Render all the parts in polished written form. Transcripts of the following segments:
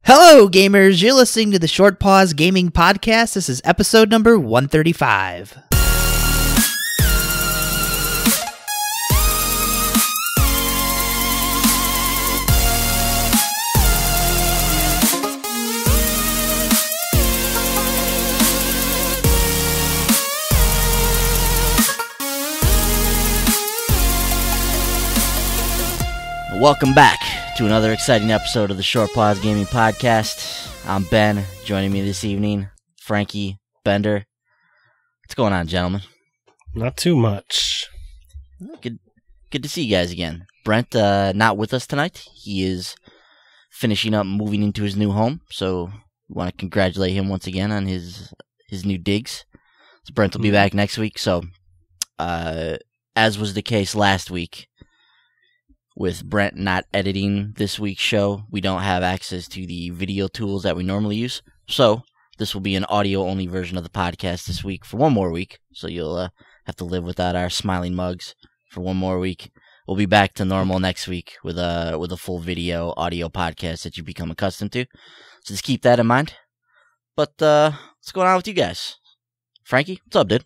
Hello, gamers. You're listening to the Short Pause Gaming Podcast. This is episode number 135. Welcome back to another exciting episode of the Short Pause Gaming Podcast. I'm Ben. Joining me this evening, Frankie, Bender. What's going on, gentlemen? Not too much. Good to see you guys again. Brent, not with us tonight. He is finishing up moving into his new home, so we want to congratulate him once again on his new digs. So Brent will be back next week. So, as was the case last week, with Brent not editing this week's show, we don't have access to the video tools that we normally use. So this will be an audio-only version of the podcast this week for one more week. So you'll have to live without our smiling mugs for one more week. We'll be back to normal next week with a full video audio podcast that you become accustomed to. So just keep that in mind. But what's going on with you guys? Frankie, what's up, dude?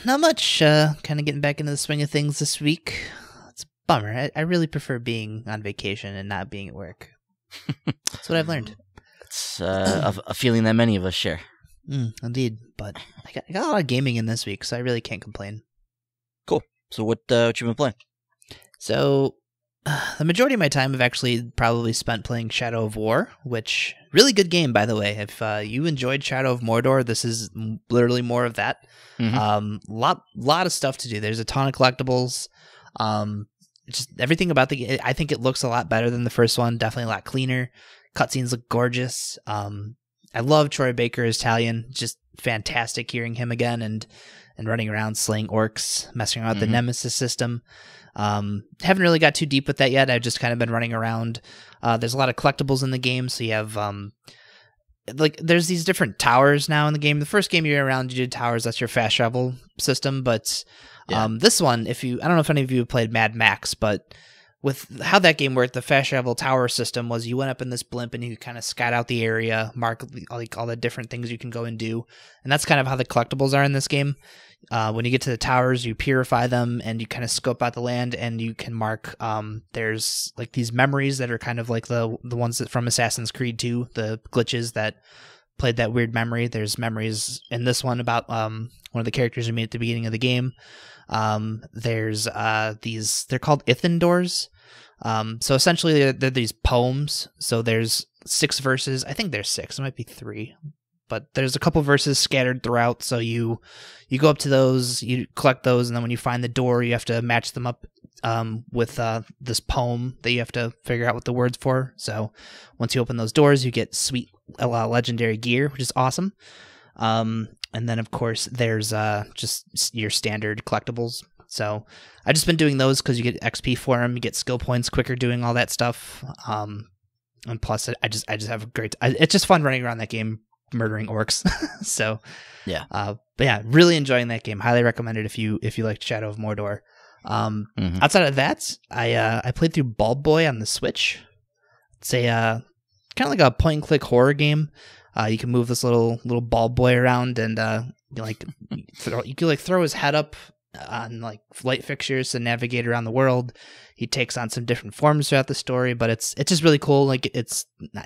Not much. Kind of getting back into the swing of things this week. Bummer. I really prefer being on vacation and not being at work. That's what I've learned. It's a feeling that many of us share. Indeed. But I got a lot of gaming in this week, so I really can't complain. Cool. So what you been playing? So the majority of my time I've actually probably spent playing Shadow of War, which really good game, by the way. If you enjoyed Shadow of Mordor, this is literally more of that. Lot of stuff to do. There's a ton of collectibles. Just everything about the game. I think it looks a lot better than the first one. Definitely a lot cleaner. Cutscenes look gorgeous. I love Troy Baker as Talion. Just fantastic hearing him again and running around slaying orcs, messing around with the Nemesis system. Haven't really got too deep with that yet. I've just kind of been running around. There's a lot of collectibles in the game, so you have there's these different towers now in the game. The first game you're around, you did towers. That's your fast travel system, but this one, I don't know if any of you have played Mad Max, but with how that game worked, the fast travel tower system was you went up in this blimp and you kind of scout out the area, mark all the different things you can go and do. And that's kind of how the collectibles are in this game. When you get to the towers, you purify them and you kind of scope out the land and you can mark, there's like these memories that are kind of like the ones that from Assassin's Creed 2, the glitches that played that weird memory. There's memories in this one about one of the characters you meet at the beginning of the game. There's they're called Ithin doors. So essentially they're these poems. So there's 6 verses. I think there's 6. It might be 3. But there's a couple verses scattered throughout. So you go up to those, you collect those, and then when you find the door, you have to match them up with this poem that you have to figure out what the word's for. So once you open those doors, you get sweet legendary gear, which is awesome. And then, of course, there's just your standard collectibles. So I've just been doing those because you get XP for them. You get skill points quicker doing all that stuff. And plus, I just have a great... It's just fun running around that game murdering orcs. So, yeah. But yeah, really enjoying that game. Highly recommended if you like Shadow of Mordor. Outside of that, I played through Bulb Boy on the Switch. It's a kind of like a point-and-click horror game. You can move this little ball boy around, and you can throw his head up on like light fixtures to navigate around the world. He takes on some different forms throughout the story, but it's just really cool. Like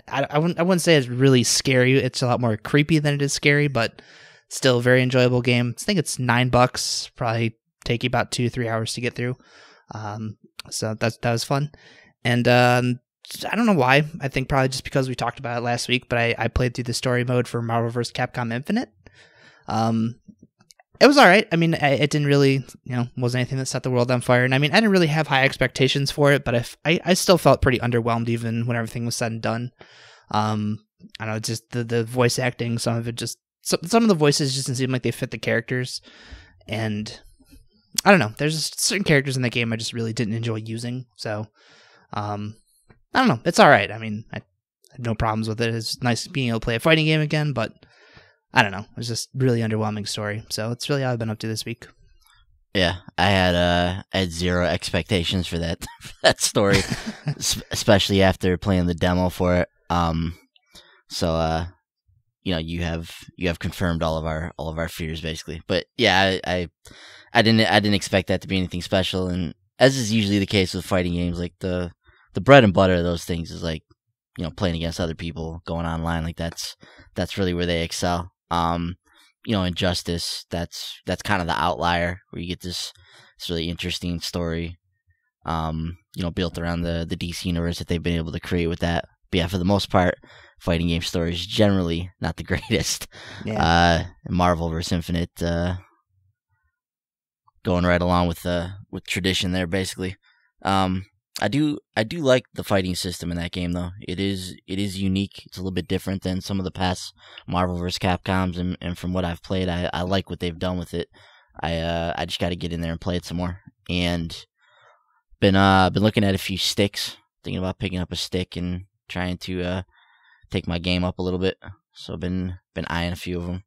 I wouldn't say it's really scary. It's a lot more creepy than it is scary, but still a very enjoyable game. I think it's $9. Probably take you about 2-3 hours to get through. So that was fun, and I don't know why. I think probably just because we talked about it last week, but I played through the story mode for Marvel vs. Capcom Infinite. It was all right. I mean, it didn't really, wasn't anything that set the world on fire. And I mean, I didn't really have high expectations for it, but I still felt pretty underwhelmed even when everything was said and done. I don't know, just the voice acting, some of the voices just didn't seem like they fit the characters. And I don't know, there's just certain characters in the game I just really didn't enjoy using. So, I don't know. It's all right. I mean, I had no problems with it. It's nice being able to play a fighting game again, but I don't know. It was just really underwhelming story. So it's really all I've been up to this week. Yeah, I had zero expectations for that story, especially after playing the demo for it. So you have confirmed all of our fears basically. But yeah, I didn't expect that to be anything special, and as is usually the case with fighting games, like the bread and butter of those things is like, playing against other people, going online, like that's really where they excel. Injustice, that's kind of the outlier where you get this really interesting story, built around the DC universe that they've been able to create with that. But yeah, for the most part, fighting game stories generally not the greatest. Yeah. Marvel vs. Infinite, going right along with tradition there, basically. I do like the fighting system in that game, though. It is unique. It's a little bit different than some of the past Marvel vs. Capcoms, and from what I've played, I like what they've done with it. I just got to get in there and play it some more. And been looking at a few sticks, thinking about picking up a stick and trying to take my game up a little bit. So I've been eyeing a few of them.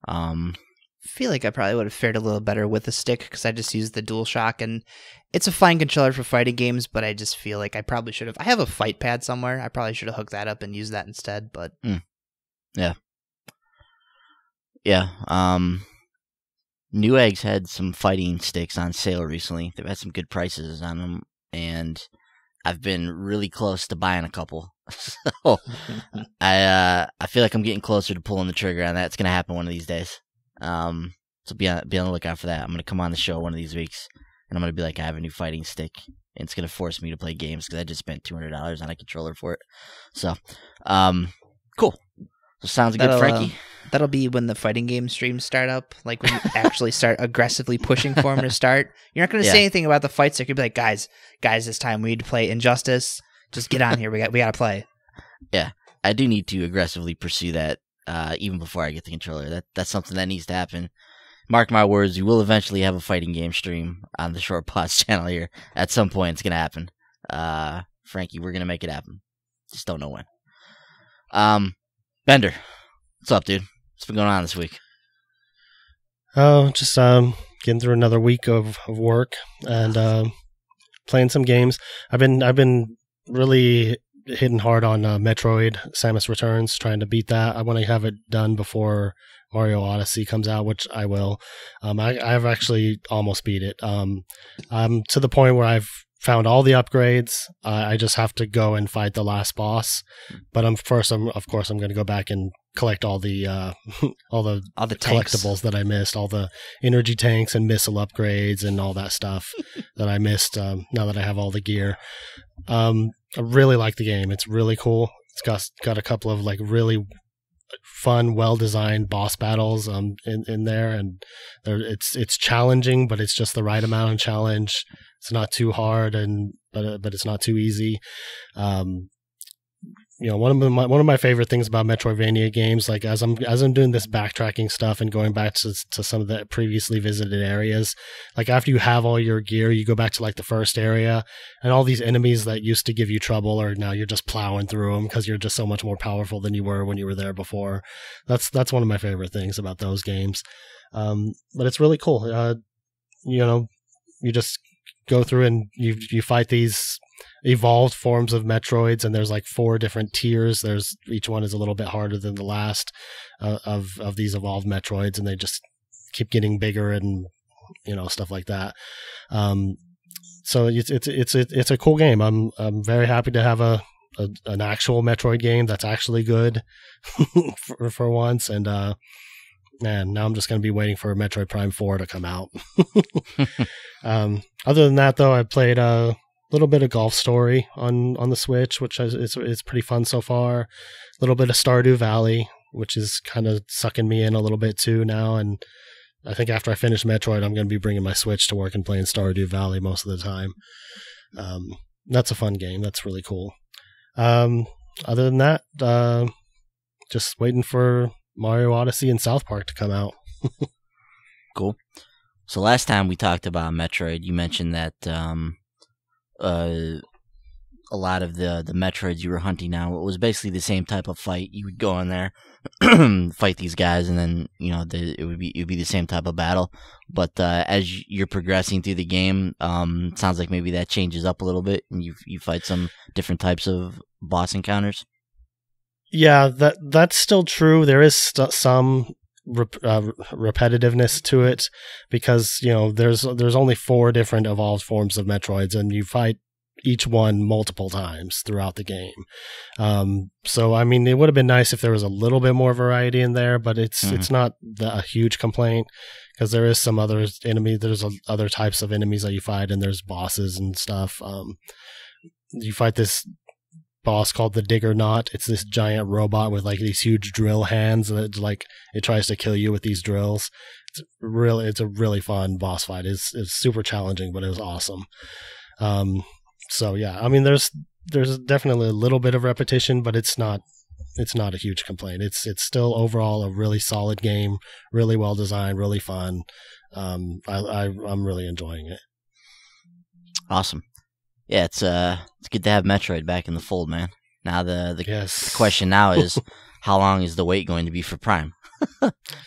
I feel like I probably would have fared a little better with a stick because I just used the DualShock, and it's a fine controller for fighting games, but I just feel like I probably should have. I have a fight pad somewhere. I probably should have hooked that up and used that instead, but... Yeah. Newegg's had some fighting sticks on sale recently. They've had some good prices on them, and I've been really close to buying a couple. So I feel like I'm getting closer to pulling the trigger on that. It's going to happen one of these days. So be on the lookout for that. I'm going to come on the show one of these weeks, and I'm going to be like, I have a new fighting stick, and it's going to force me to play games because I just spent $200 on a controller for it. So, cool. So sounds good, Frankie. That'll be when the fighting game streams start up, like when you actually start aggressively pushing for them to start. You're not going to say anything about the fight stick. You'll be like, guys, this time we need to play Injustice. Just get on here. We got to play. Yeah, I do need to aggressively pursue that even before I get the controller. That's something that needs to happen. Mark my words, we will eventually have a fighting game stream on the Short Pause channel here. At some point, it's going to happen. Frankie, we're going to make it happen. Just don't know when. Bender, what's up, dude? What's been going on this week? Oh, just getting through another week of work and playing some games. I've been really hitting hard on Metroid: Samus Returns, trying to beat that. I want to have it done before Mario Odyssey comes out, which I will. I've actually almost beat it. I'm to the point where I've found all the upgrades. I just have to go and fight the last boss. But of course, I'm going to go back and collect all the collectibles that I missed, all the energy tanks and missile upgrades and all that stuff that I missed. Now that I have all the gear, I really like the game. It's really cool. It's got a couple of like really fun, well-designed boss battles in there, and it's challenging, but it's just the right amount of challenge. It's not too hard, but it's not too easy. One of my favorite things about Metroidvania games, like as I'm doing this backtracking stuff and going back to some of the previously visited areas, like after you have all your gear, you go back to like the first area, and all these enemies that used to give you trouble, or now you're just plowing through them because you're just so much more powerful than you were when you were there before. That's one of my favorite things about those games. But it's really cool. You just go through and you fight these evolved forms of Metroids, and there's like 4 different tiers. Each one is a little bit harder than the last of these evolved Metroids, and they just keep getting bigger and stuff like that. So it's a cool game. I'm very happy to have an actual Metroid game that's actually good for once, and man, now I'm just going to be waiting for Metroid Prime 4 to come out. Other than that, though, I played a little bit of Golf Story on the Switch, which is pretty fun so far. A little bit of Stardew Valley, which is kind of sucking me in a little bit too now. And I think after I finish Metroid, I'm going to be bringing my Switch to work and playing Stardew Valley most of the time. That's a fun game. That's really cool. Other than that, just waiting for Mario Odyssey and South Park to come out. Cool. So last time we talked about Metroid, you mentioned that a lot of the Metroids you were hunting now, it was basically the same type of fight. You would go in there, fight these guys, and then it would be the same type of battle. But as you're progressing through the game, it sounds like maybe that changes up a little bit, and you fight some different types of boss encounters. Yeah, that's still true. There is some repetitiveness to it because there's only 4 different evolved forms of Metroids, and you fight each one multiple times throughout the game. So I mean, it would have been nice if there was a little bit more variety in there, but it's not a huge complaint because there is some other enemy. There's other types of enemies that you fight, and there's bosses and stuff. You fight this boss called the Digger Knot. It's this giant robot with like these huge drill hands that it tries to kill you with these drills. It's a really fun boss fight. It's super challenging, but it was awesome. So yeah, I mean, there's definitely a little bit of repetition, but it's not a huge complaint. It's still overall a really solid game, really well designed, really fun. I'm really enjoying it. Awesome. Yeah, it's good to have Metroid back in the fold, man. Now the question now is, how long is the wait going to be for Prime?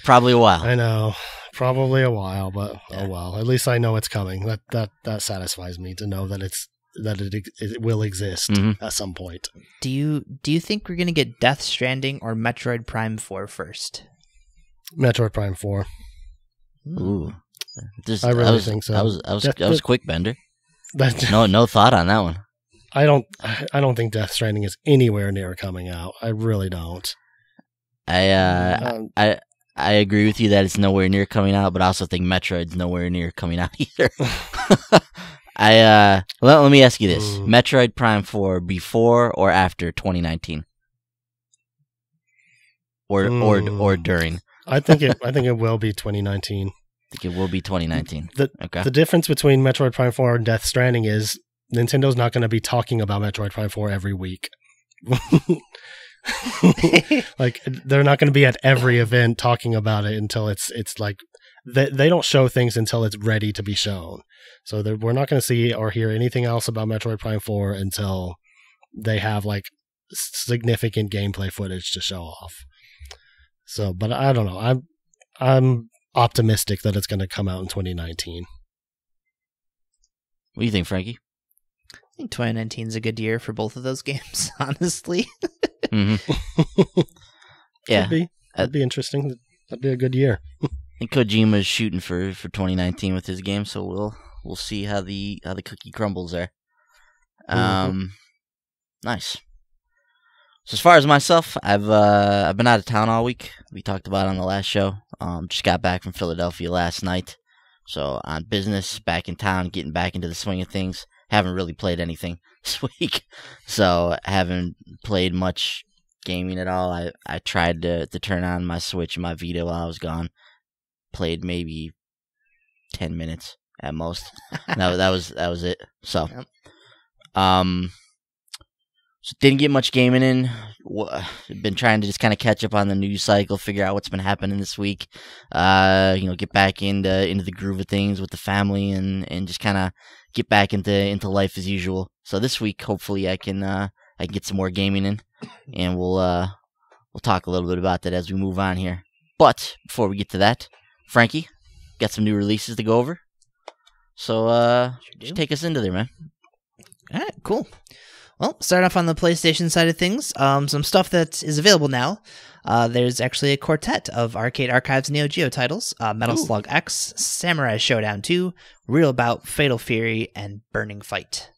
Probably a while. I know, probably a while, but oh well. At least I know it's coming. That satisfies me to know that it will exist at some point. Do you think we're gonna get Death Stranding or Metroid Prime 4 first? Metroid Prime 4. Ooh, I really think so. I was quick, Bender. No thought on that one. I don't think Death Stranding is anywhere near coming out. I really don't. I agree with you that it's nowhere near coming out, but I also think Metroid's nowhere near coming out either. Let me ask you this: Metroid Prime 4 before or after 2019, or during? I think it will be 2019. I think it will be 2019. The difference between Metroid Prime 4 and Death Stranding is Nintendo's not going to be talking about Metroid Prime 4 every week. Like, they're not going to be at every event talking about it until it's like they don't show things until it's ready to be shown. So we're not going to see or hear anything else about Metroid Prime 4 until they have like significant gameplay footage to show off. So, but I don't know. I'm optimistic that it's going to come out in 2019. What do you think, Frankie? I think 2019 is a good year for both of those games, honestly. Yeah, that'd be interesting. That'd be a good year. I think Kojima's shooting for 2019 with his game, so we'll see how the cookie crumbles there. Nice. So as far as myself, I've been out of town all week. We talked about it on the last show. Just got back from Philadelphia last night, so on business, back in town, getting back into the swing of things. Haven't really played anything this week, so I haven't played much gaming at all. I tried to turn on my Switch and my Vita while I was gone. Played maybe 10 minutes at most. No, that was it. So, so didn't get much gaming in. Been trying to just kind of catch up on the news cycle, figure out what's been happening this week. Get back into the groove of things with the family, and just kind of get back into life as usual. So this week, hopefully, I can get some more gaming in, and we'll talk a little bit about that as we move on here. But before we get to that, Frankie, got some new releases to go over. So just take us into there, man. All right, cool. Well, start off on the PlayStation side of things. Some stuff that is available now. There's actually a quartet of Arcade Archives Neo Geo titles: Metal Slug X, Samurai Showdown 2, Real Bout, Fatal Fury, and Burning Fight.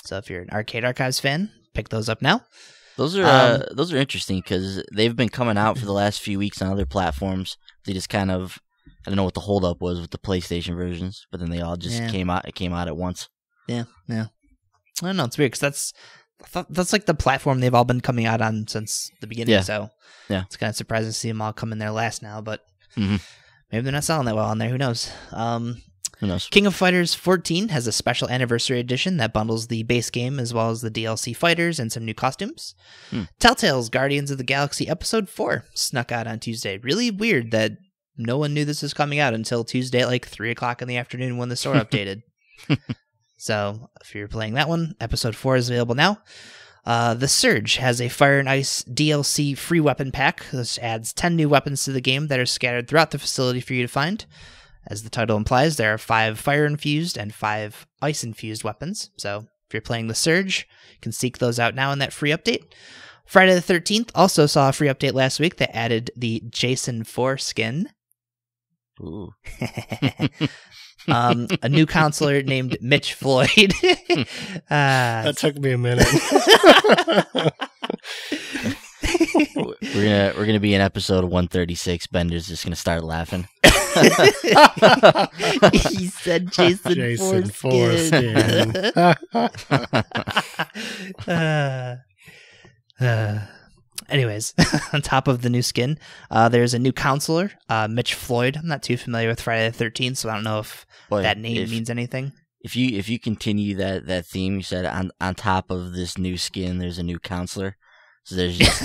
So if you're an Arcade Archives fan, pick those up now. Those are interesting because they've been coming out for the last few weeks on other platforms. They just kind of, I don't know what the holdup was with the PlayStation versions, but then they all just came out. It came out at once. Yeah. I don't know. It's weird because that's like the platform they've all been coming out on since the beginning. Yeah. So it's kind of surprising to see them all come in there last now, but maybe they're not selling that well on there. Who knows? Who knows? King of Fighters 14 has a special anniversary edition that bundles the base game as well as the DLC fighters and some new costumes. Telltale's Guardians of the Galaxy Episode 4 snuck out on Tuesday. Really weird that no one knew this was coming out until Tuesday at like 3 o'clock in the afternoon when the store updated. So if you're playing that one, Episode 4 is available now. The Surge has a Fire and Ice DLC free weapon pack. This adds 10 new weapons to the game that are scattered throughout the facility for you to find. As the title implies, there are 5 fire-infused and 5 ice-infused weapons. So if you're playing The Surge, you can seek those out now in that free update. Friday the 13th also saw a free update last week that added the Jason 4 skin. Ooh. A new counselor named Mitch Floyd. That took me a minute. We're gonna be in episode 136. Bender's just gonna start laughing. He said Jason Foreskin. Anyways, on top of the new skin, there's a new counselor, Mitch Floyd. I'm not too familiar with Friday the 13th, so I don't know if that name means anything. If you continue that theme, you said on top of this new skin, there's a new counselor. So there's just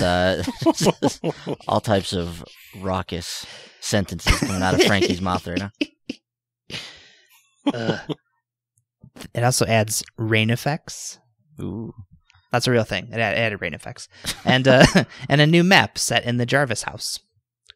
all types of raucous sentences coming out of Frankie's mouth right now. It also adds rain effects. Ooh. That's a real thing. It added rain effects. And a new map set in the Jarvis house.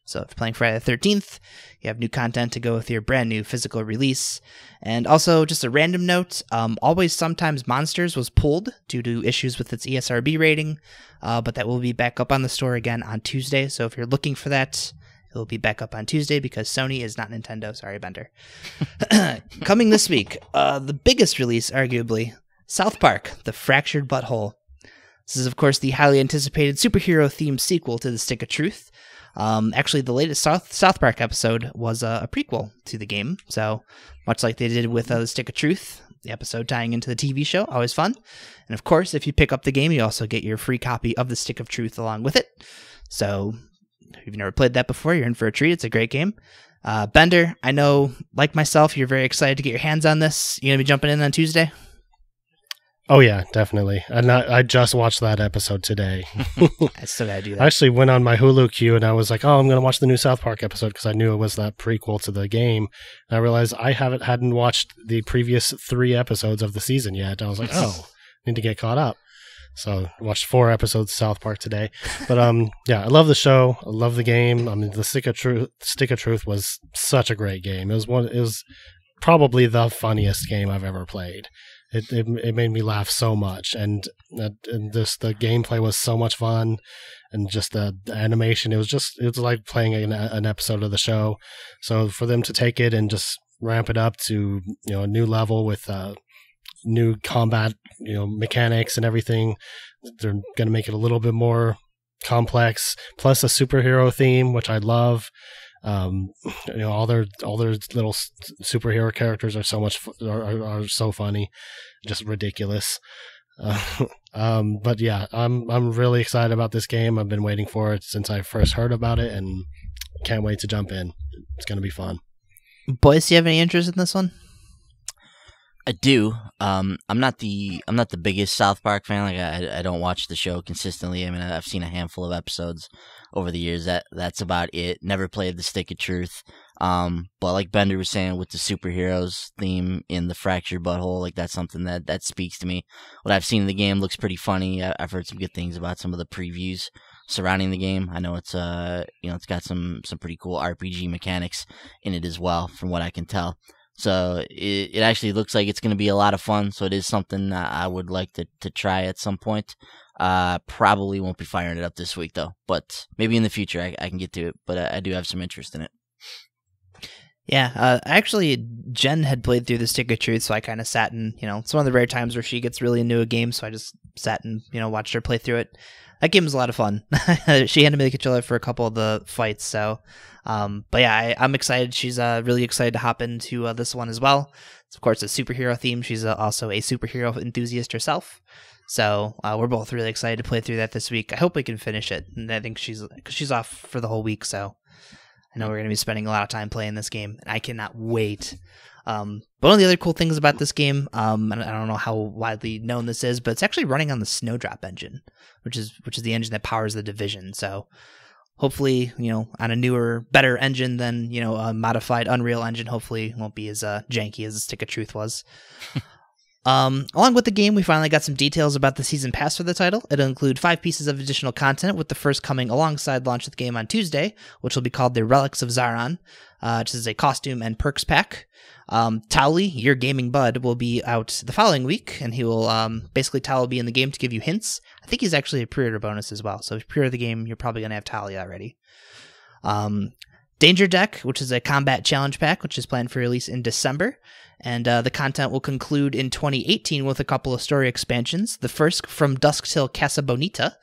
So if you're playing Friday the 13th, you have new content to go with your brand new physical release. And also, just a random note, Always Sometimes Monsters was pulled due to issues with its ESRB rating, but that will be back up on the store again on Tuesday. So if you're looking for that, it will be back up on Tuesday because Sony is not Nintendo. Sorry, Bender. Coming this week, the biggest release, arguably, South Park, The Fractured Butthole. This is, of course, the highly anticipated superhero-themed sequel to The Stick of Truth. Actually, the latest South Park episode was a prequel to the game, so much like they did with The Stick of Truth, the episode tying into the TV show, always fun. And of course, if you pick up the game, you also get your free copy of The Stick of Truth along with it. So, if you've never played that before, you're in for a treat. It's a great game. Bender, I know, like myself, you're very excited to get your hands on this. You gonna be jumping in on Tuesday? Oh yeah, definitely. And I just watched that episode today. I still gotta do that. I actually went on my Hulu queue and I was like, oh, I'm going to watch the new South Park episode because I knew it was that prequel to the game. And I realized I hadn't watched the previous 3 episodes of the season yet. I was like, oh, need to get caught up. So I watched 4 episodes of South Park today. But yeah, I love the show. I love the game. I mean, the Stick of Truth was such a great game. It was probably the funniest game I've ever played. It made me laugh so much, and the gameplay was so much fun, and just the animation. It was like playing an episode of the show. So for them to take it and just ramp it up to a new level with new combat mechanics and everything, they're going to make it a little bit more complex. Plus a superhero theme, which I love. All their little superhero characters are so much are so funny, just ridiculous. But yeah, I'm really excited about this game. I've been waiting for it since I first heard about it, and can't wait to jump in. It's gonna be fun. Boys, do you have any interest in this one? I do. I'm not the biggest South Park fan. Like I don't watch the show consistently. I mean, I've seen a handful of episodes over the years. That's about it. Never played The Stick of Truth. But like Bender was saying, with the superheroes theme in The Fractured Butthole, like that's something that speaks to me. What I've seen in the game looks pretty funny. I've heard some good things about some of the previews surrounding the game. I know it's it's got some pretty cool RPG mechanics in it as well, from what I can tell. So it actually looks like it's going to be a lot of fun. So it is something I would like to try at some point. Probably won't be firing it up this week though, but maybe in the future I can get to it. But I do have some interest in it. Yeah, actually, Jen had played through The Stick of Truth, so I kind of sat and, it's one of the rare times where she gets really into a game, so I just sat and, watched her play through it. That game was a lot of fun. She handed me the controller for a couple of the fights, so, but yeah, I'm excited. She's really excited to hop into this one as well. It's, of course, a superhero theme. She's also a superhero enthusiast herself. So we're both really excited to play through that this week. I hope we can finish it, and I think she's off for the whole week, so I know we're going to be spending a lot of time playing this game, and I cannot wait. But one of the other cool things about this game, and I don't know how widely known this is, but it's actually running on the Snowdrop engine, which is the engine that powers the Division. So hopefully, on a newer, better engine than, a modified Unreal engine, hopefully it won't be as janky as The Stick of Truth was. Along with the game, we finally got some details about the season pass for the title. It'll include 5 pieces of additional content, with the first coming alongside launch of the game on Tuesday, which will be called the Relics of Zaron, which is a costume and perks pack. Towley, your gaming bud, will be out the following week, and he will basically Towley will be in the game to give you hints. I think he's actually a pre-order bonus as well, so if you pre-order the game, you're probably going to have Towley already. Danger Deck, which is a combat challenge pack, which is planned for release in December. And the content will conclude in 2018 with a couple of story expansions. The first, From Dusk Till Casa Bonita,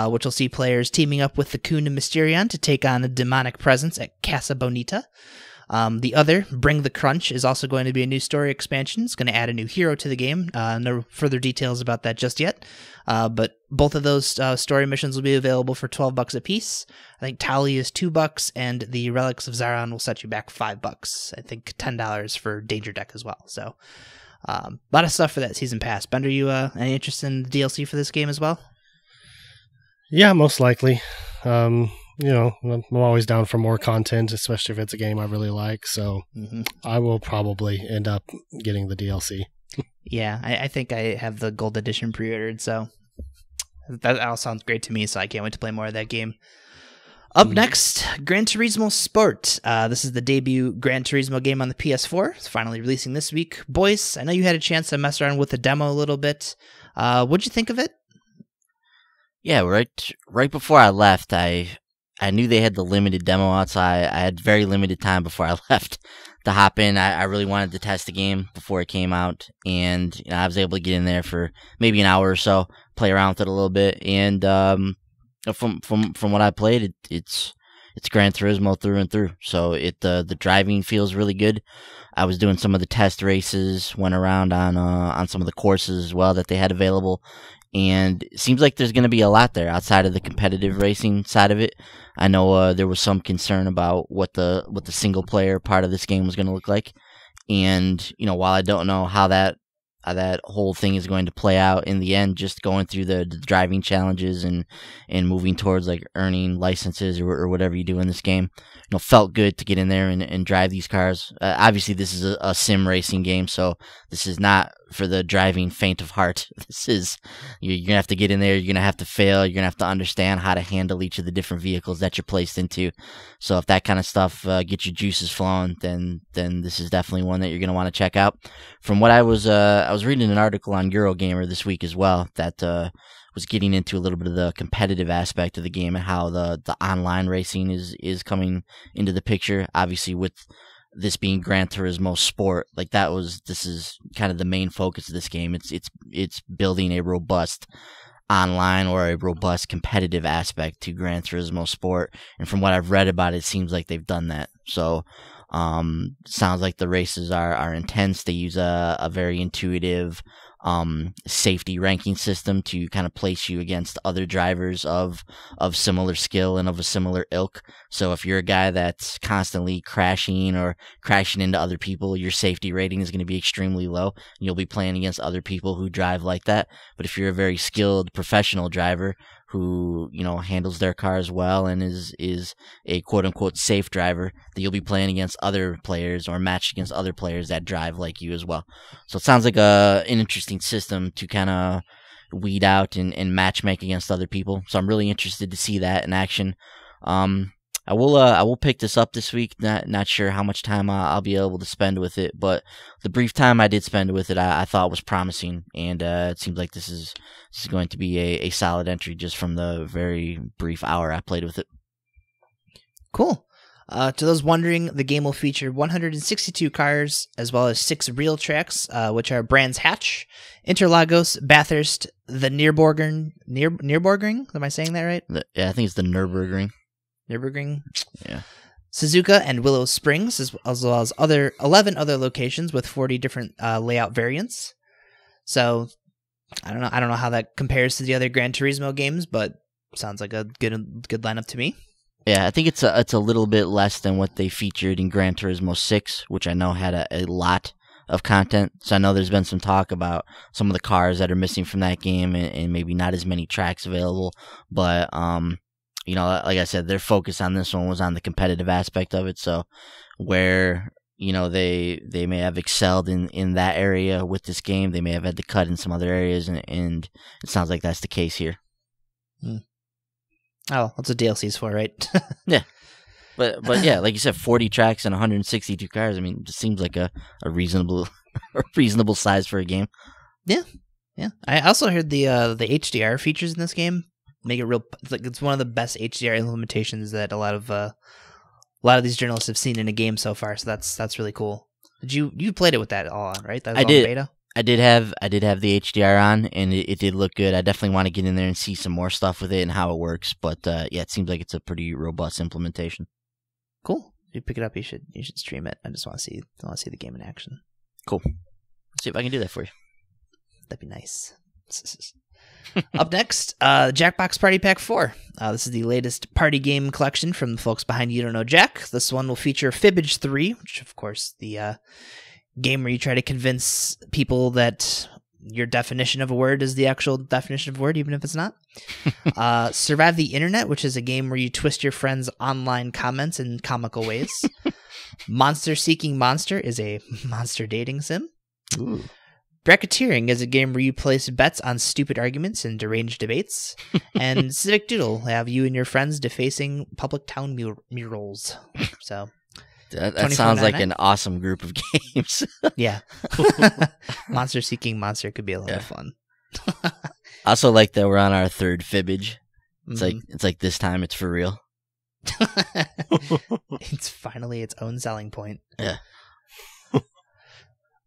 which will see players teaming up with the Coon and Mysterion to take on a demonic presence at Casa Bonita. The other, Bring the Crunch, is also going to be a new story expansion. It's going to add a new hero to the game. No further details about that just yet. But both of those story missions will be available for $12 a piece. I think Tally is $2, and the Relics of Zaron will set you back $5. I think $10 for Danger Deck as well. So a lot of stuff for that season pass. Bender, you any interest in the DLC for this game as well? Yeah, most likely. You know, I'm always down for more content, especially if it's a game I really like. So I will probably end up getting the DLC. Yeah, I think I have the Gold Edition pre-ordered, so that all sounds great to me, so I can't wait to play more of that game. Up next, Gran Turismo Sport. This is the debut Gran Turismo game on the PS4. It's finally releasing this week. Boys, I know you had a chance to mess around with the demo a little bit. What'd you think of it? Yeah, right before I left, I knew they had the limited demo out, so I had very limited time before I left to hop in. I really wanted to test the game before it came out, and I was able to get in there for maybe an hour or so, play around with it a little bit, and from what I played, it's Gran Turismo through and through. So the driving feels really good. I was doing some of the test races, went around on some of the courses as well that they had available. And it seems like there's going to be a lot there outside of the competitive racing side of it. I know there was some concern about what the single player part of this game was going to look like. And while I don't know how that whole thing is going to play out in the end, just going through the driving challenges and moving towards like earning licenses or whatever you do in this game, felt good to get in there and drive these cars. Obviously, this is a sim racing game, so this is not for the driving faint of heart. This is, you're gonna have to get in there, you're gonna have to fail, you're gonna have to understand how to handle each of the different vehicles that you're placed into. So if that kind of stuff gets your juices flowing, then this is definitely one that you're gonna want to check out. From what I was reading an article on Eurogamer this week as well that was getting into a little bit of the competitive aspect of the game and how the online racing is coming into the picture. Obviously, with this being Gran Turismo Sport, this is kind of the main focus of this game. It's building a robust online or a robust competitive aspect to Gran Turismo Sport, and from what I've read about it, seems like they've done that. So sounds like the races are intense. They use a very intuitive safety ranking system to kind of place you against other drivers of similar skill and of a similar ilk. So if you're a guy that's constantly crashing into other people, your safety rating is going to be extremely low. You'll be playing against other people who drive like that. But if you're a very skilled professional driver who handles their cars well and is a quote-unquote safe driver, that you'll be playing against other players or matched against other players that drive like you as well. So it sounds like an interesting system to kind of weed out and match make against other people. So I'm really interested to see that in action. I will pick this up this week. Not sure how much time I'll be able to spend with it, but the brief time I did spend with it, I thought was promising, and it seems like this is going to be a solid entry just from the very brief hour I played with it. Cool. To those wondering, the game will feature 162 cars as well as 6 real tracks, which are Brands Hatch, Interlagos, Bathurst, the Nürburgring. Am I saying that right? Yeah, I think it's the Nürburgring. Yeah. Suzuka and Willow Springs, as well as 11 other locations with 40 different layout variants. So I don't know how that compares to the other Gran Turismo games, but sounds like a good lineup to me. Yeah, I think it's a little bit less than what they featured in Gran Turismo 6, which I know had a lot of content. So I know there's been some talk about some of the cars that are missing from that game and maybe not as many tracks available, but like I said, their focus on this one was on the competitive aspect of it. So where they may have excelled in that area with this game. They may have had to cut in some other areas, and it sounds like that's the case here. Oh, that's what DLC's for, right? Yeah. But yeah, like you said, 40 tracks and 162 cars. I mean, it just seems like a reasonable size for a game. Yeah. I also heard the HDR features in this game make it real. It's one of the best HDR implementations that a lot of these journalists have seen in a game so far. So that's really cool. Did you played it with that all on, right? That was I did. Beta? I did have the HDR on, and it did look good. I definitely want to get in there and see some more stuff with it and how it works. But yeah, it seems like it's a pretty robust implementation. Cool. If you pick it up, you should stream it. I just want to see the game in action. Cool. Let's see if I can do that for you. That'd be nice. Up next, Jackbox Party Pack 4. This is the latest party game collection from the folks behind You Don't Know Jack. This one will feature Fibbage 3, which of course the game where you try to convince people that your definition of a word is the actual definition of a word, even if it's not. Survive the Internet, which is a game where you twist your friends' online comments in comical ways. Monster Seeking Monster is a monster dating sim. Ooh. Bracketeering is a game where you place bets on stupid arguments and deranged debates. And Civic Doodle have you and your friends defacing public town murals. So that sounds like an awesome group of games. Yeah. Monster Seeking Monster could be a lot of fun. I also like that we're on our third fibbage. It's like this time it's for real. It's finally its own selling point. Yeah.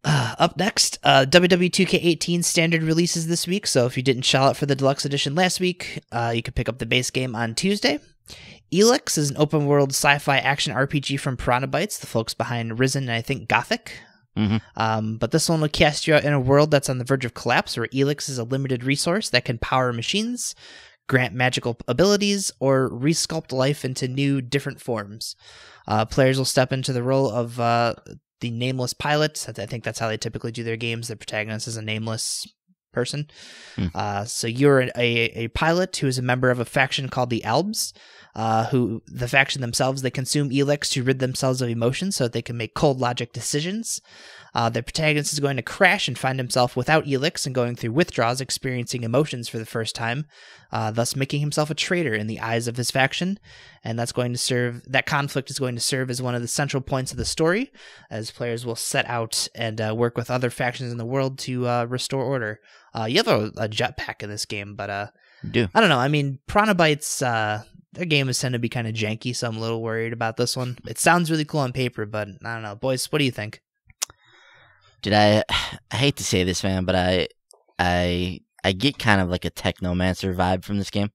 Up next, WWE 2K18 standard releases this week, so if you didn't shell out for the deluxe edition last week, you can pick up the base game on Tuesday. Elix is an open-world sci-fi action RPG from Piranha Bytes, the folks behind Risen and I think Gothic. But this one will cast you out in a world that's on the verge of collapse, where Elix is a limited resource that can power machines, grant magical abilities, or resculpt life into new, different forms. Players will step into the role of the nameless pilot. I think that's how they typically do their games. The protagonist is a nameless person. So you're a pilot who is a member of a faction called the Albs, who the faction themselves, they consume Elix to rid themselves of emotions so that they can make cold logic decisions. The protagonist is going to crash and find himself without Elix and going through withdrawals, experiencing emotions for the first time, thus making himself a traitor in the eyes of his faction. And that conflict is going to serve as one of the central points of the story, as players will set out and work with other factions in the world to restore order. You have a jetpack in this game, but you do. I don't know. I mean, Piranha Bytes, their games tend to be kind of janky, so I'm a little worried about this one. It sounds really cool on paper, but I don't know. Boys, what do you think? Dude, I hate to say this, man, but I get kind of like a Technomancer vibe from this game.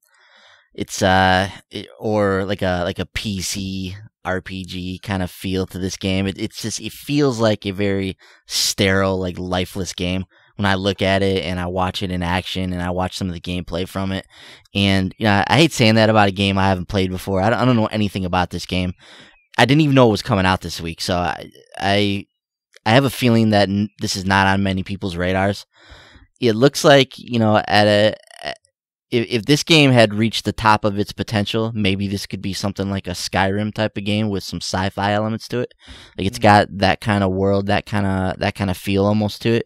It's or like a PC RPG kind of feel to this game. It feels like a very sterile, like lifeless game when I look at it and I watch it in action and I watch some of the gameplay from it. And I hate saying that about a game I haven't played before. I don't know anything about this game. I didn't even know it was coming out this week, so I have a feeling that this is not on many people's radars. It looks like, if this game had reached the top of its potential, maybe this could be something like a Skyrim type of game with some sci-fi elements to it. Like it's got that kind of world, that kind of feel almost to it.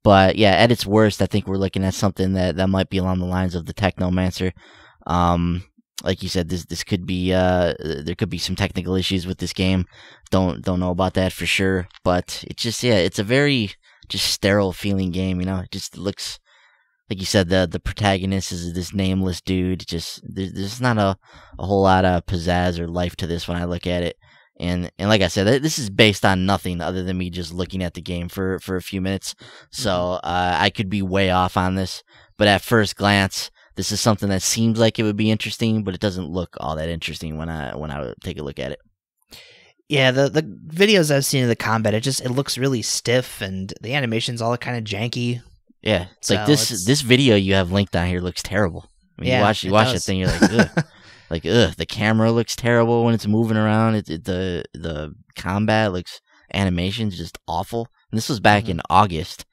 But yeah, at its worst, I think we're looking at something that might be along the lines of the Technomancer. Like you said, this could be there could be some technical issues with this game. Don't know about that for sure, but it's a very just sterile feeling game. It just looks like you said, the protagonist is this nameless dude. Just there's not a whole lot of pizzazz or life to this when I look at it. And like I said, this is based on nothing other than me just looking at the game for a few minutes. So I could be way off on this, but at first glance, this is something that seems like it would be interesting, but it doesn't look all that interesting when I take a look at it. Yeah, the videos I've seen of the combat, it looks really stiff, and the animation's all kind of janky. Yeah, it's like this video you have linked on here looks terrible. I mean, you watch that thing, you're like, ugh. Like, the camera looks terrible when it's moving around. The combat looks, animation's just awful. And this was back in August.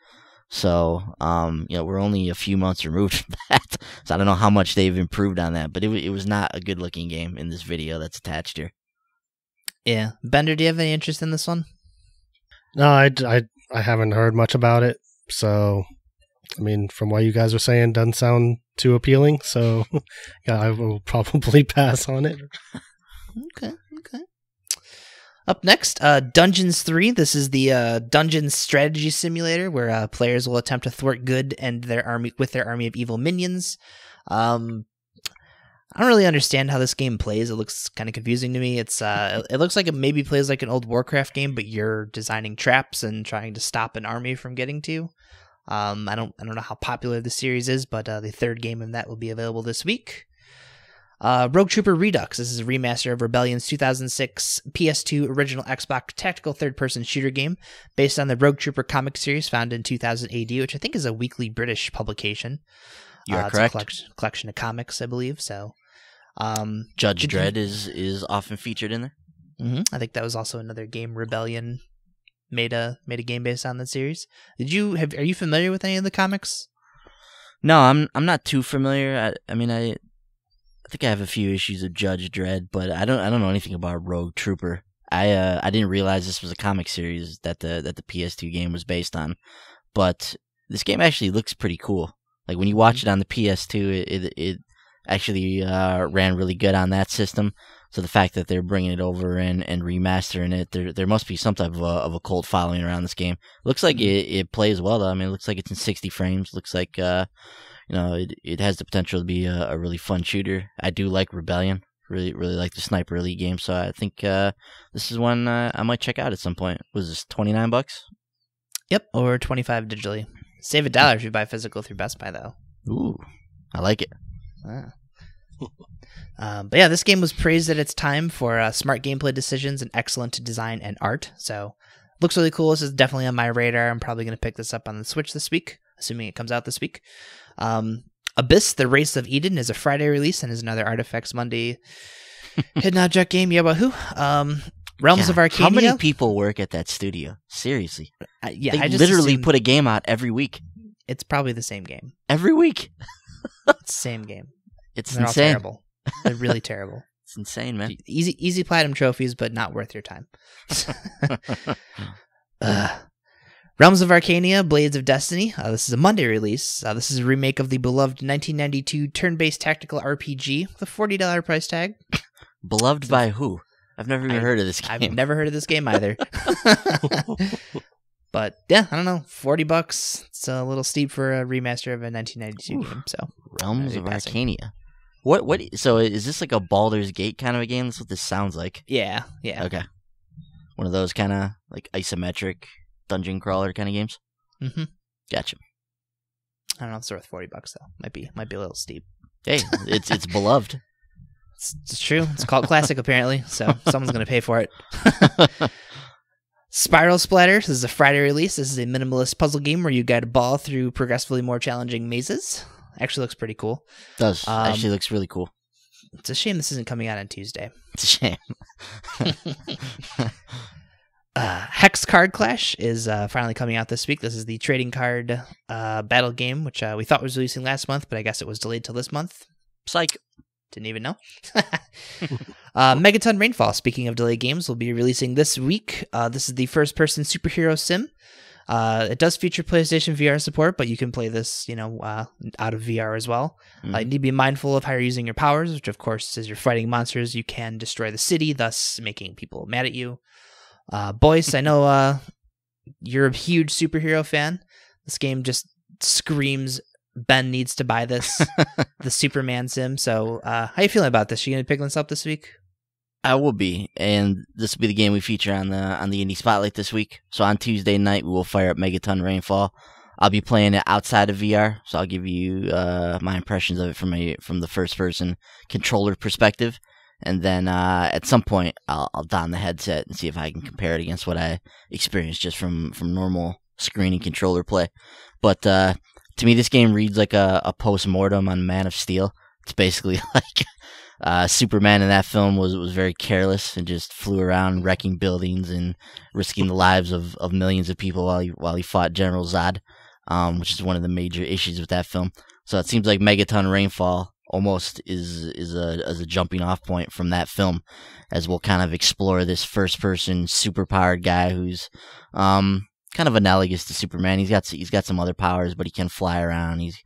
So, we're only a few months removed from that. So I don't know how much they've improved on that, but it was not a good looking game in this video that's attached here. Yeah. Bender, do you have any interest in this one? No, I haven't heard much about it. So, I mean, from what you guys are saying, doesn't sound too appealing. So, yeah, I will probably pass on it. Okay. Up next, Dungeons 3. This is the dungeon strategy simulator where players will attempt to thwart good and their army of evil minions. I don't really understand how this game plays. It looks kind of confusing to me. It looks like it maybe plays like an old Warcraft game, but you're designing traps and trying to stop an army from getting to you. I don't know how popular the series is, but the third game in that will be available this week. Rogue Trooper Redux. This is a remaster of Rebellion's 2006 PS2 original Xbox tactical third-person shooter game based on the Rogue Trooper comic series found in 2000 AD, which I think is a weekly British publication. You are correct. It's a collection of comics, I believe. So, Judge Dredd is often featured in there. Mm-hmm. I think that was also another game Rebellion made a game based on the series. Are you familiar with any of the comics? No, I'm not too familiar. I think I have a few issues of Judge Dredd, but I don't know anything about Rogue Trooper. I didn't realize this was a comic series that the PS2 game was based on. But this game actually looks pretty cool. Like when you watch it on the PS2, it actually ran really good on that system. So the fact that they're bringing it over and remastering it, there must be some type of a cult following around this game. Looks like it plays well though. I mean, it looks like it's in 60 frames. Looks like it has the potential to be a really fun shooter. I do like Rebellion. Really like the Sniper Elite game. So I think this is one I might check out at some point. Was this $29? Yep, or $25 digitally. Save $1 if you buy physical through Best Buy though. Ooh, I like it. But yeah, this game was praised at its time for smart gameplay decisions and excellent design and art. So looks really cool. This is definitely on my radar. I'm probably going to pick this up on the Switch this week, assuming it comes out this week. Abyss: The Race of Eden is a Friday release and is another Artifacts Monday hidden object game. Yeah, wahoo! Realms of Arcadia. How many people work at that studio? Seriously. I just literally put a game out every week. It's probably the same game. Every week. It's the same game. They're insane. All terrible. They're really terrible. It's insane, man. Easy platinum trophies, but not worth your time. Realms of Arcadia, Blades of Destiny. This is a Monday release. This is a remake of the beloved 1992 turn-based tactical RPG with a $40 price tag. Beloved by who? I've never even heard of this game. I've never heard of this game either. But yeah, I don't know, $40. It's a little steep for a remaster of a 1992 game. So Realms of Arcadia. What? So is this like a Baldur's Gate kind of a game? That's what this sounds like. Yeah. Okay. One of those kind of like isometric dungeon crawler kind of games. Mm-hmm. Gotcha. I don't know if it's worth $40 though. Might be a little steep. Hey, it's beloved. It's true. It's called classic apparently, so someone's gonna pay for it. Spiral Splatter. This is a Friday release. This is a minimalist puzzle game where you guide a ball through progressively more challenging mazes. Actually looks pretty cool. It does. Actually looks really cool. It's a shame this isn't coming out on Tuesday. It's a shame. Hex Card Clash is finally coming out this week. This is the trading card battle game, which we thought was releasing last month, but I guess it was delayed till this month. Psych. Didn't even know. Megaton Rainfall, speaking of delayed games, will be releasing this week. This is the first-person superhero sim. It does feature PlayStation VR support, but you can play this, out of VR as well. Mm-hmm. You need to be mindful of how you're using your powers, which, of course, as you're fighting monsters, you can destroy the city, thus making people mad at you. Boyce, I know you're a huge superhero fan. This game just screams Ben needs to buy this, the Superman sim. So how you feeling about this? You going to pick this up this week? I will be, and this will be the game we feature on the Indie Spotlight this week. So on Tuesday night, we will fire up Megaton Rainfall. I'll be playing it outside of VR, so I'll give you my impressions of it from the first-person controller perspective. And then at some point, I'll don the headset and see if I can compare it against what I experienced just from normal screen and controller play. But to me, this game reads like a post-mortem on Man of Steel. It's basically like Superman in that film was very careless and just flew around wrecking buildings and risking the lives of millions of people while he fought General Zod, which is one of the major issues with that film. So it seems like Megaton Rainfall almost is a jumping off point from that film, as we'll kind of explore this first person superpowered guy who's kind of analogous to Superman. He's got some other powers, but he can fly around. He's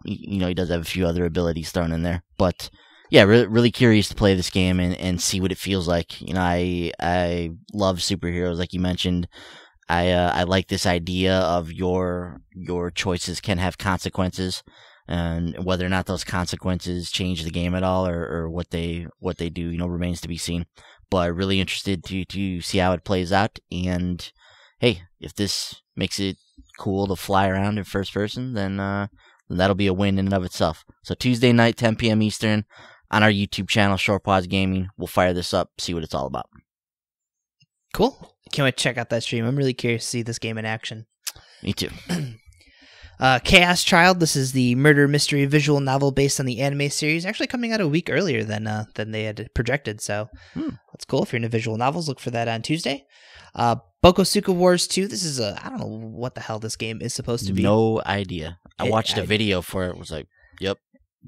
he does have a few other abilities thrown in there, but yeah, really curious to play this game and see what it feels like. I love superheroes, like you mentioned. I like this idea of your choices can have consequences, and whether or not those consequences change the game at all or what they do, remains to be seen. But really interested to see how it plays out. And hey, if this makes it cool to fly around in first person, then that'll be a win in and of itself. So Tuesday night, 10 p.m. Eastern, on our YouTube channel, Short Pause Gaming. We'll fire this up, see what it's all about. Cool. Can't wait to check out that stream. I'm really curious to see this game in action. Me too. Chaos Child. This is the murder mystery visual novel based on the anime series. Actually, coming out a week earlier than they had projected. So that's cool. If you're into visual novels, look for that on Tuesday. Bokosuka Wars 2. This is I don't know what the hell this game is supposed to be. No idea. I watched a video for it. Was like, yep.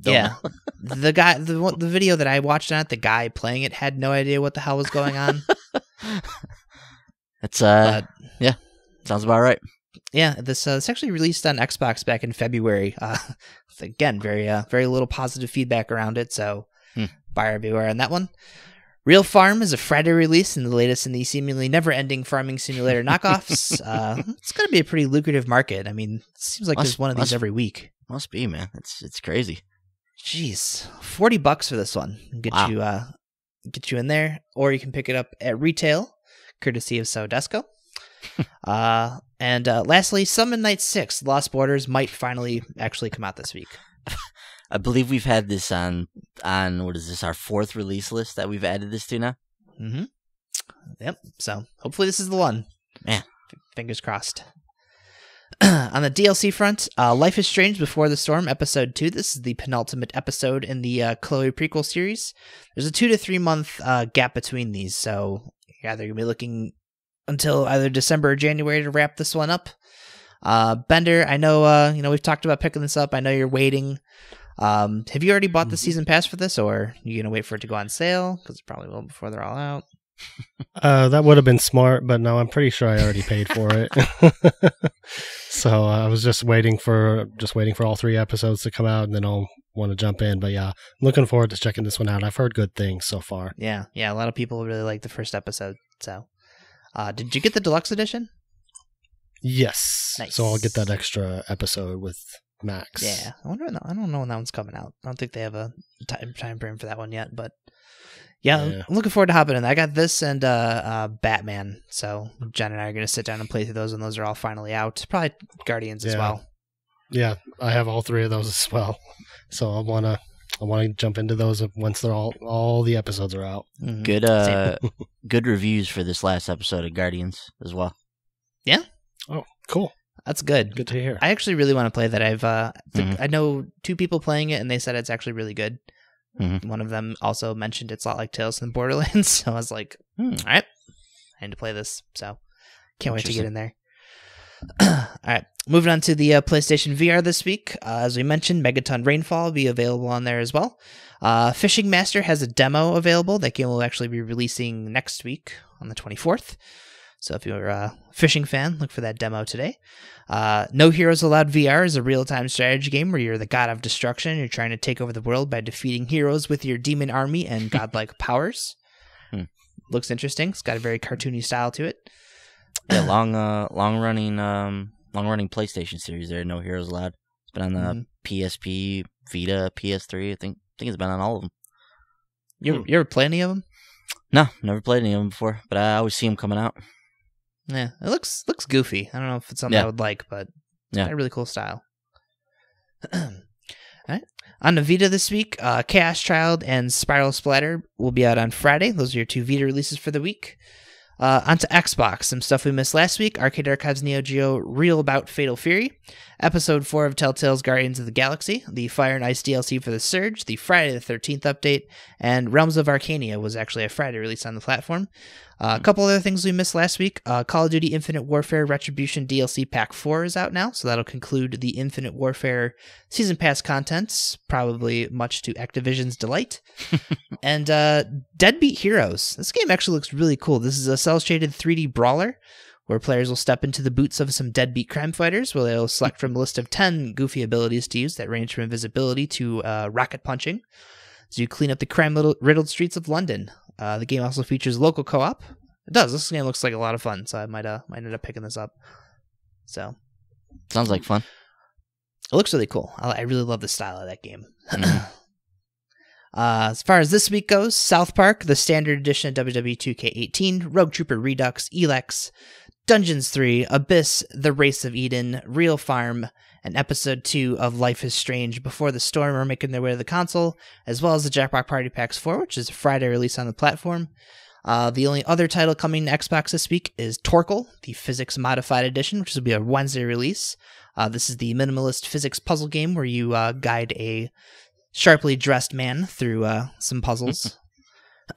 Yeah. The video that I watched on it, the guy playing it had no idea what the hell was going on. It's yeah, sounds about right. Yeah, this it's actually released on Xbox back in February. Again, very little positive feedback around it, so buyer beware on that one. Real Farm is a Friday release and the latest in the seemingly never-ending farming simulator knockoffs. It's going to be a pretty lucrative market. I mean, it seems like there's one of these every week. Must be, man. It's crazy. Jeez, $40 for this one. Get you in there, or you can pick it up at retail, courtesy of Sodesco. And lastly, Summon Night 6, Lost Borders might finally actually come out this week. I believe we've had this on what is this, our 4th release list that we've added this to now? Mm-hmm. Yep. So hopefully this is the one. Man. Fingers crossed. On the DLC front, Life is Strange Before the Storm, Episode 2. This is the penultimate episode in the Chloe prequel series. There's a 2 to 3 month gap between these, so you're either going to be looking until either December or January to wrap this one up. Bender, I know we've talked about picking this up. I know you're waiting. Have you already bought the season pass for this, or are you going to wait for it to go on sale? Because it probably will before they're all out. That would have been smart, but no, I'm pretty sure I already paid for it. So I was just waiting for all 3 episodes to come out, and then I'll want to jump in. But yeah, I'm looking forward to checking this one out. I've heard good things so far. Yeah, a lot of people really like the first episode. So, did you get the deluxe edition? Yes. Nice. So I'll get that extra episode with Max. Yeah, I don't know when that one's coming out. I don't think they have a time frame for that one yet, but yeah. I'm looking forward to hopping in. I got this and Batman, so Jen and I are going to sit down and play through those when those are all finally out. Probably Guardians as well. Yeah, I have all 3 of those as well. So I want to jump into those once they're all the episodes are out. Mm-hmm. Good reviews for this last episode of Guardians as well. Yeah. Oh, cool. That's good. Good to hear. I actually really want to play that. I know 2 people playing it, and they said it's actually really good. Mm-hmm. One of them also mentioned it's a lot like Tales from the Borderlands, so I was like, all right, I need to play this, so can't wait to get in there. All right, moving on to the PlayStation VR this week. As we mentioned, Megaton Rainfall will be available on there as well. Fishing Master has a demo available. That game will actually be releasing next week on the 24th. So if you're a fishing fan, look for that demo today. No Heroes Allowed VR is a real-time strategy game where you're the god of destruction. You're trying to take over the world by defeating heroes with your demon army and godlike powers. Looks interesting. It's got a very cartoony style to it. Yeah, long-running PlayStation series there. No Heroes Allowed. It's been on the PSP, Vita, PS3. I think it's been on all of them. You ever play any of them? No, never played any of them before, but I always see them coming out. Yeah, it looks goofy. I don't know if it's something I would like, but it's got a really cool style. All right. On the Vita this week, Chaos Child and Spiral Splatter will be out on Friday. Those are your 2 Vita releases for the week. Onto Xbox, some stuff we missed last week. Arcade Archives Neo Geo Real Bout Fatal Fury, Episode 4 of Telltale's Guardians of the Galaxy, the Fire and Ice DLC for the Surge, the Friday the 13th update, and Realms of Arcania was actually a Friday release on the platform. A couple other things we missed last week. Call of Duty Infinite Warfare Retribution DLC Pack 4 is out now, so that'll conclude the Infinite Warfare Season Pass contents, probably much to Activision's delight. And Deadbeat Heroes. This game actually looks really cool. This is a cel-shaded 3D brawler where players will step into the boots of some deadbeat crime fighters, where they'll select from a list of 10 goofy abilities to use that range from invisibility to rocket punching. So you clean up the crime-riddled streets of London. The game also features local co-op. It does. This game looks like a lot of fun, so I might end up picking this up. So, Sounds like fun. it looks really cool. I really love the style of that game. As far as this week goes, South Park, the standard edition of WWE 2K18, Rogue Trooper Redux, Elex, Dungeons 3, Abyss, The Race of Eden, Real Farm, and Episode 2 of Life is Strange Before the Storm are making their way to the console, as well as the Jackbox Party Packs 4, which is a Friday release on the platform. The only other title coming to Xbox this week is Torkel, the Physics Modified Edition, which will be a Wednesday release. This is the minimalist physics puzzle game where you guide a sharply dressed man through some puzzles.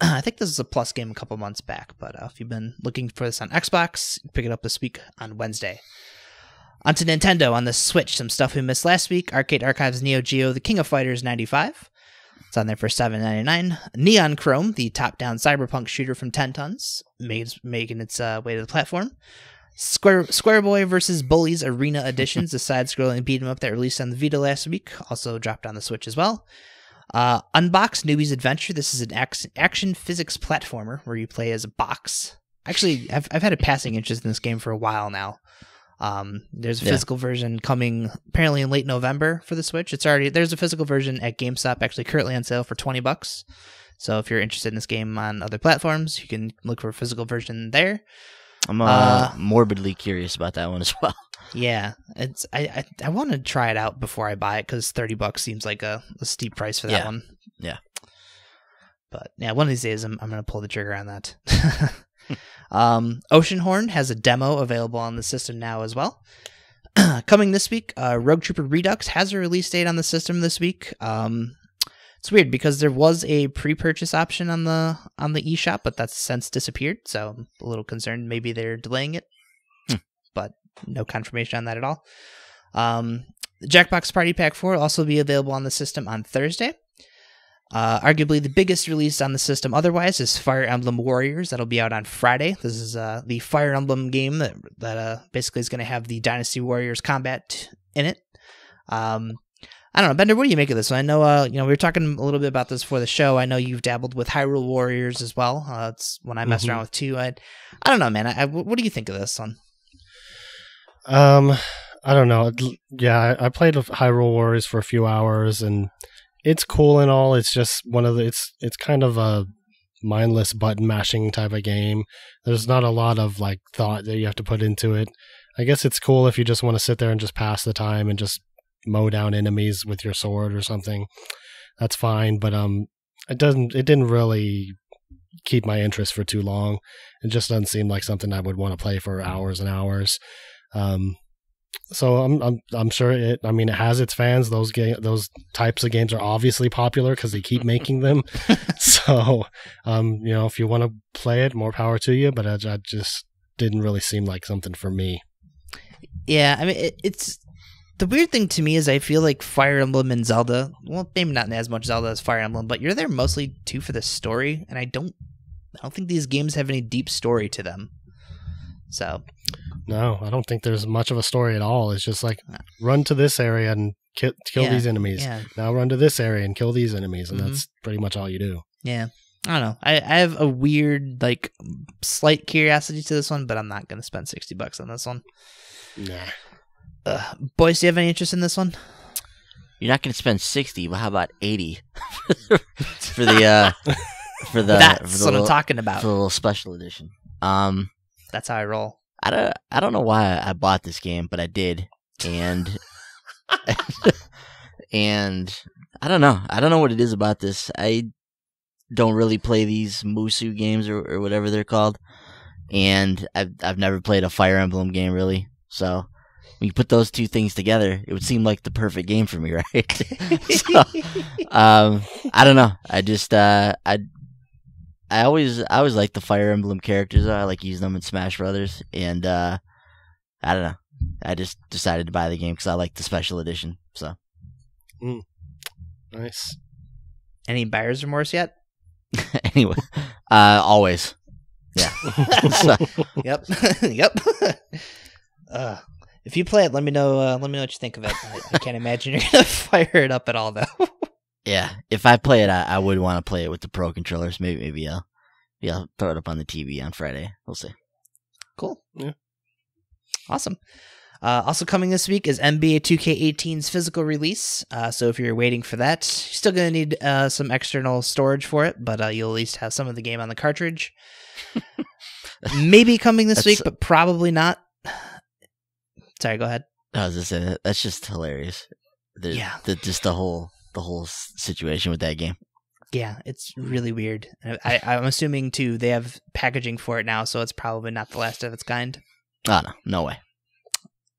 I think this is a Plus game a couple months back, but if you've been looking for this on Xbox, pick it up this week on Wednesday. On to Nintendo on the Switch, some stuff we missed last week. Arcade Archives Neo Geo The King of Fighters 95. It's on there for $7.99. Neon Chrome, the top-down cyberpunk shooter from 10 Tons, making its way to the platform. Square Boy vs. Bullies Arena Editions, the side-scrolling beat-em-up that released on the Vita last week, also dropped on the Switch as well. Unbox Newbie's Adventure. This is an action physics platformer where you play as a box. Actually, I've had a passing interest in this game for a while now. There's a physical version coming apparently in late November for the Switch. There's a physical version at GameStop, actually currently on sale for $20. So if you're interested in this game on other platforms, you can look for a physical version there. I'm morbidly curious about that one as well. Yeah, I want to try it out before I buy it because $30 seems like a steep price for that one. Yeah. But yeah, one of these days I'm going to pull the trigger on that. Oceanhorn has a demo available on the system now as well. Coming this week, Rogue Trooper Redux has a release date on the system this week. It's weird because there was a pre-purchase option on the eShop, but that's since disappeared. So I'm a little concerned. Maybe they're delaying it, but no confirmation on that at all. The Jackbox Party Pack 4 will also be available on the system on Thursday. Arguably the biggest release on the system otherwise is Fire Emblem Warriors. That'll be out on Friday. This is the Fire Emblem game that basically is going to have the Dynasty Warriors combat in it. I don't know, Bender, what do you make of this one? I know, we were talking a little bit about this before the show. I know you've dabbled with Hyrule Warriors as well. It's when I messed around with 2. I don't know, man. What do you think of this one? I don't know. Yeah, I played with Hyrule Warriors for a few hours, and it's cool and all. It's just it's kind of a mindless button mashing type of game. There's not a lot of like thought that you have to put into it. I guess it's cool if you just want to sit there and just pass the time and just mow down enemies with your sword or something. That's fine, but it didn't really keep my interest for too long. It just doesn't seem like something I would want to play for hours and hours. So I'm sure it has its fans. Those types of games are obviously popular because they keep making them. So if you want to play it, more power to you, but I just didn't really seem like something for me. Yeah, I mean it's the weird thing to me is I feel like Fire Emblem and Zelda, well, maybe not as much Zelda as Fire Emblem, but you're there mostly too for the story, and I don't think these games have any deep story to them. So, no, I don't think there's much of a story at all. It's just like run to this area and kill these enemies. Yeah. Now run to this area and kill these enemies, and that's pretty much all you do. Yeah. I don't know. I have a weird, slight curiosity to this one, but I'm not going to spend $60 on this one. Nah. Boys, do you have any interest in this one? You're not going to spend 60, but how about 80 for the That's what I'm talking about. For the little special edition. That's how I roll. I don't know why I bought this game, but I did, and and I don't know. I don't know what it is about this. I don't really play these Musu games or whatever they're called, and I've never played a Fire Emblem game really, so. When you put those two things together, it would seem like the perfect game for me, right? So, I don't know. I just I I always like the Fire Emblem characters. I like using them in Smash Brothers, and I don't know. I just decided to buy the game because I like the special edition. So, Nice. Any buyer's remorse yet? anyway, always, yeah. So, Yep. Yep. If you play it, let me know. Let me know what you think of it. I can't imagine you're gonna fire it up at all, though. yeah, if I play it, I would want to play it with the Pro controllers. Maybe I'll throw it up on the TV on Friday. We'll see. Cool. Yeah. Awesome. Also coming this week is NBA 2K18's physical release. So if you're waiting for that, you're still going to need some external storage for it, but you'll at least have some of the game on the cartridge. Maybe coming this week, but probably not. Sorry, go ahead. I was just saying that's just hilarious. Yeah. Just the whole situation with that game. Yeah, it's really weird. I'm assuming too they have packaging for it now, so it's probably not the last of its kind. Oh no way.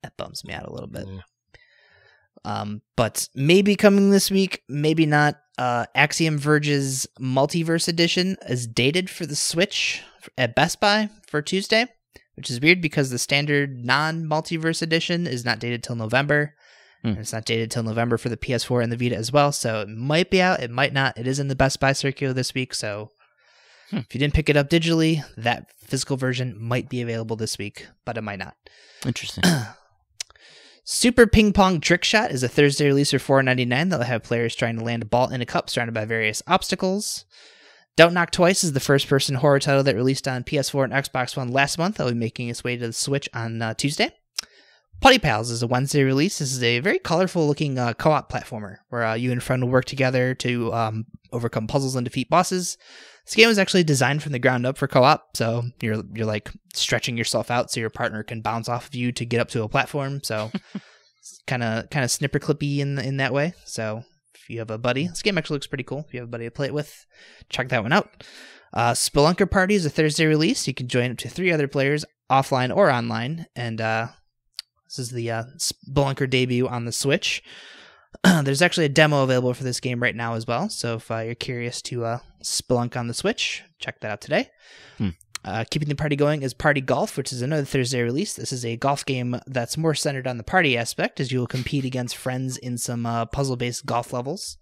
That bums me out a little bit. But maybe coming this week, maybe not. Axiom Verge's Multiverse Edition is dated for the Switch at Best Buy for Tuesday, which is weird because the standard non-Multiverse Edition is not dated till November. And it's not dated till November for the PS4 and the Vita as well, so it might be out, it might not. It is in the Best Buy circular this week, so if you didn't pick it up digitally, that physical version might be available this week, but it might not. Interesting. Super Ping Pong Trick Shot is a Thursday release for $4.99 that'll have players trying to land a ball in a cup surrounded by various obstacles. Don't Knock Twice is the first-person horror title that released on PS4 and Xbox One last month. That'll be making its way to the Switch on Tuesday. Putty Pals is a Wednesday release. This is a very colorful-looking co-op platformer where you and a friend will work together to overcome puzzles and defeat bosses. This game was actually designed from the ground up for co-op, so you're like stretching yourself out so your partner can bounce off of you to get up to a platform. So it's kind of snipper clippy in that way. So if you have a buddy, this game actually looks pretty cool. If you have a buddy to play it with, check that one out. Spelunker Party is a Thursday release. You can join up to 3 other players offline or online, and this is the Spelunker debut on the Switch. There's actually a demo available for this game right now as well, so if you're curious to spelunk on the Switch, check that out today. Keeping the party going is Party Golf, which is another Thursday release. This is a golf game that's more centered on the party aspect, as you will compete against friends in some puzzle-based golf levels.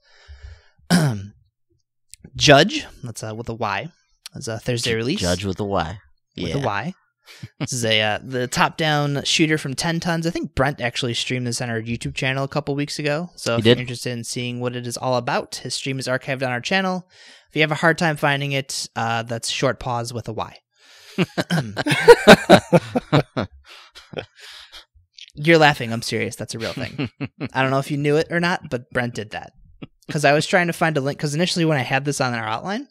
Judge, that's with a Y, is a Thursday release. Judge with a Y. With a Y. This is the top-down shooter from 10 Tons. I think Brent actually streamed this on our YouTube channel a couple weeks ago. So if you're interested in seeing what it is all about, his stream is archived on our channel. If you have a hard time finding it, that's Short Pause with a Y. You're laughing. I'm serious. That's a real thing. I don't know if you knew it or not, but Brent did that. Because I was trying to find a link. Because initially when I had this on our outline,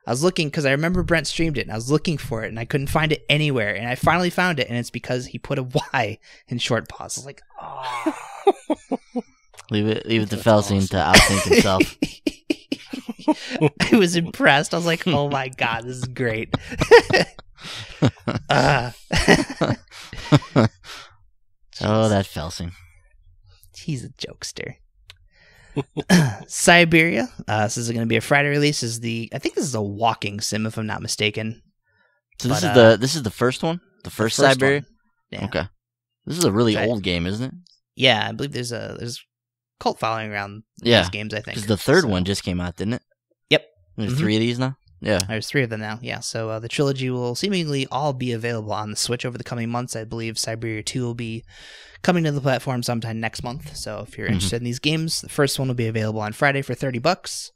I was looking, because I remember Brent streamed it, and I was looking for it, and I couldn't find it anywhere. And I finally found it, and it's because he put a Y in Short Pause. I was like, oh. Leave it to Felsing to outthink himself. I was impressed. I was like, oh my god, this is great. Oh, that Felsing. He's a jokester. Siberia. This is going to be a Friday release. I think this is a walking sim, if I'm not mistaken. So this is the first one? The first Siberia? Yeah. Okay. This is a really old game, isn't it? Yeah, I believe there's cult following around these games, I think. Because the third one just came out, didn't it? Yep. There's 3 of these now? Yeah. There's 3 of them now, yeah. So the trilogy will seemingly all be available on the Switch over the coming months. I believe Siberia 2 will be coming to the platform sometime next month. So if you're interested in these games, the first one will be available on Friday for $30.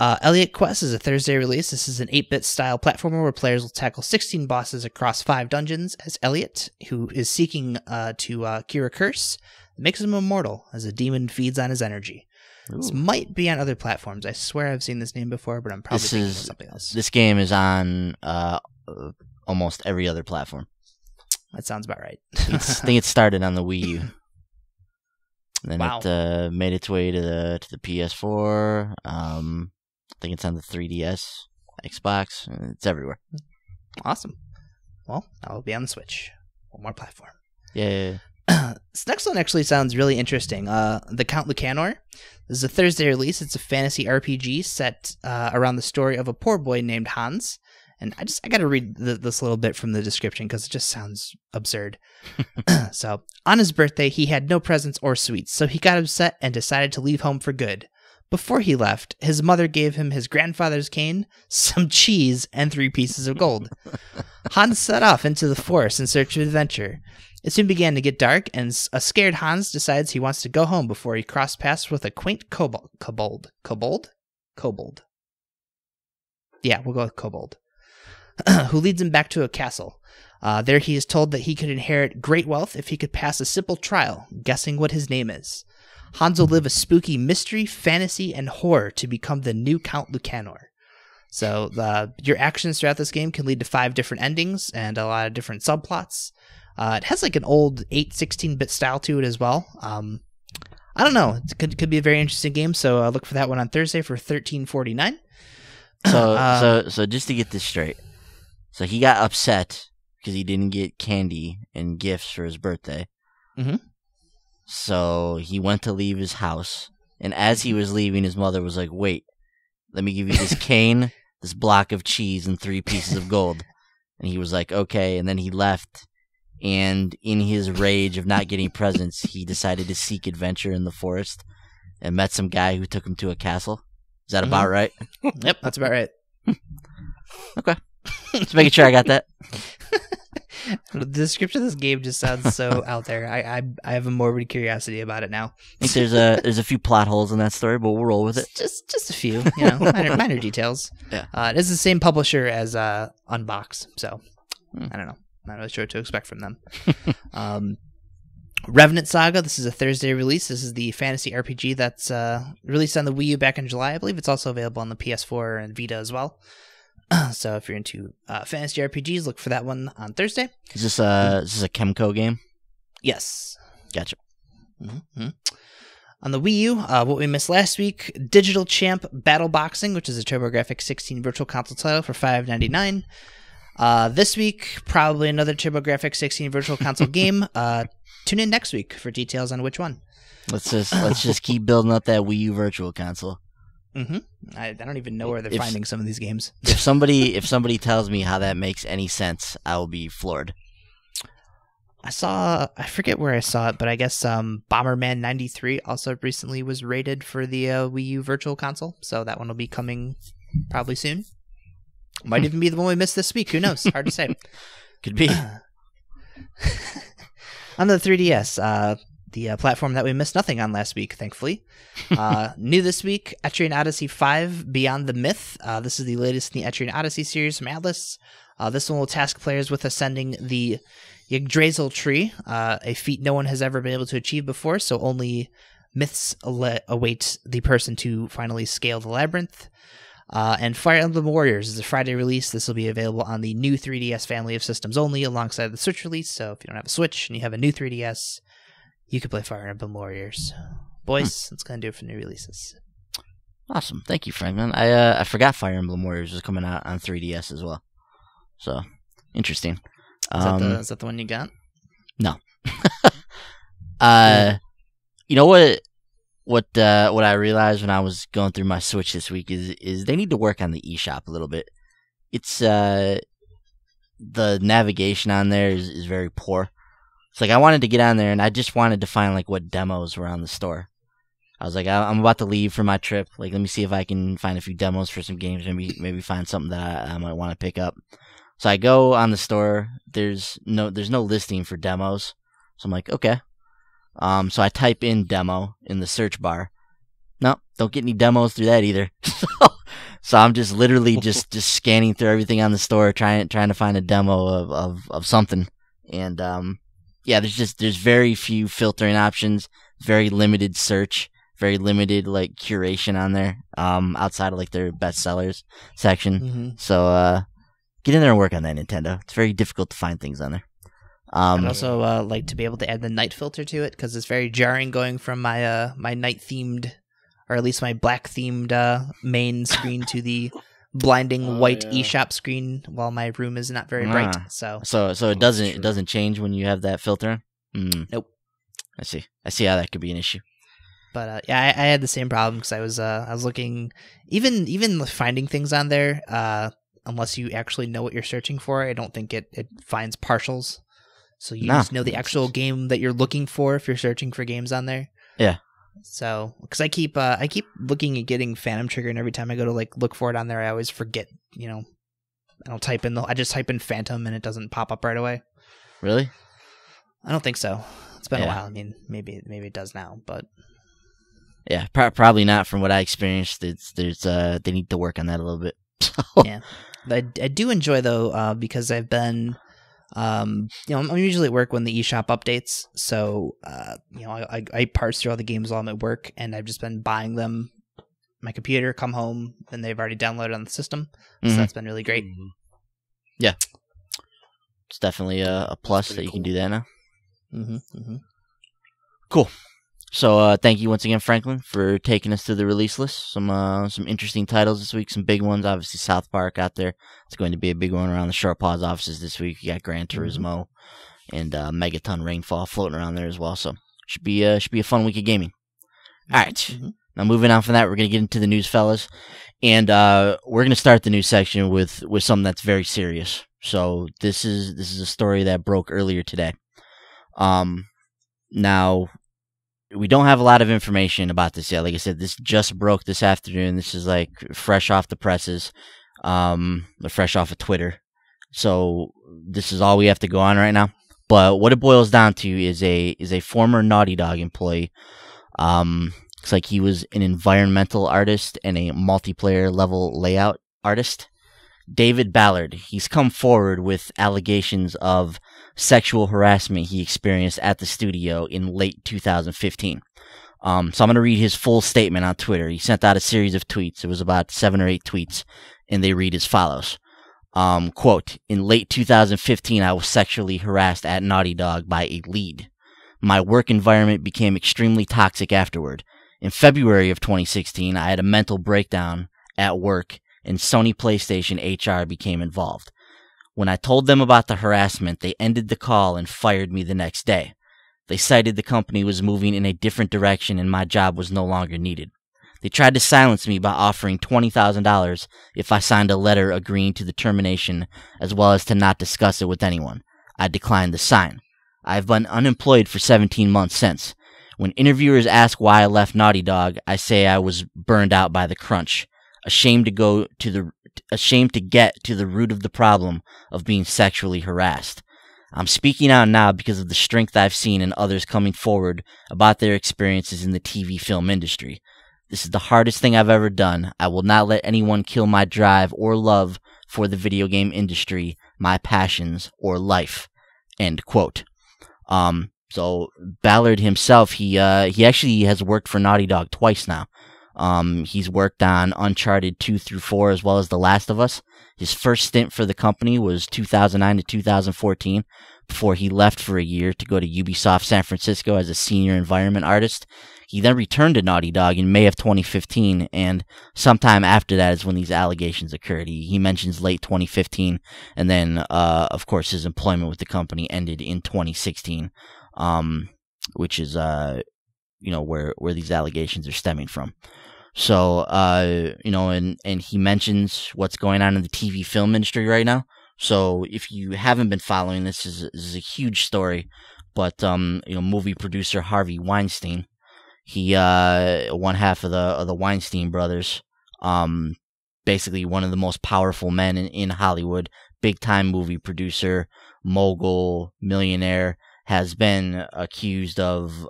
Elliot Quest is a Thursday release. This is an 8-bit style platformer where players will tackle 16 bosses across 5 dungeons as Elliot, who is seeking to cure a curse that makes him immortal as a demon feeds on his energy. Ooh. This might be on other platforms. I swear I've seen this name before, but I'm probably thinking of something else. This game is on almost every other platform. That sounds about right. I think it started on the Wii U. Then it made its way to the PS4. I think it's on the 3DS, Xbox. It's everywhere. Awesome. Well, now it'll be on the Switch. One more platform. Yeah. This next one actually sounds really interesting. The Count Lucanor. This is a Thursday release. It's a fantasy RPG set around the story of a poor boy named Hans. And I got to read this little bit from the description because it just sounds absurd. So, on his birthday, he had no presents or sweets, so he got upset and decided to leave home for good. Before he left, his mother gave him his grandfather's cane, some cheese, and 3 pieces of gold. Hans set off into the forest in search of adventure. It soon began to get dark, and a scared Hans decides he wants to go home before he crossed paths with a quaint kobold. Kobold? Yeah, we'll go with kobold. Who leads him back to a castle. There he is told that he could inherit great wealth if he could pass a simple trial, guessing what his name is. Hans will live a spooky mystery, fantasy, and horror to become the new Count Lucanor. So your actions throughout this game can lead to 5 different endings and a lot of different subplots. It has like an old 16-bit style to it as well. I don't know. It could be a very interesting game, so look for that one on Thursday for $13.49. So just to get this straight. So he got upset because he didn't get candy and gifts for his birthday. Mm-hmm. So he went to leave his house, and as he was leaving, his mother was like, "Wait, let me give you this cane, this block of cheese, and 3 pieces of gold." And he was like, "Okay," and then he left, and in his rage of not getting presents, he decided to seek adventure in the forest and met some guy who took him to a castle. Is that about right? Yep, that's about right. Okay. Just making sure I got that. The description of this game just sounds so out there. I have a morbid curiosity about it now. I think there's a few plot holes in that story, but we'll roll with it. Just a few, minor details. Yeah. It is the same publisher as Unbox, so I don't know. I'm not really sure what to expect from them. Revenant Saga. This is a Thursday release. This is the fantasy RPG that's released on the Wii U back in July. I believe it's also available on the PS4 and Vita as well. So if you're into fantasy RPGs, look for that one on Thursday. Is this a Chemco game? Yes. Gotcha. Mm-hmm. On the Wii U, what we missed last week, Digital Champ Battle Boxing, which is a TurboGrafx 16 Virtual Console title for $5.99. This week, probably another TurboGrafx 16 Virtual Console game. Tune in next week for details on which one. Let's just keep building up that Wii U Virtual Console. Mm-hmm. I don't even know where they're finding some of these games. If somebody tells me how that makes any sense, I will be floored. I forget where I saw it, but I guess Bomberman 93 also recently was rated for the Wii U Virtual Console, so that one will be coming probably soon. Might even be the one we missed this week. Who knows? Hard to say. Could be. On the 3DS, the platform that we missed nothing on last week, thankfully. New this week, Etrian Odyssey 5 Beyond the Myth. This is the latest in the Etrian Odyssey series from Atlas. This one will task players with ascending the Yggdrasil tree, a feat no one has ever been able to achieve before, so only myths await the person to finally scale the labyrinth. And Fire Emblem Warriors is a Friday release. This will be available on the new 3DS family of systems only alongside the Switch release, so if you don't have a Switch and you have a new 3DS, you can play Fire Emblem Warriors. Boys, that's going to do it for new releases. Awesome. Thank you, Franklin. I forgot Fire Emblem Warriors was coming out on 3DS as well. So, interesting. Is that the one you got? No. You know what I realized when I was going through my Switch this week is they need to work on the eShop a little bit. It's the navigation on there is very poor. It's like I wanted to get on there and I just wanted to find like what demos were on the store. I was like, I'm about to leave for my trip. Like, let me see if I can find a few demos for some games. Maybe find something that I might want to pick up. So I go on the store. There's no listing for demos. So I'm like, okay. So I type in demo in the search bar. No, don't get any demos through that either. So I'm just literally just scanning through everything on the store, trying to find a demo of something. And yeah, there's very few filtering options, very limited search, very limited like curation on there. Outside of like their bestsellers section. Mm-hmm. So get in there and work on that, Nintendo. It's very difficult to find things on there. I'd also like to be able to add the night filter to it because it's very jarring going from my my night themed, or at least my black themed main screen to the blinding white eShop screen while my room is not very bright. So it doesn't change when you have that filter. Nope. I see how that could be an issue. But yeah, I had the same problem because I was looking, even finding things on there. Unless you actually know what you're searching for, I don't think it finds partials. So you just know the actual game that you're looking for if you're searching for games on there. Yeah. So, because I keep looking at getting Phantom Trigger, and every time I go to like look for it on there, I always forget. You know, I just type in Phantom, and it doesn't pop up right away. Really? I don't think so. It's been a while. I mean, maybe it does now, but yeah, probably not. From what I experienced, they need to work on that a little bit. Yeah, I do enjoy though because I've been. I'm usually at work when the eShop updates, so I parse through all the games while I'm at work, and I've just been buying them. My computer, come home, and they've already downloaded on the system, so that's been really great. Yeah, it's definitely a plus that you can do that now. Cool. So thank you once again, Franklin, for taking us through the release list. Some interesting titles this week, some big ones. Obviously, South Park out there. It's going to be a big one around the Short Pause offices this week. You got Gran Turismo and Megaton Rainfall floating around there as well. So should be a fun week of gaming. All right. Now moving on from that, we're going to get into the news, fellas, and we're going to start the news section with something that's very serious. So this is a story that broke earlier today. Now. We don't have a lot of information about this yet. Like I said, this just broke this afternoon. This is like fresh off the presses, fresh off of Twitter. So this is all we have to go on right now. But what it boils down to is a former Naughty Dog employee. Looks like he was an environmental artist and a multiplayer level layout artist. David Ballard. He's come forward with allegations of sexual harassment he experienced at the studio in late 2015. So I'm going to read his full statement on Twitter. He sent out a series of tweets. It was about 7 or 8 tweets, and they read as follows. Quote, in late 2015, I was sexually harassed at Naughty Dog by a lead. My work environment became extremely toxic afterward. In February of 2016, I had a mental breakdown at work, and Sony PlayStation HR became involved. When I told them about the harassment, they ended the call and fired me the next day. They cited the company was moving in a different direction and my job was no longer needed. They tried to silence me by offering $20,000 if I signed a letter agreeing to the termination, as well as to not discuss it with anyone. I declined to sign. I have been unemployed for 17 months since. When interviewers ask why I left Naughty Dog, I say I was burned out by the crunch. Ashamed to get to the root of the problem of being sexually harassed. I'm speaking out now because of the strength I've seen in others coming forward about their experiences in the TV film industry. This is the hardest thing I've ever done. I will not let anyone kill my drive or love for the video game industry, my passions, or life. End quote. So Ballard himself, he actually has worked for Naughty Dog twice now. He's worked on Uncharted 2 through 4 as well as The Last of Us. His first stint for the company was 2009 to 2014 before he left for a year to go to Ubisoft San Francisco as a senior environment artist. He then returned to Naughty Dog in May of 2015, and sometime after that is when these allegations occurred. He mentions late 2015, and then, of course, his employment with the company ended in 2016, which is, where these allegations are stemming from. So, and he mentions what's going on in the TV film industry right now. So if you haven't been following this, this is a huge story. But, movie producer Harvey Weinstein, he, one half of the Weinstein brothers, basically one of the most powerful men in Hollywood, big time movie producer, mogul, millionaire, has been accused of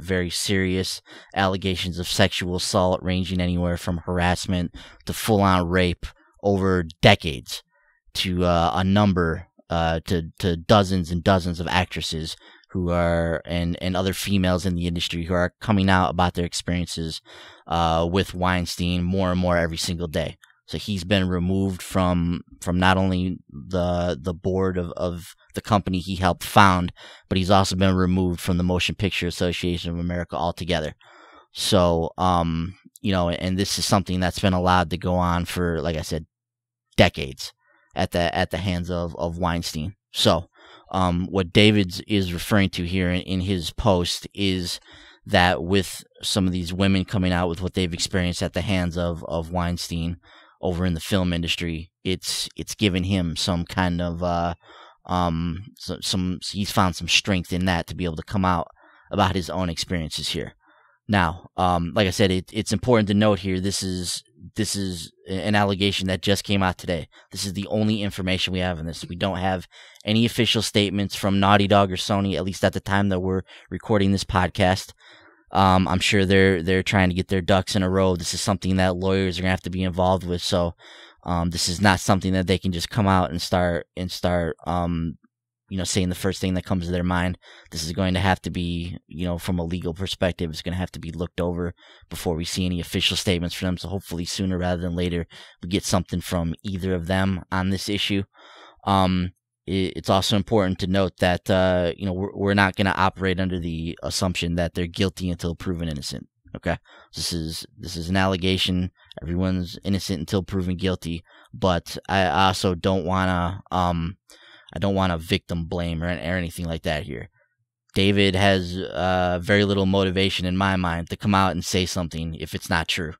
very serious allegations of sexual assault ranging anywhere from harassment to full-on rape over decades to a number to dozens and dozens of actresses who are and other females in the industry who are coming out about their experiences with Weinstein more and more every single day. So he's been removed from not only the board of the company he helped found, but he's also been removed from the Motion Picture Association of America altogether. So, and this is something that's been allowed to go on for, like I said, decades at the hands of Weinstein. So, What David is referring to here in his post is that with some of these women coming out with what they've experienced at the hands of Weinstein over in the film industry, it's given him some kind of he's found some strength in that to be able to come out about his own experiences here. Now, like I said, it's important to note here, this is an allegation that just came out today. This is the only information we have in this. We don't have any official statements from Naughty Dog or Sony, at least at the time that we're recording this podcast. I'm sure they're trying to get their ducks in a row. This is something that lawyers are gonna have to be involved with. So, this is not something that they can just come out and start saying the first thing that comes to their mind. This is going to have to be, from a legal perspective, it's going to have to be looked over before we see any official statements from them. So hopefully sooner rather than later, we get something from either of them on this issue. It's also important to note that, we're not going to operate under the assumption that they're guilty until proven innocent. Okay. This is an allegation. Everyone's innocent until proven guilty, but I also don't want to victim blame or anything like that here. David has very little motivation in my mind to come out and say something if it's not true.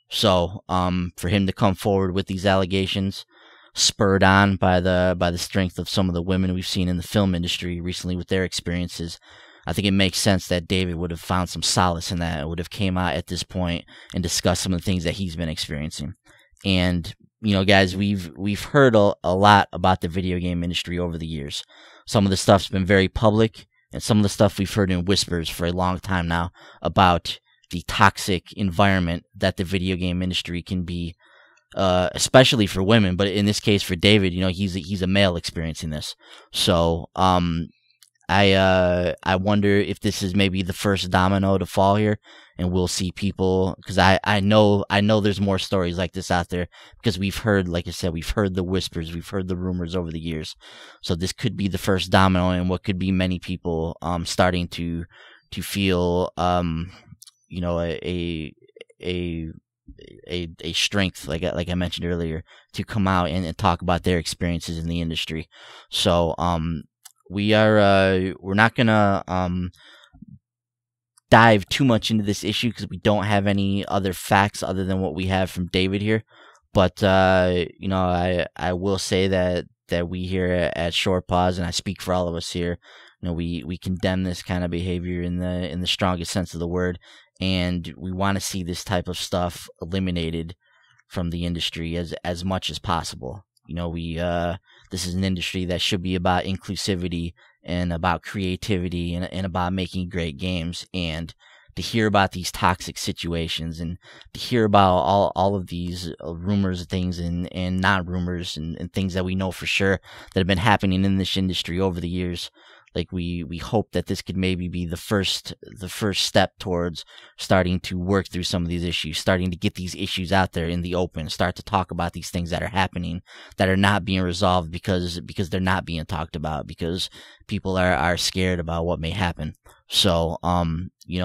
So, for him to come forward with these allegations, spurred on by the strength of some of the women we've seen in the film industry recently with their experiences, I think it makes sense that David would have found some solace in that. It would have came out at this point and discussed some of the things that he's been experiencing. And guys, we've heard a lot about the video game industry over the years. Some of the stuff's been very public, and some of the stuff we've heard in whispers for a long time now about the toxic environment that the video game industry can be, especially for women. But in this case, for David, he's a male experiencing this. So, I wonder if this is maybe the first domino to fall here, and we'll see people, because I know there's more stories like this out there, because we've heard, like I said, we've heard the whispers, we've heard the rumors over the years. So this could be the first domino in what could be many people starting to feel a strength, like I mentioned earlier, to come out and talk about their experiences in the industry. So we're not gonna dive too much into this issue because we don't have any other facts other than what we have from David here. But I will say that we here at Short Pause, and I speak for all of us here, we condemn this kind of behavior in the strongest sense of the word, and we want to see this type of stuff eliminated from the industry as much as possible. This is an industry that should be about inclusivity and about creativity and about making great games. And to hear about these toxic situations and to hear about all of these rumors of things and not rumors and things that we know for sure that have been happening in this industry over the years, like we hope that this could maybe be the first step towards starting to work through some of these issues, starting to get these issues out there in the open, start to talk about these things that are happening that are not being resolved because they're not being talked about, because people are scared about what may happen. So we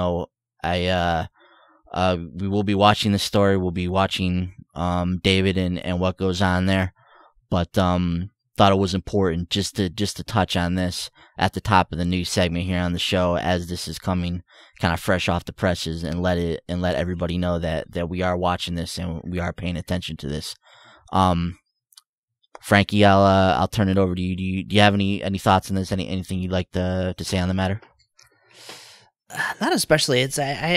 will be watching this story. We'll be watching David and what goes on there, but thought it was important just to touch on this at the top of the news segment here on the show, as this is coming kind of fresh off the presses, and let everybody know that we are watching this and we are paying attention to this. Frankie, I'll turn it over to you. Do you have any thoughts on this? Anything you'd like to say on the matter? Not especially. I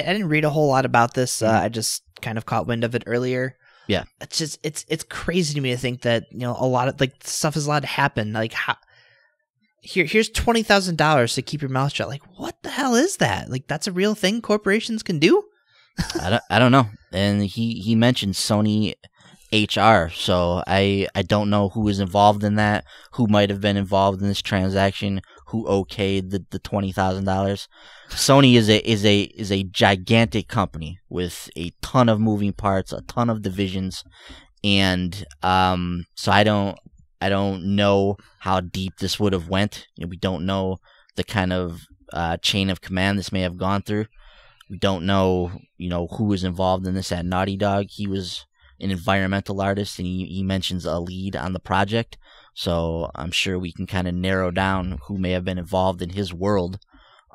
didn't read a whole lot about this. I just kind of caught wind of it earlier. Yeah, it's just it's crazy to me to think that a lot of stuff is allowed to happen. Like, how here's $20,000 to keep your mouth shut. Like, what the hell is that? Like, that's a real thing corporations can do? I don't know. And he mentioned Sony HR, so I don't know who is involved in that, who might have been involved in this transaction, who okayed the $20,000. Sony is a gigantic company with a ton of moving parts, a ton of divisions, and so I don't know how deep this would have went. We don't know the kind of chain of command this may have gone through. We don't know who was involved in this at Naughty Dog. He was an environmental artist, and he mentions a lead on the project, So I'm sure we can kind of narrow down who may have been involved in his world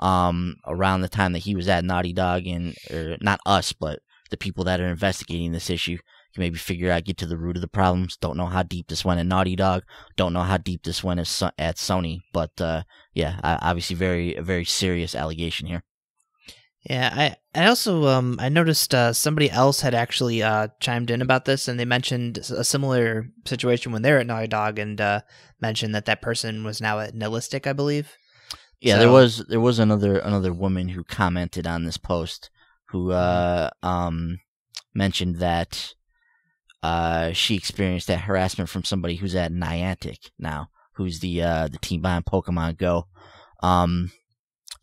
around the time that he was at Naughty Dog, or not us, but the people that are investigating this issue can maybe figure out, get to the root of the problems. Don't know how deep this went at Naughty Dog. Don't know how deep this went at Sony. But yeah, obviously a very serious allegation here. Yeah, I also I noticed somebody else had actually chimed in about this, and they mentioned a similar situation when they were at Naughty Dog, and mentioned that person was now at Nihilistic, I believe. Yeah, So, there was another woman who commented on this post who mentioned that she experienced that harassment from somebody who's at Niantic now, who's the team behind Pokemon Go.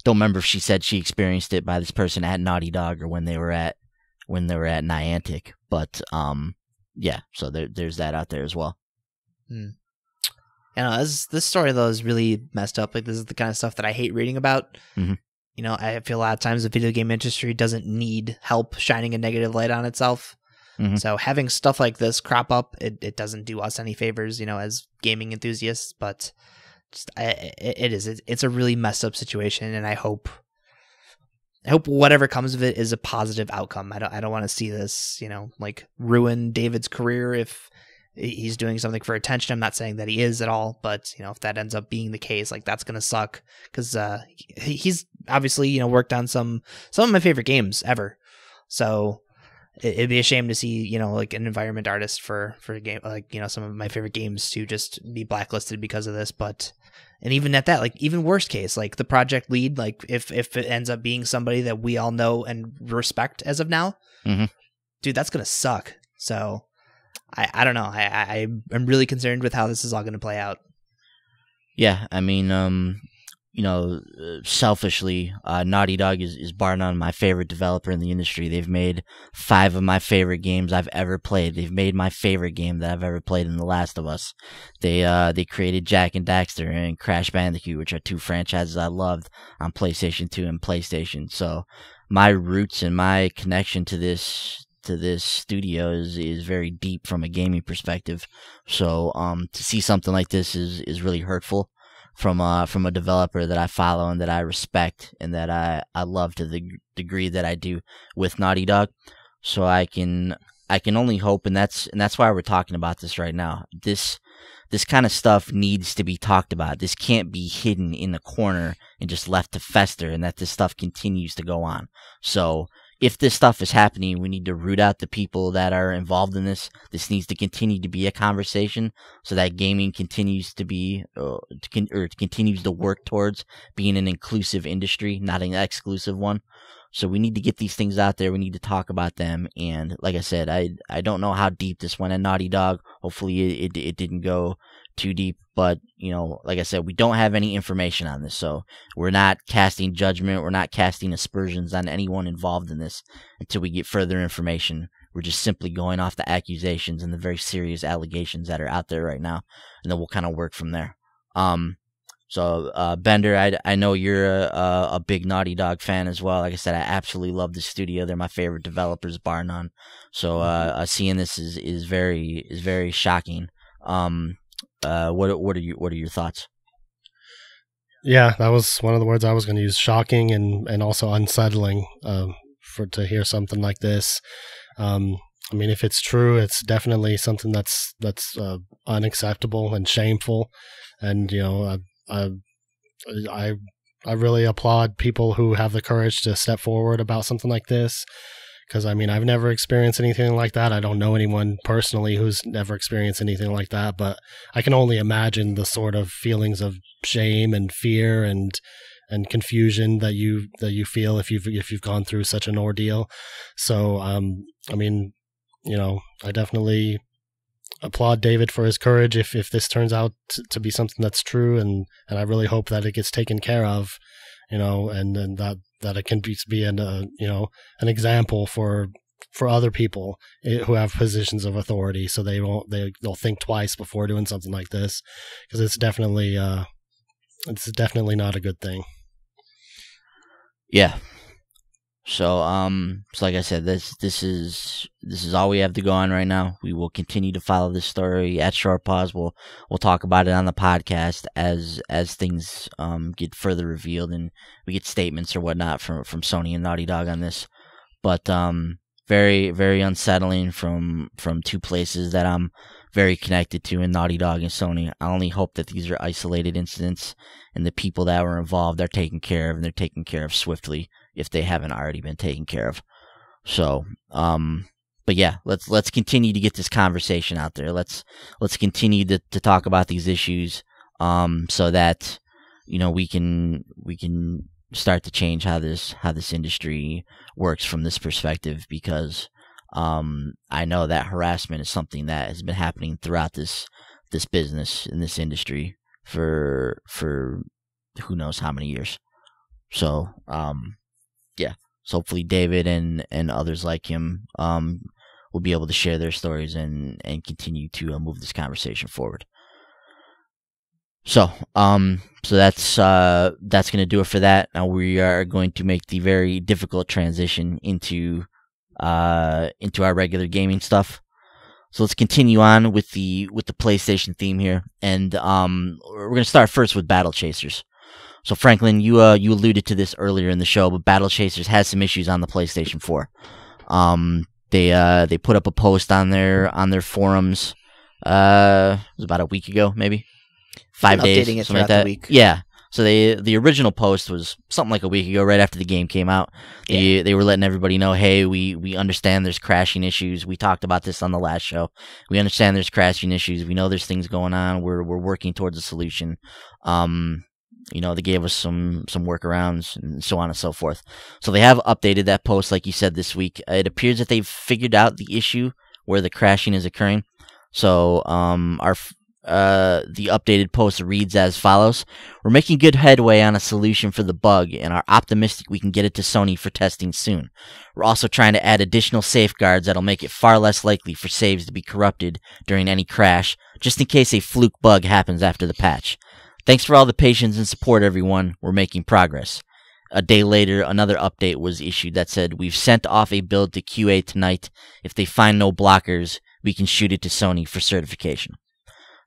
Don't remember if she said she experienced it by this person at Naughty Dog or when they were at Niantic, but yeah, so there's that out there as well. You know, this story though is really messed up. Like, this is the kind of stuff that I hate reading about. Mm-hmm. You know, I feel a lot of times the video game industry doesn't need help shining a negative light on itself. Mm-hmm. So having stuff like this crop up, it doesn't do us any favors, you know, as gaming enthusiasts. But just, it's a really messed up situation, and I hope whatever comes of it is a positive outcome. I don't want to see this, you know, like, ruin David's career if he's doing something for attention. I'm not saying that he is at all, but, you know, if that ends up being the case, like, that's gonna suck, because he's obviously, you know, worked on some of my favorite games ever. So it'd be a shame to see, you know, like, an environment artist for a game, like, you know, some of my favorite games to just be blacklisted because of this. But, and even at that, like, even worst case, like, the project lead, like, if it ends up being somebody that we all know and respect as of now, mm-hmm. dude, that's gonna suck. So I don't know. I'm really concerned with how this is all going to play out. Yeah, I mean, you know, selfishly, Naughty Dog is bar none my favorite developer in the industry. They've made 5 of my favorite games I've ever played. They've made my favorite game that I've ever played in The Last of Us. They created Jak and Daxter and Crash Bandicoot, which are 2 franchises I loved on PlayStation 2 and PlayStation. So my roots and my connection to this studio is very deep from a gaming perspective. So to see something like this is really hurtful from a developer that I follow and that I respect and that I love to the degree that I do with Naughty Dog. So I can only hope, and that's why we're talking about this right now. This kind of stuff needs to be talked about. This can't be hidden in the corner and just left to fester, and that this stuff continues to go on. So if this stuff is happening, we need to root out the people that are involved in this. This needs to continue to be a conversation so that gaming continues to be, continues to work towards being an inclusive industry, not an exclusive one. So we need to get these things out there. We need to talk about them. And like I said, I don't know how deep this went at Naughty Dog. Hopefully it didn't go too deep, but, you know, like I said, we don't have any information on this, so we're not casting judgment, we're not casting aspersions on anyone involved in this until we get further information. We're just simply going off the accusations and the very serious allegations that are out there right now, and then we'll kind of work from there. So Bender, I know you're a big Naughty Dog fan as well. Like I said, I absolutely love the studio. They're my favorite developers, bar none. So seeing this is very shocking. What are your thoughts? Yeah, that was one of the words I was going to use. Shocking and also unsettling to hear something like this. I mean, if it's true, it's definitely something that's unacceptable and shameful. And, you know, I really applaud people who have the courage to step forward about something like this. Because, I mean, I've never experienced anything like that. I don't know anyone personally who's never experienced anything like that. But I can only imagine the sort of feelings of shame and fear and confusion that you feel if you've gone through such an ordeal. So, I mean, you know, I definitely applaud David for his courage if this turns out to be something that's true, and I really hope that it gets taken care of, you know, and that it can be an example for other people who have positions of authority, so they'll think twice before doing something like this, because it's definitely not a good thing. Yeah. So like I said, this is all we have to go on right now. We will continue to follow this story at short pause. We'll talk about it on the podcast as things get further revealed and we get statements or whatnot from Sony and Naughty Dog on this. But very, very unsettling from two places that I'm very connected to in Naughty Dog and Sony. I only hope that these are isolated incidents and the people that were involved are taken care of, and they're taken care of swiftly if they haven't already been taken care of. So, but yeah, let's continue to get this conversation out there. Let's continue to talk about these issues, so that, you know, we can start to change how this industry works from this perspective, because I know that harassment is something that has been happening throughout this business in this industry for who knows how many years. So yeah, so hopefully David and others like him will be able to share their stories and continue to move this conversation forward. So that's gonna do it for that. Now we are going to make the very difficult transition into our regular gaming stuff. So let's continue on with the PlayStation theme here, and we're gonna start first with Battle Chasers. So Franklin, you alluded to this earlier in the show, but Battle Chasers has some issues on the PlayStation 4. They put up a post on their forums. It was about a week ago, maybe 5 days, updating it something like throughout that. the week. Yeah. So the original post was something like a week ago, right after the game came out. They were letting everybody know, hey, we understand there's crashing issues. We talked about this on the last show. We understand there's crashing issues. We know there's things going on. We're working towards a solution. You know, they gave us some workarounds and so on and so forth. So they have updated that post, like you said, this week. It appears that they've figured out the issue where the crashing is occurring. So the updated post reads as follows: "We're making good headway on a solution for the bug and are optimistic we can get it to Sony for testing soon. We're also trying to add additional safeguards that'll make it far less likely for saves to be corrupted during any crash, just in case a fluke bug happens after the patch. Thanks for all the patience and support, everyone. We're making progress." A day later, another update was issued that said, "We've sent off a build to QA tonight. If they find no blockers, we can shoot it to Sony for certification."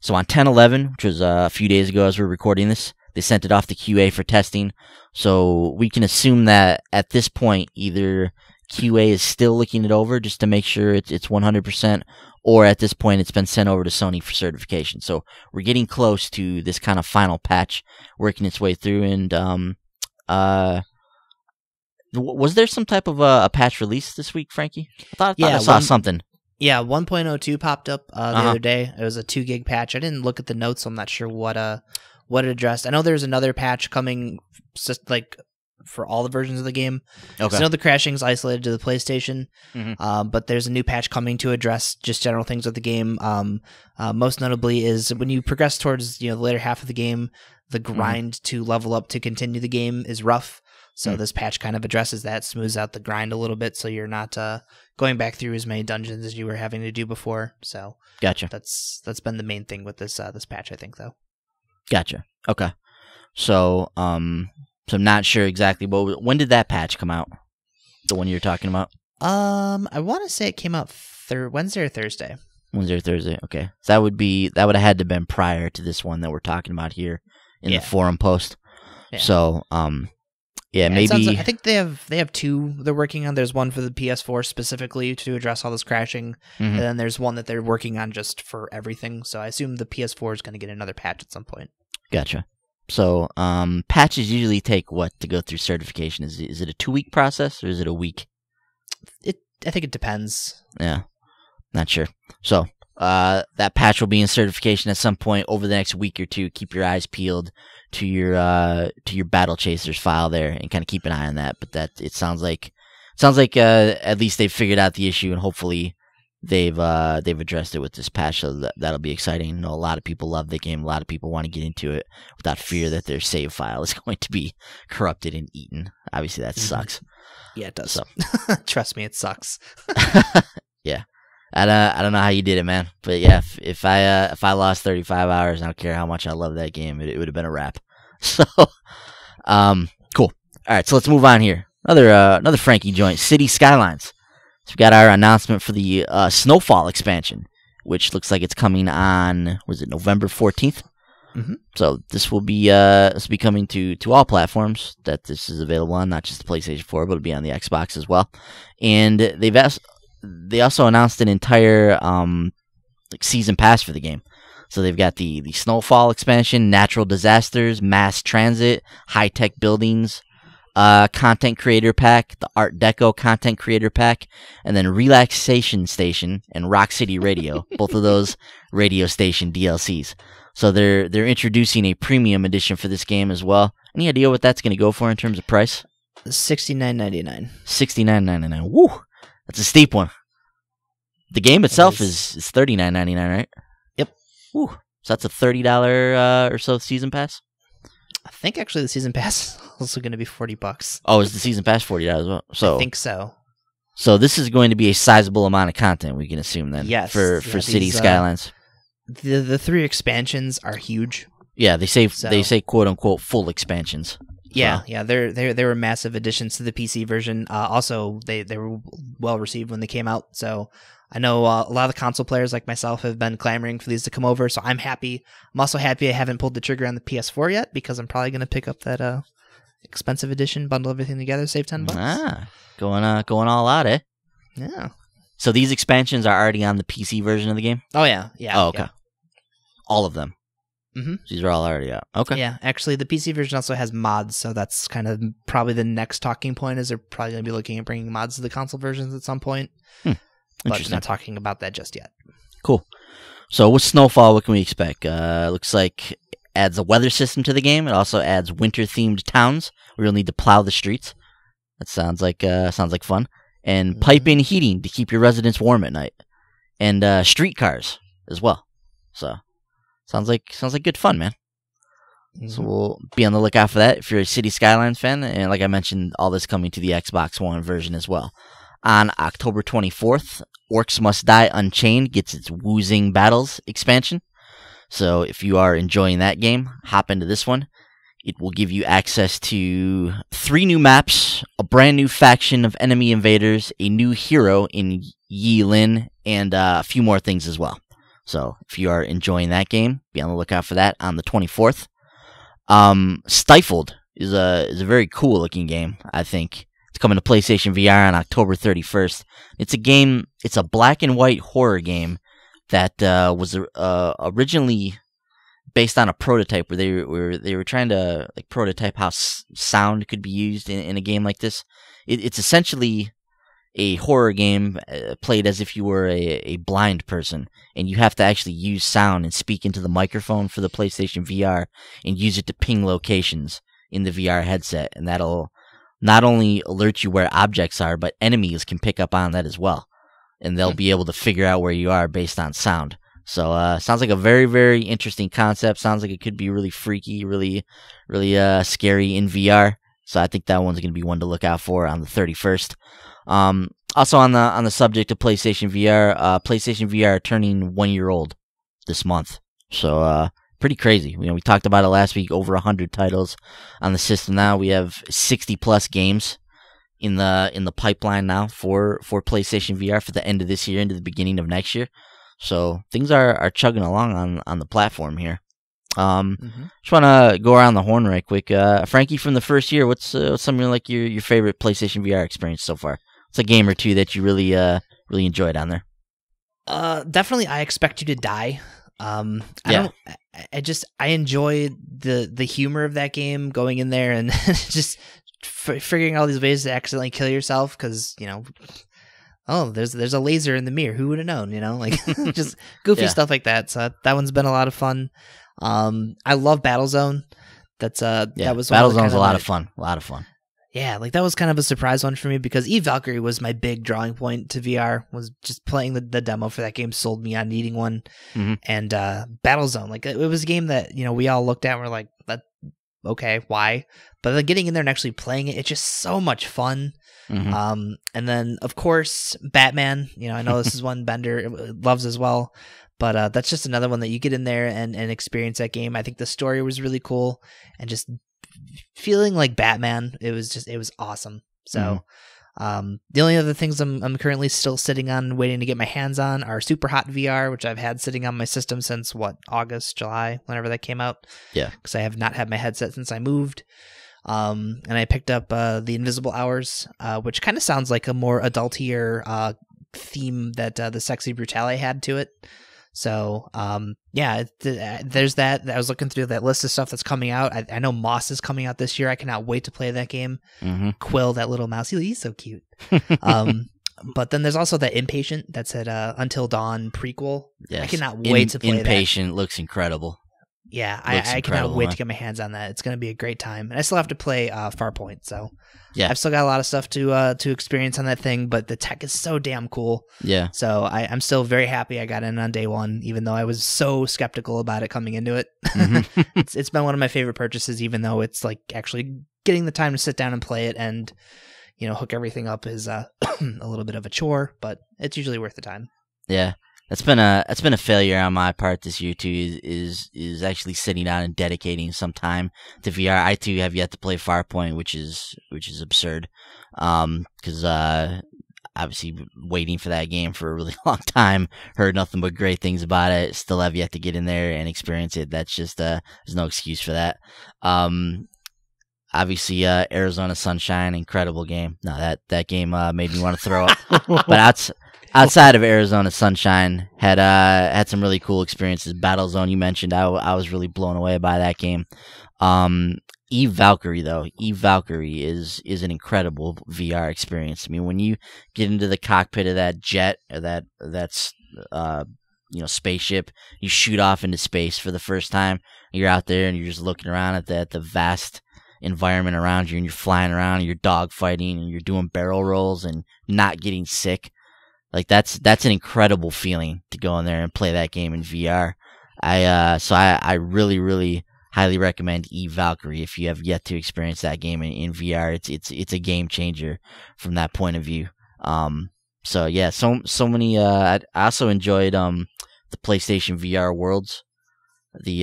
So on 10/11, which was a few days ago as we're recording this, they sent it off to QA for testing. So we can assume that at this point, either QA is still looking it over just to make sure it's 100%, or at this point it's been sent over to Sony for certification. So we're getting close to this kind of final patch working its way through. And was there some type of a patch release this week, Frankie? I thought I saw something. Yeah, 1.02 popped up the other day. It was a 2 gig patch. I didn't look at the notes, so I'm not sure what it addressed. I know there's another patch coming, just like for all the versions of the game. Okay. So I know the crashing is isolated to the PlayStation, but there's a new patch coming to address just general things with the game. Most notably is when you progress towards the later half of the game, the grind to level up to continue the game is rough. So this patch kind of addresses that, smooths out the grind a little bit, so you're not going back through as many dungeons as you were having to do before. So gotcha. That's been the main thing with this patch, I think, though. Gotcha. Okay. So I'm not sure exactly when did that patch come out? The one you're talking about? I want to say it came out Wednesday or Thursday. Wednesday or Thursday. Okay. So that would have had to have been prior to this one that we're talking about here in the forum post. Yeah. So yeah, maybe. I think they have 2 they're working on. There's one for the PS4 specifically to address all this crashing, and then there's one that they're working on just for everything. So I assume the PS4 is going to get another patch at some point. Gotcha. So patches usually take what to go through certification? Is it a 2-week process or is it a week? I think it depends. Yeah, not sure. So that patch will be in certification at some point over the next week or two. Keep your eyes peeled to your Battle Chasers file there and kind of keep an eye on that. But that it sounds like at least they've figured out the issue, and hopefully they've addressed it with this patch. So that'll be exciting. A lot of people love the game. A lot of people want to get into it without fear that their save file is going to be corrupted and eaten. Obviously, that sucks. Yeah, it does. So. Trust me, it sucks. Yeah. I don't know how you did it, man. But yeah, if I lost 35 hours, I don't care how much I love that game, it would have been a wrap. So, cool. All right, so let's move on here. Another Frankie joint, City Skylines. So we got our announcement for the Snowfall expansion, which looks like it's coming on, was it November 14th? Mm-hmm. So this will be coming to all platforms that this is available on, not just the PlayStation 4, but it'll be on the Xbox as well. And they also announced an entire season pass for the game. So they've got the Snowfall expansion, natural disasters, mass transit, high-tech buildings, content creator pack, the Art Deco content creator pack, and then Relaxation Station and Rock City Radio, both of those radio station DLCs. So they're introducing a premium edition for this game as well. Any idea what that's going to go for in terms of price? $69.99. $69.99. Woo! That's a steep one. The game itself is $39.99, right? Yep. Woo! So that's a $30 or so season pass? I think actually the season pass is also going to be $40. Oh, is the season pass $40 as well? So I think so. So this is going to be a sizable amount of content, we can assume then. Yes. For City Skylines. The 3 expansions are huge. Yeah, they say quote unquote full expansions. Yeah, yeah, they were massive additions to the PC version. Also, they were well received when they came out. So I know a lot of the console players like myself have been clamoring for these to come over. So I'm happy. I'm also happy I haven't pulled the trigger on the PS4 yet because I'm probably going to pick up that expensive edition, bundle everything together, save $10. Ah, going all out, eh? Yeah. So these expansions are already on the PC version of the game? Oh yeah, yeah. Oh, okay. Yeah. All of them. Mm-hmm. These are all already out. Okay. Yeah, actually, the PC version also has mods, so that's kind of probably the next talking point. Is they're probably going to be looking at bringing mods to the console versions at some point. But not talking about that just yet. Cool. So with Snowfall, what can we expect? Looks like adds a weather system to the game. It also adds winter-themed towns where you'll need to plow the streets. That sounds like fun. And pipe-in heating to keep your residents warm at night. And streetcars as well. So sounds like good fun, man. Mm-hmm. So we'll be on the lookout for that if you're a City Skylines fan. And like I mentioned, all this coming to the Xbox One version as well. On October 24th, Orcs Must Die Unchained gets its Woozing Battles expansion. So if you are enjoying that game, hop into this one. It will give you access to 3 new maps, a brand new faction of enemy invaders, a new hero in Yi Lin, and a few more things as well. So if you are enjoying that game, be on the lookout for that on the 24th. Stifled is a very cool looking game, I think. It's coming to PlayStation VR on October 31st. It's a black and white horror game that was originally based on a prototype where they were trying to like prototype how sound could be used in a game like this. It's essentially a horror game played as if you were a blind person, and you have to actually use sound and speak into the microphone for the PlayStation VR and use it to ping locations in the VR headset, and that'll not only alert you where objects are, but enemies can pick up on that as well, and they'll be able to figure out where you are based on sound. So sounds like a very, very interesting concept. Sounds like it could be really freaky, really, really scary in VR. So I think that one's going to be one to look out for on the 31st. Also on the subject of PlayStation VR, PlayStation VR turning 1 year old this month. So pretty crazy. We talked about it last week. Over 100 titles on the system now. We have 60 plus games in the pipeline now for PlayStation VR for the end of this year into the beginning of next year. So things are chugging along on the platform here. Just want to go around the horn right quick. Frankie, from the first year, what's something like your favorite PlayStation VR experience so far? What's a game or two that you really enjoyed on there? Definitely, I Expect You to Die. I enjoy the humor of that game, going in there and just figuring out all these ways to accidentally kill yourself because there's a laser in the mirror. Who would have known? Like just goofy stuff like that. So that one's been a lot of fun. I love Battlezone. That was Battlezone's a lot of fun. A lot of fun. Yeah, like that was kind of a surprise one for me because Eve Valkyrie was my big drawing point to VR. Was just playing the demo for that game sold me on needing one. Mm-hmm. And Battlezone, like it was a game that we all looked at and were like, "That okay, why?" But then getting in there and actually playing it, it's just so much fun. Mm-hmm. And then of course Batman. I know this is one Bender loves as well. But that's just another one that you get in there and experience that game. I think the story was really cool and just feeling like Batman. It was awesome. So the only other things I'm currently still sitting on, waiting to get my hands on, are Super Hot VR, which I've had sitting on my system since August, July, whenever that came out. Yeah, because I have not had my headset since I moved. And I picked up The Invisible Hours, which kind of sounds like a more adultier theme that the Sexy Brutale had to it. So, there's that. I was looking through that list of stuff that's coming out. I know Moss is coming out this year. I cannot wait to play that game. Quill, that little mouse, he's so cute. But then there's also that Inpatient that's at Until Dawn prequel. Yes. I cannot wait to play that. Inpatient looks incredible. Yeah, I cannot wait to get my hands on that. It's going to be a great time. And I still have to play Farpoint, so yeah, I've still got a lot of stuff to experience on that thing, but the tech is so damn cool. Yeah. So I'm still very happy I got in on day one, even though I was so skeptical about it coming into it. It's been one of my favorite purchases, even though it's like actually getting the time to sit down and play it and, hook everything up is a little bit of a chore, but it's usually worth the time. Yeah. That's been a failure on my part this year too. Is actually sitting down and dedicating some time to VR. I too have yet to play Farpoint, which is absurd. Because obviously waiting for that game for a really long time. Heard nothing but great things about it. Still have yet to get in there and experience it. That's just there's no excuse for that. Obviously, Arizona Sunshine, incredible game. No, that game made me want to throw up. But outside of Arizona Sunshine, had some really cool experiences. Battlezone, you mentioned, I was really blown away by that game. Eve Valkyrie, though, is an incredible VR experience. I mean, when you get into the cockpit of that jet, or that's spaceship, you shoot off into space for the first time. You're out there and you're just looking around at the vast environment around you, and you're flying around, and you're dogfighting, and you're doing barrel rolls and not getting sick. Like that's an incredible feeling to go in there and play that game in VR. I really, really highly recommend Eve Valkyrie if you have yet to experience that game in VR. It's a game changer from that point of view. So many. I also enjoyed the PlayStation VR Worlds, the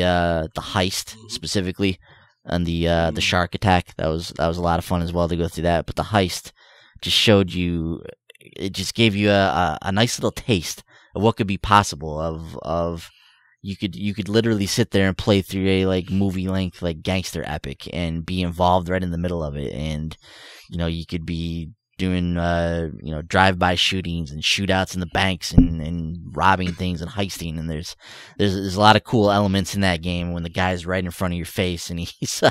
heist specifically, and the shark attack. That was a lot of fun as well to go through that. But the heist just showed you. It just gave you a nice little taste of what could be possible. Of you could literally sit there and play through a movie length gangster epic and be involved right in the middle of it, and you could be doing drive-by shootings and shootouts in the banks and robbing things and heisting, and there's a lot of cool elements in that game when the guy's right in front of your face and he's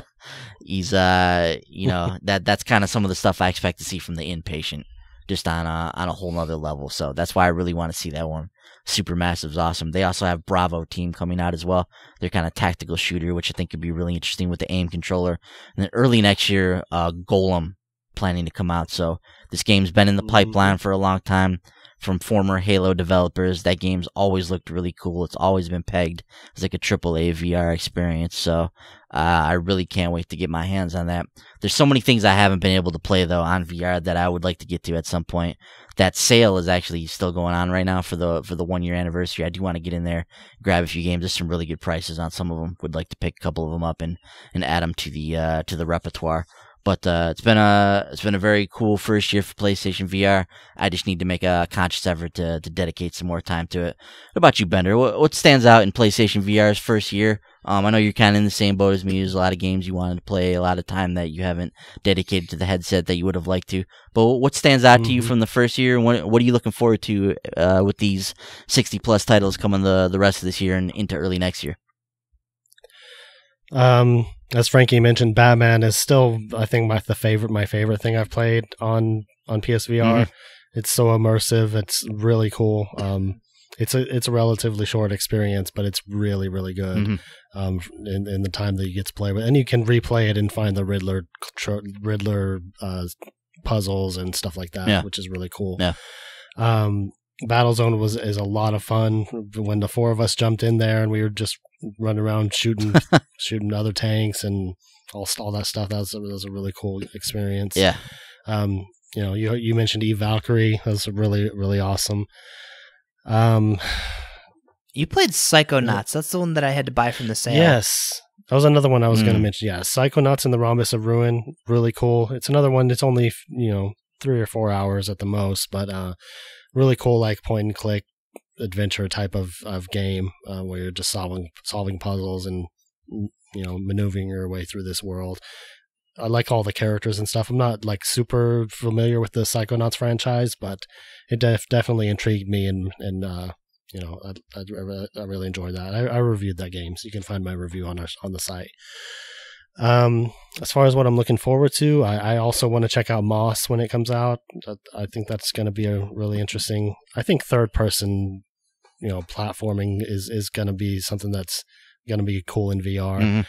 that's kind of some of the stuff I expect to see from the Inpatient, just on a whole nother level. So that's why I really want to see that one. Supermassive's awesome. They also have Bravo Team coming out as well. They're kind of tactical shooter, which I think could be really interesting with the aim controller. And then early next year, Golem planning to come out. So this game's been in the pipeline for a long time from former Halo developers. That game's always looked really cool. It's always been pegged as like a AAA VR experience. So I really can't wait to get my hands on that. There's so many things I haven't been able to play though on VR that I would like to get to at some point. That sale is actually still going on right now for the 1 year anniversary. I do want to get in there, grab a few games. There's some really good prices on some of them. Would like to pick a couple of them up and add them to the repertoire. But it's been a very cool first year for PlayStation VR. I just need to make a conscious effort to dedicate some more time to it. What about you, Bender? What stands out in PlayStation VR's first year? I know you're kind of in the same boat as me. There's a lot of games you wanted to play, a lot of time that you haven't dedicated to the headset that you would have liked to. But what stands out to you from the first year? And what are you looking forward to with these 60-plus titles coming the rest of this year and into early next year? As Frankie mentioned, Batman is still, I think, my favorite thing I've played on PSVR. It's so immersive. It's really cool. It's a relatively short experience, but it's really, really good. In the time that you get to play with, and you can replay it and find the Riddler puzzles and stuff like that, which is really cool. Yeah. Battlezone is a lot of fun. When the four of us jumped in there and we were just running around shooting other tanks and all that stuff, that was a really cool experience. Yeah. You mentioned Eve Valkyrie. That was really, really awesome. You played Psychonauts. That's the one that I had to buy from the sale. Yes. That was another one I was going to mention. Yeah, Psychonauts in the Rhombus of Ruin, really cool. It's another one. It's only 3 or 4 hours at the most, but really cool, like point and click adventure type of game where you're just solving puzzles and maneuvering your way through this world. I like all the characters and stuff. I'm not like super familiar with the Psychonauts franchise, but it definitely intrigued me, and I really enjoyed that. I reviewed that game, so you can find my review on the site. As far as what I'm looking forward to, I also want to check out Moss when it comes out. I think that's going to be a really interesting. I think third person, platforming is going to be something that's going to be cool in VR.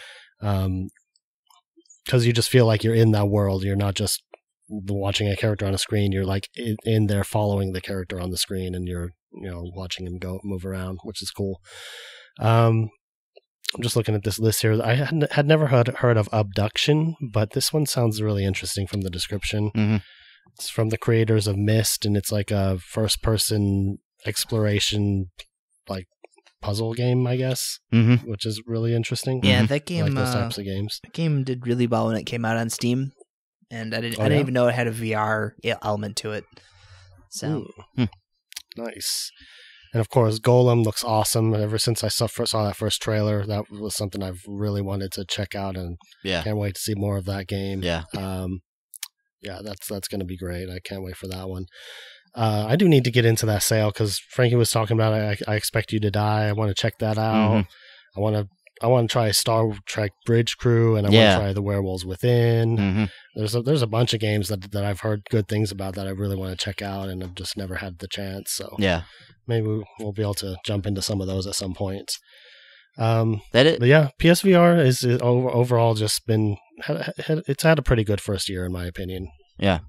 Because you just feel like you're in that world. You're not just watching a character on a screen. You're like in there following the character on the screen, and you're watching him move around, which is cool. I'm just looking at this list here. I had never heard of Abduction, but this one sounds really interesting from the description. It's from the creators of Myst, and it's like a first-person exploration, like puzzle game, I guess, which is really interesting. Yeah, that game. I like those types of games. That game did really well when it came out on Steam, and I didn't even know it had a VR element to it. So nice. And of course, Golem looks awesome. Ever since I saw that first trailer, that was something I've really wanted to check out, and can't wait to see more of that game. Yeah, that's going to be great. I can't wait for that one. I do need to get into that sale because Frankie was talking about I Expect You to Die. I want to check that out. I want to try Star Trek Bridge Crew, and I want to try The Werewolves Within. There's a bunch of games that I've heard good things about that I really want to check out, and I've just never had the chance. So maybe we'll be able to jump into some of those at some point. That it? But yeah, PSVR is overall just been it's had a pretty good first year in my opinion. Yeah,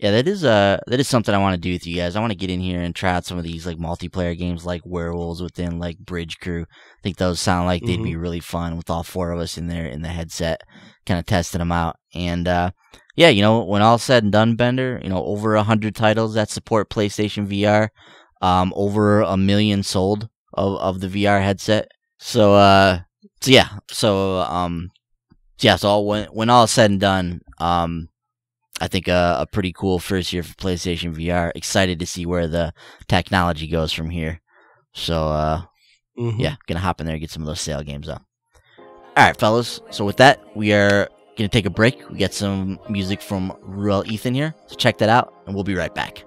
that is something I want to do with you guys. I want to get in here and try out some of these like multiplayer games like Werewolves Within, like Bridge Crew. I think those sound like they'd be really fun with all 4 of us in there in the headset, kind of testing them out. And when all's said and done, Bender, over 100 titles that support PlayStation VR, over 1 million sold of the VR headset. So when all is said and done, I think a pretty cool first year for PlayStation VR. Excited to see where the technology goes from here. So, gonna hop in there and get some of those sale games up. All right, fellas. So with that, we are gonna take a break. We got some music from Ruel Ethan here. So check that out, and we'll be right back.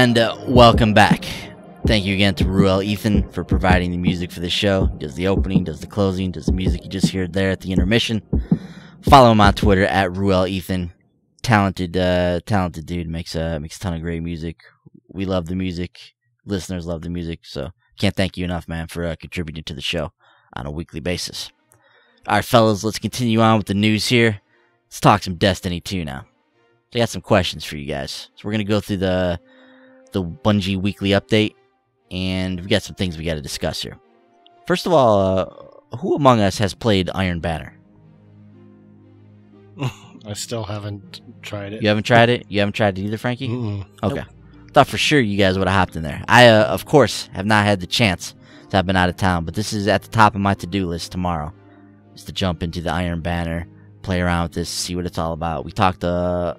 And welcome back. Thank you again to Ruel Ethan for providing the music for this show. He does the opening, does the closing, does the music you just heard there at the intermission. Follow him on Twitter at Ruel Ethan. Talented dude. Makes a ton of great music. We love the music. Listeners love the music. So can't thank you enough, man, for contributing to the show on a weekly basis. All right, fellas, let's continue on with the news here. Let's talk some Destiny 2 now. I got some questions for you guys. So we're gonna go through the Bungie weekly update, and we got some things we got to discuss here. First of all, who among us has played Iron Banner? I still haven't tried it. You haven't tried it? You haven't tried it either, Frankie? Mm-mm. Okay. Nope. Thought for sure you guys would have hopped in there. I, of course, have not had the chance, so I've been out of town, but this is at the top of my to-do list tomorrow, is to jump into the Iron Banner, play around with this, see what it's all about. We talked a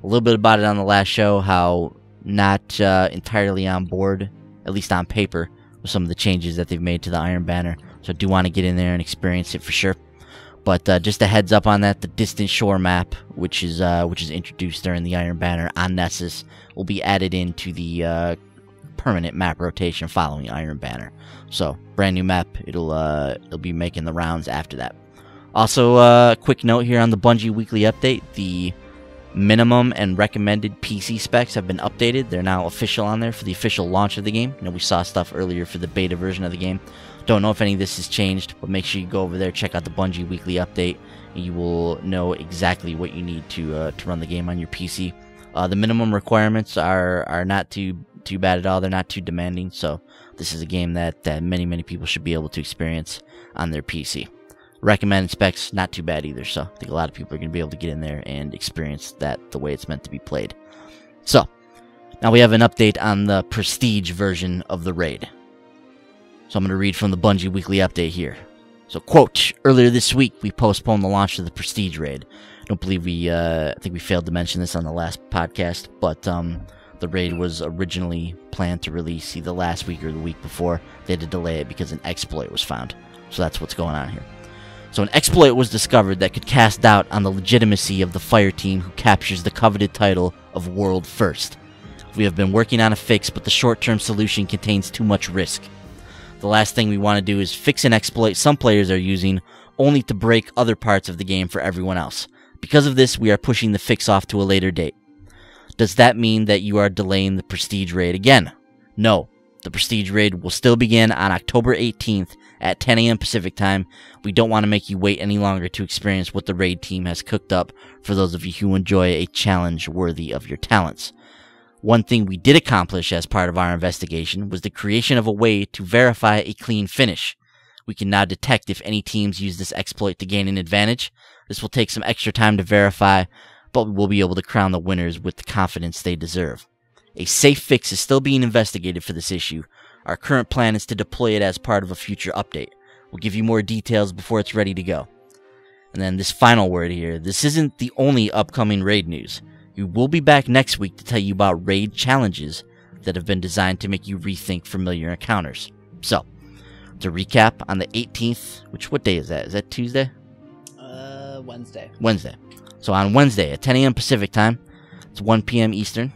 little bit about it on the last show, how not entirely on board, at least on paper, with some of the changes that they've made to the Iron Banner. So I do want to get in there and experience it for sure. But just a heads up on that, the Distant Shore map, which is introduced during the Iron Banner on Nessus, will be added into the permanent map rotation following Iron Banner. So brand new map, it'll be making the rounds after that. Also, quick note here on the Bungie weekly update, the minimum and recommended PC specs have been updated. They're now official on there for the official launch of the game. You know, we saw stuff earlier for the beta version of the game. Don't know if any of this has changed, but make sure you go over there, check out the Bungie weekly update, and you will know exactly what you need to run the game on your PC. The minimum requirements are not too bad at all. They're not too demanding, so this is a game that many people should be able to experience on their PC. Recommended specs, not too bad either, so I think a lot of people are going to be able to get in there and experience that the way it's meant to be played. So, now we have an update on the Prestige version of the raid. So I'm going to read from the Bungie weekly update here. So, quote, earlier this week we postponed the launch of the Prestige raid. I don't believe I think we failed to mention this on the last podcast, but the raid was originally planned to release either last week or the week before. They had to delay it because an exploit was found. So that's what's going on here. So an exploit was discovered that could cast doubt on the legitimacy of the fire team who captures the coveted title of World First. We have been working on a fix, but the short-term solution contains too much risk. The last thing we want to do is fix an exploit some players are using, only to break other parts of the game for everyone else. Because of this, we are pushing the fix off to a later date. Does that mean that you are delaying the Prestige raid again? No. The Prestige raid will still begin on October 18th at 10 a.m. Pacific time. We don't want to make you wait any longer to experience what the raid team has cooked up for those of you who enjoy a challenge worthy of your talents. One thing we did accomplish as part of our investigation was the creation of a way to verify a clean finish. We can now detect if any teams use this exploit to gain an advantage. This will take some extra time to verify, but we will be able to crown the winners with the confidence they deserve. A safe fix is still being investigated for this issue. Our current plan is to deploy it as part of a future update. We'll give you more details before it's ready to go. And then this final word here, this isn't the only upcoming raid news. We will be back next week to tell you about raid challenges that have been designed to make you rethink familiar encounters. So, to recap, on the 18th, what day is that? Is that Tuesday? Wednesday. Wednesday. So on Wednesday at 10 a.m. Pacific time, it's 1 p.m. Eastern,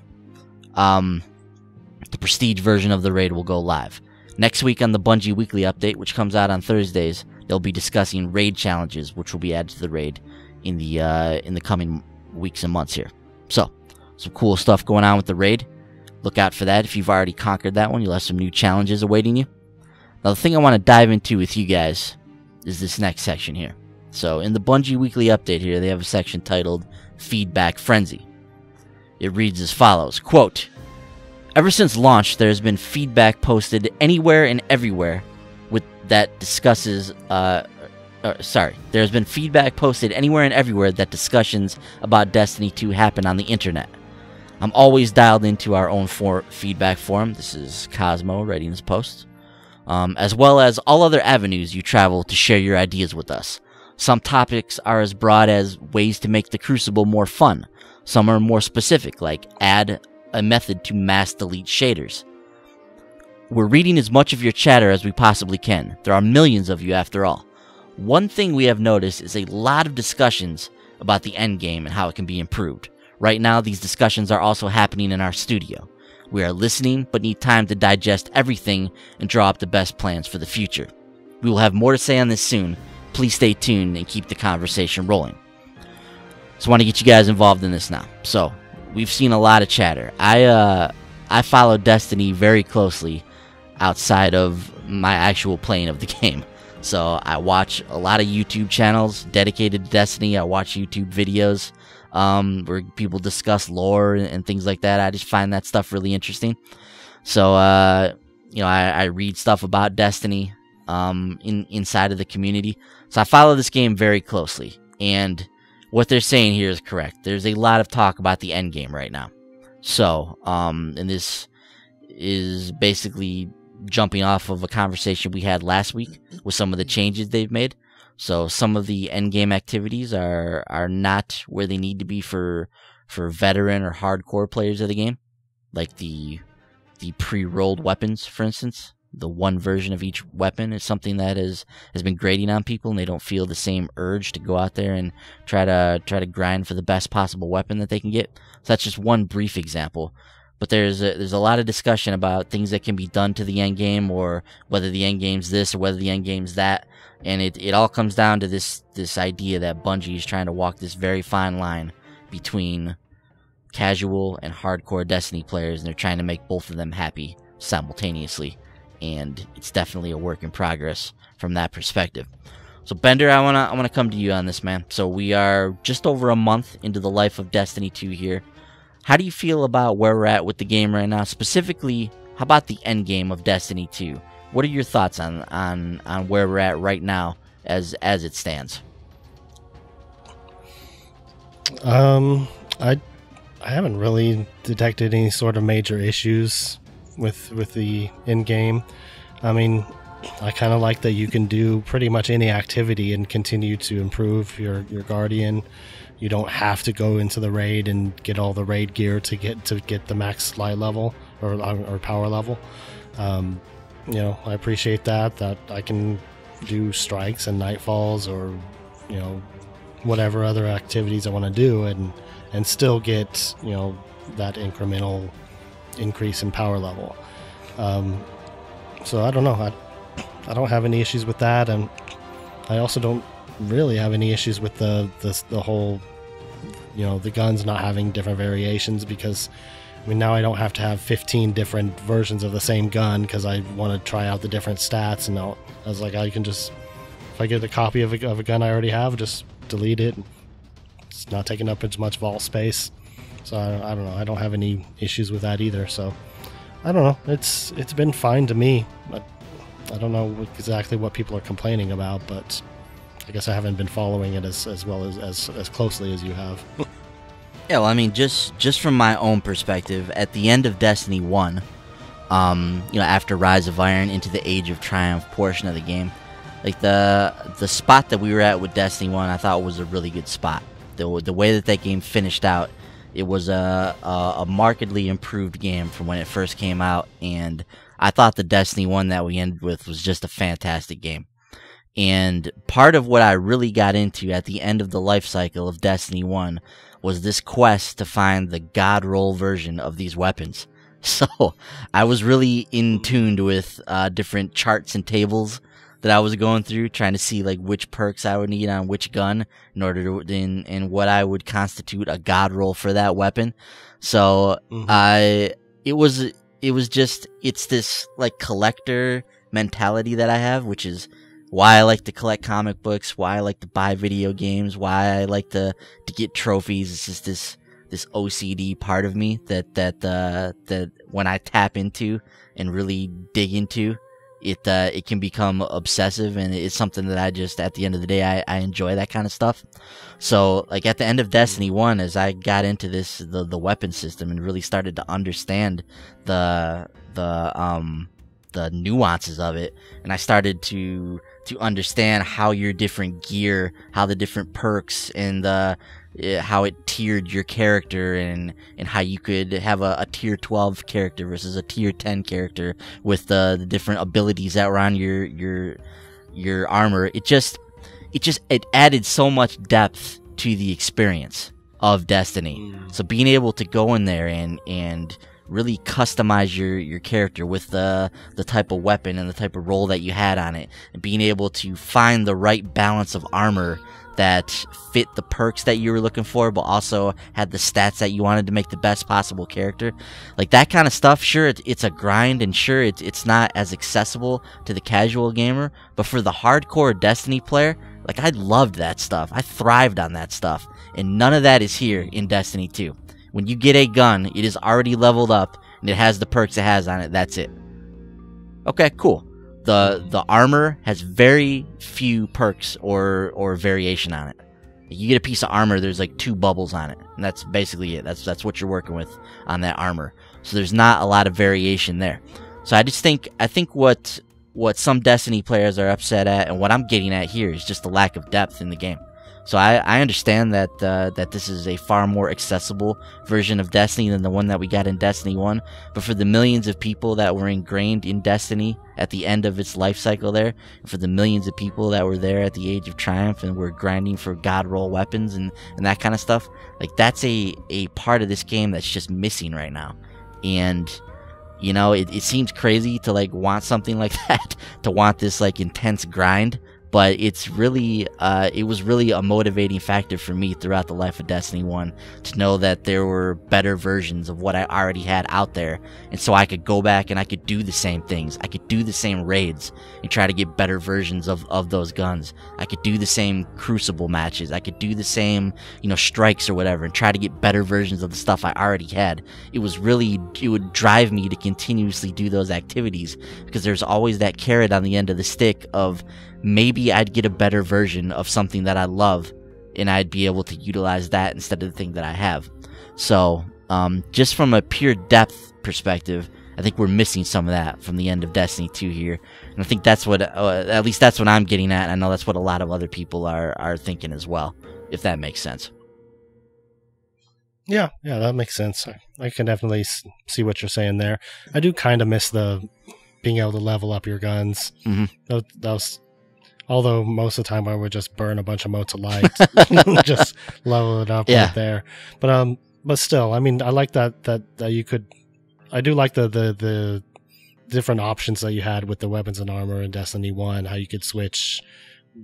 the Prestige version of the raid will go live. Next week on the Bungie Weekly Update, which comes out on Thursdays, they'll be discussing raid challenges, which will be added to the raid in the coming weeks and months here. So, some cool stuff going on with the raid. Look out for that. If you've already conquered that one, you'll have some new challenges awaiting you. Now, the thing I want to dive into with you guys is this next section here. So, in the Bungie Weekly Update here, they have a section titled Feedback Frenzy. It reads as follows, quote, ever since launch, there has been feedback posted anywhere and everywhere that discusses, there's been feedback posted anywhere and everywhere that discussions about Destiny 2 happen on the internet. I'm always dialed into our own feedback forum. This is Cosmo writing this post. As well as all other avenues you travel to share your ideas with us. Some topics are as broad as ways to make the Crucible more fun. Some are more specific, like add a method to mass delete shaders. We're reading as much of your chatter as we possibly can. There are millions of you after all. One thing we have noticed is a lot of discussions about the endgame and how it can be improved. Right now, these discussions are also happening in our studio. We are listening, but need time to digest everything and draw up the best plans for the future. We will have more to say on this soon. Please stay tuned and keep the conversation rolling. So I want to get you guys involved in this now. So, we've seen a lot of chatter. I follow Destiny very closely outside of my actual playing of the game. So I watch a lot of YouTube channels dedicated to Destiny. I watch YouTube videos where people discuss lore and things like that. I just find that stuff really interesting. So, I read stuff about Destiny inside of the community. So I follow this game very closely. And what they're saying here is correct. There's a lot of talk about the endgame right now. So, and this is basically jumping off of a conversation we had last week with some of the changes they've made. So some of the endgame activities are not where they need to be for veteran or hardcore players of the game. Like the pre-rolled weapons, for instance. The one version of each weapon is something that has been grating on people, and they don't feel the same urge to go out there and try to grind for the best possible weapon that they can get. So that's just one brief example. But there's a lot of discussion about things that can be done to the end game, or whether the end game's this or whether the end game's that, and it all comes down to this idea that Bungie is trying to walk this very fine line between casual and hardcore Destiny players, and they're trying to make both of them happy simultaneously. And it's definitely a work in progress from that perspective. So Bender, I wanna come to you on this, man. So we are just over a month into the life of Destiny 2 here. How do you feel about where we're at with the game right now? Specifically, how about the end game of Destiny 2? What are your thoughts on where we're at right now as it stands? I haven't really detected any sort of major issues with the end game. I mean, I kind of like that you can do pretty much any activity and continue to improve your Guardian. You don't have to go into the raid and get all the raid gear to get the max light level or power level. I appreciate that I can do strikes and nightfalls or whatever other activities I want to do and still get that incremental increase in power level. So I don't know. I don't have any issues with that, and I also don't really have any issues with the whole the guns not having different variations, because now I don't have to have 15 different versions of the same gun because I want to try out the different stats. And I was like, I can just, if I get a copy of a gun I already have, just delete it. It's not taking up as much vault space. So I don't know. I don't have any issues with that either. So I don't know. It's been fine to me. I don't know exactly what people are complaining about, but I guess I haven't been following it as well as closely as you have. Yeah, well, I mean, just from my own perspective, at the end of Destiny 1, after Rise of Iron into the Age of Triumph portion of the game, like the spot that we were at with Destiny 1, I thought was a really good spot. The way that game finished out, it was a markedly improved game from when it first came out, and I thought the Destiny 1 that we ended with was just a fantastic game. And part of what I really got into at the end of the life cycle of Destiny 1 was this quest to find the God roll version of these weapons. So I was really in tune with different charts and tables that I was going through, trying to see like which perks I would need on which gun in order to in what I would constitute a God roll for that weapon. So it's this like collector mentality that I have, which is why I like to collect comic books, why I like to buy video games, why I like to get trophies. It's just this OCD part of me that when I tap into and really dig into it can become obsessive, and it's something that I just, at the end of the day, I enjoy that kind of stuff. So like at the end of Destiny 1, as I got into the weapon system and really started to understand the nuances of it, and I started to understand how your different gear, how the different perks, and how it tiered your character, and how you could have a tier 12 character versus a tier 10 character with the different abilities that were on your armor. It added so much depth to the experience of Destiny. So being able to go in there and really customize your character with the type of weapon and the type of role that you had on it, and being able to find the right balance of armor that fit the perks that you were looking for, but also had the stats that you wanted to make the best possible character. Like that kind of stuff, sure, it's a grind, and sure, it's not as accessible to the casual gamer, but for the hardcore Destiny player, like I loved that stuff. I thrived on that stuff, and none of that is here in Destiny 2. When you get a gun, it is already leveled up, and it has the perks it has on it. That's it. Okay, cool. The armor has very few perks or variation on it. You get a piece of armor, there's like 2 bubbles on it, and that's basically it. That's what you're working with on that armor. So there's not a lot of variation there. So I think what some Destiny players are upset at, and what I'm getting at here, is just the lack of depth in the game. So I understand that that this is a far more accessible version of Destiny than the one that we got in Destiny 1, but for the millions of people that were ingrained in Destiny at the end of its life cycle there, and for the millions of people that were there at the Age of Triumph and were grinding for God roll weapons and that kind of stuff, like that's a part of this game that's just missing right now. And you know, it seems crazy to like want something like that, to want this like intense grind, but it's really it was really a motivating factor for me throughout the life of Destiny 1 to know that there were better versions of what I already had out there, and so I could go back and I could do the same things. I could do the same raids and try to get better versions of those guns. I could do the same Crucible matches. I could do the same, you know, strikes or whatever, and try to get better versions of the stuff I already had. It would drive me to continuously do those activities, because there's always that carrot on the end of the stick of maybe I'd get a better version of something that I love, and I'd be able to utilize that instead of the thing that I have. So, just from a pure depth perspective, I think we're missing some of that from the end of Destiny 2 here. And I think that's what, at least that's what I'm getting at. I know that's what a lot of other people are thinking as well, if that makes sense. Yeah, that makes sense. I can definitely see what you're saying there. I do kind of miss the being able to level up your guns. Mm-hmm. That was... Although most of the time I would just burn a bunch of motes of light, just level it up right there. But still, I mean, I like that you could. I do like the different options that you had with the weapons and armor in Destiny 1. How you could switch,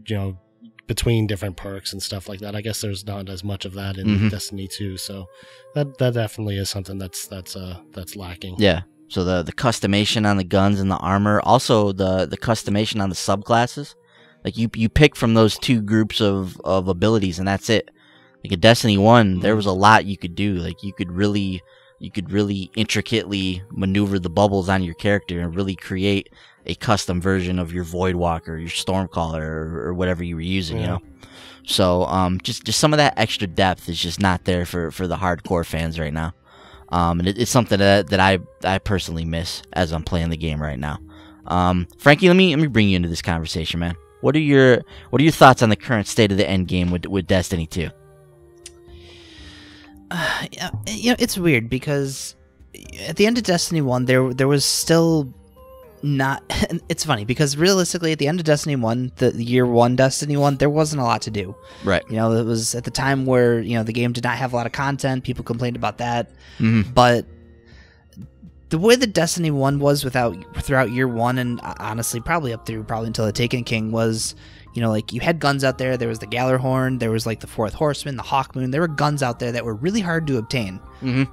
you know, between different perks and stuff like that. I guess there's not as much of that in Destiny 2, so that definitely is something that's lacking. Yeah. So the customation on the guns and the armor, also the customation on the subclasses. Like you pick from those 2 groups of abilities, and that's it. Like in Destiny 1, there was a lot you could do. Like you could really intricately maneuver the bubbles on your character and really create a custom version of your Voidwalker, your Stormcaller, or whatever you were using, you know. So just some of that extra depth is just not there for the hardcore fans right now. And it's something that I personally miss as I'm playing the game right now. Frankie, let me bring you into this conversation, man. What are your thoughts on the current state of the Endgame with Destiny 2? Yeah, you know, it's weird because at the end of Destiny 1, there was still not. It's funny because realistically, at the end of Destiny 1, the year 1 Destiny 1, there wasn't a lot to do. Right. You know, it was at the time where, you know, the game did not have a lot of content. People complained about that. Mm-hmm. But the way that Destiny 1 was throughout year 1, and honestly probably until the Taken King, was, you know, like you had guns out there. There was the Gallarhorn, there was like the Fourth Horseman, the Hawkmoon. There were guns out there that were really hard to obtain,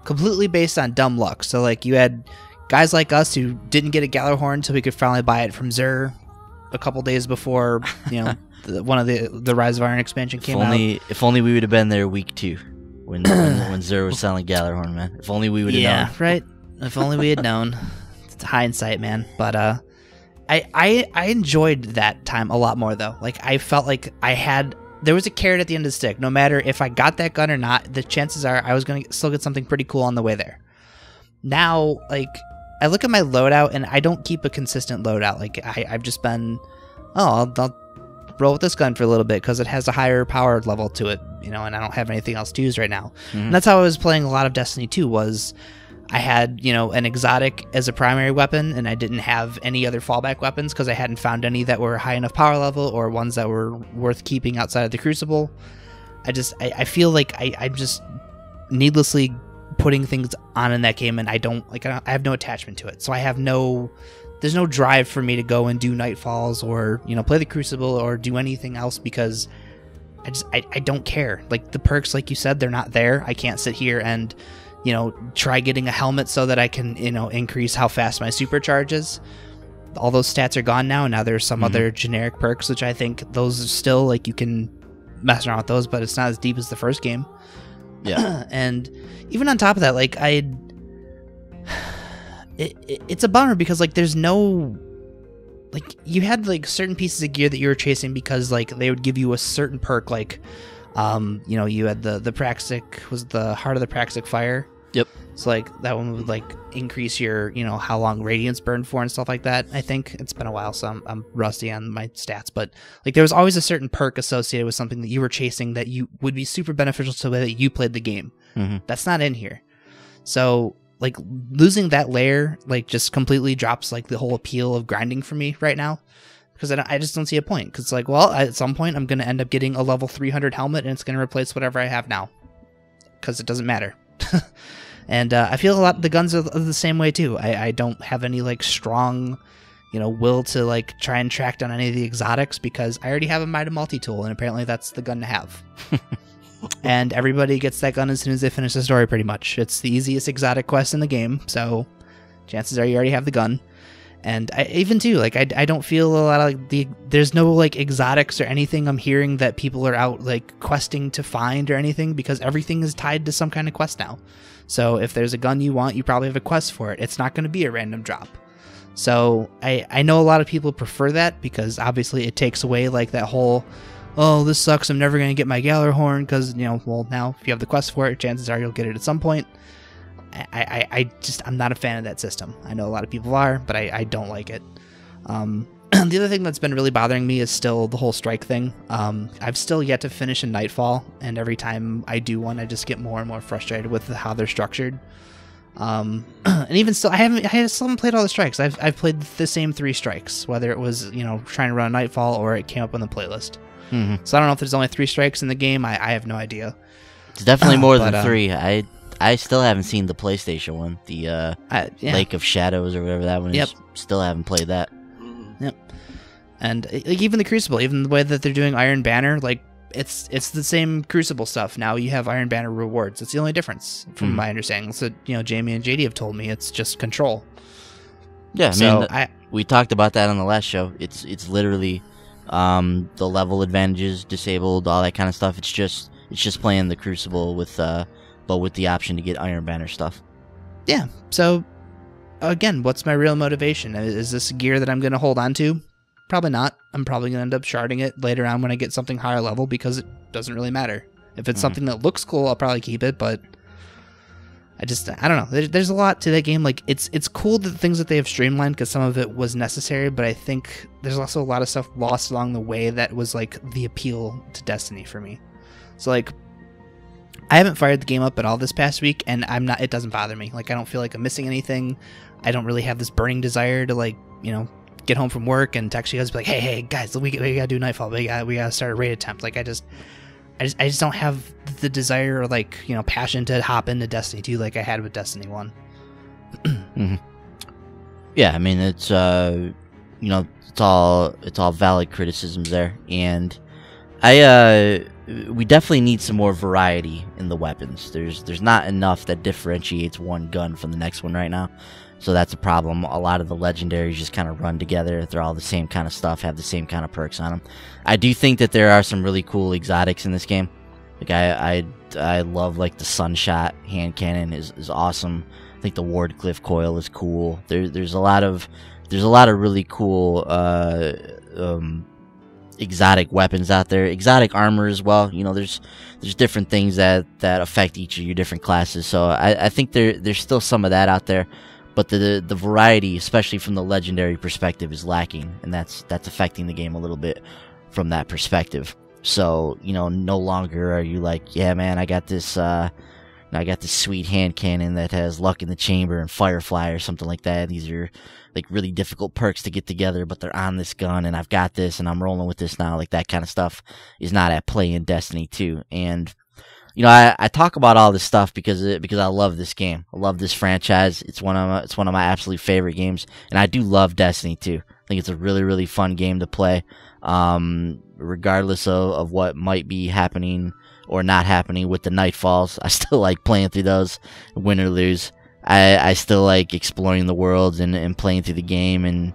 completely based on dumb luck. So like you had guys like us who didn't get a Gallarhorn until we could finally buy it from Xur a couple days before, you know, one of the Rise of Iron expansion came out. If only we would have been there week 2 when Xur was selling Gallarhorn, man. If only we would have known. Yeah, right. If only we had known. It's hindsight, man. But I enjoyed that time a lot more, though. Like, I felt like there was a carrot at the end of the stick. No matter if I got that gun or not, the chances are I was going to still get something pretty cool on the way there. Now, like, I look at my loadout, and I don't keep a consistent loadout. Like, I've just been, I'll roll with this gun for a little bit because it has a higher power level to it, you know, and I don't have anything else to use right now. And that's how I was playing a lot of Destiny 2 was... I had, you know, an exotic as a primary weapon, and I didn't have any other fallback weapons because I hadn't found any that were high enough power level or ones that were worth keeping outside of the Crucible. I feel like I'm just needlessly putting things on in that game, and I have no attachment to it. So there's no drive for me to go and do Nightfalls or, play the Crucible or do anything else, because I don't care. Like, the perks, like you said, they're not there. I can't sit here and, try getting a helmet so that I can, increase how fast my supercharges. All those stats are gone now, and now there's some other generic perks, which I think those are still, like, you can mess around with those, but it's not as deep as the first game. Yeah. And even on top of that, like, it's a bummer, because, like, there's no, like, you had, like, certain pieces of gear that you were chasing because, like, they would give you a certain perk, like, you had the Praxic, was the Heart of the Praxic Fire. Yep. So, like, that one would, like, increase your, how long Radiance burned for and stuff like that. I think it's been a while, so I'm rusty on my stats, but, like, there was always a certain perk associated with something that you were chasing that you would be super beneficial to the way that you played the game. Mm-hmm. That's not in here. So, like, losing that layer, like, just completely drops, like, the whole appeal of grinding for me right now, because I just don't see a point. Because, like, well, at some point I'm going to end up getting a level 300 helmet, and it's going to replace whatever I have now, because it doesn't matter. And I feel a lot the guns are the same way too. I don't have any, like, strong, will to, like, try and track down any of the exotics, because I already have a Might of Multi-Tool, and apparently that's the gun to have. And everybody gets that gun as soon as they finish the story, pretty much. It's the easiest exotic quest in the game, so chances are you already have the gun. And even too, like, I don't feel a lot of, like, there's no, like, exotics or anything I'm hearing that people are out, like, questing to find or anything, because everything is tied to some kind of quest now. So if there's a gun you want, you probably have a quest for it. It's not going to be a random drop. So I know a lot of people prefer that, because obviously it takes away, like, that whole, oh, this sucks, I'm never going to get my Gallarhorn, because, well, now if you have the quest for it, chances are you'll get it at some point. I'm not a fan of that system. I know a lot of people are, but I don't like it. The other thing that's been really bothering me is still the whole strike thing. I've still yet to finish a Nightfall, and every time I do one, I just get more and more frustrated with how they're structured. And even still, I still haven't played all the strikes. I've played the same 3 strikes, whether it was, trying to run a Nightfall or it came up on the playlist. Mm-hmm. So I don't know if there's only 3 strikes in the game. I have no idea. It's definitely more than 3. I still haven't seen the PlayStation one, the Lake of Shadows or whatever that one is. Yep. Still haven't played that. Yep. And, like, even the Crucible, even the way that they're doing Iron Banner, like, it's the same Crucible stuff. Now you have Iron Banner rewards. It's the only difference, from my understanding. So, Jamie and JD have told me it's just control. Yeah, we talked about that on the last show. It's literally the level advantages disabled, all that kind of stuff. It's just playing the Crucible with but with the option to get Iron Banner stuff. Yeah. So, again, what's my real motivation? Is this gear that I'm going to hold on to? Probably not. I'm probably going to end up sharding it later on when I get something higher level, because it doesn't really matter. If it's something that looks cool, I'll probably keep it, but I don't know. There's a lot to that game. Like, it's cool, the things that they have streamlined, because some of it was necessary, but I think there's also a lot of stuff lost along the way that was, like, the appeal to Destiny for me. So, like, I haven't fired the game up at all this past week, and it doesn't bother me. Like, I don't feel like I'm missing anything. I don't really have this burning desire to, like, get home from work and text you guys, be like, hey guys, we gotta do Nightfall. We gotta start a raid attempt. Like, I just don't have the desire or, like, passion to hop into Destiny 2 like I had with Destiny 1. Mm-hmm. Yeah, I mean, it's it's all valid criticisms there, and we definitely need some more variety in the weapons. There's not enough that differentiates one gun from the next one right now. So that's a problem. A lot of the legendaries just kind of run together. They're all the same kind of stuff, have the same kind of perks on them. I do think that there are some really cool exotics in this game. Like, I love, like, the Sunshot hand cannon is awesome. I think the Wardcliff coil is cool. There's a lot of really cool exotic weapons out there, exotic armor as well. There's different things that affect each of your different classes. So I think there's still some of that out there. But the variety, especially from the legendary perspective, is lacking, and that's affecting the game a little bit from that perspective. So, no longer are you like, yeah, man, I got this sweet hand cannon that has Luck in the Chamber and Firefly or something like that. These are, like, really difficult perks to get together, but they're on this gun, and I've got this, and I'm rolling with this now. Like, that kind of stuff is not at play in Destiny 2. And you know, I talk about all this stuff because I love this game. I love this franchise. It's one of my absolute favorite games, and I do love Destiny too. I think it's a really, really fun game to play, regardless of what might be happening or not happening with the Nightfalls. I still like playing through those, win or lose. I still like exploring the worlds and playing through the game and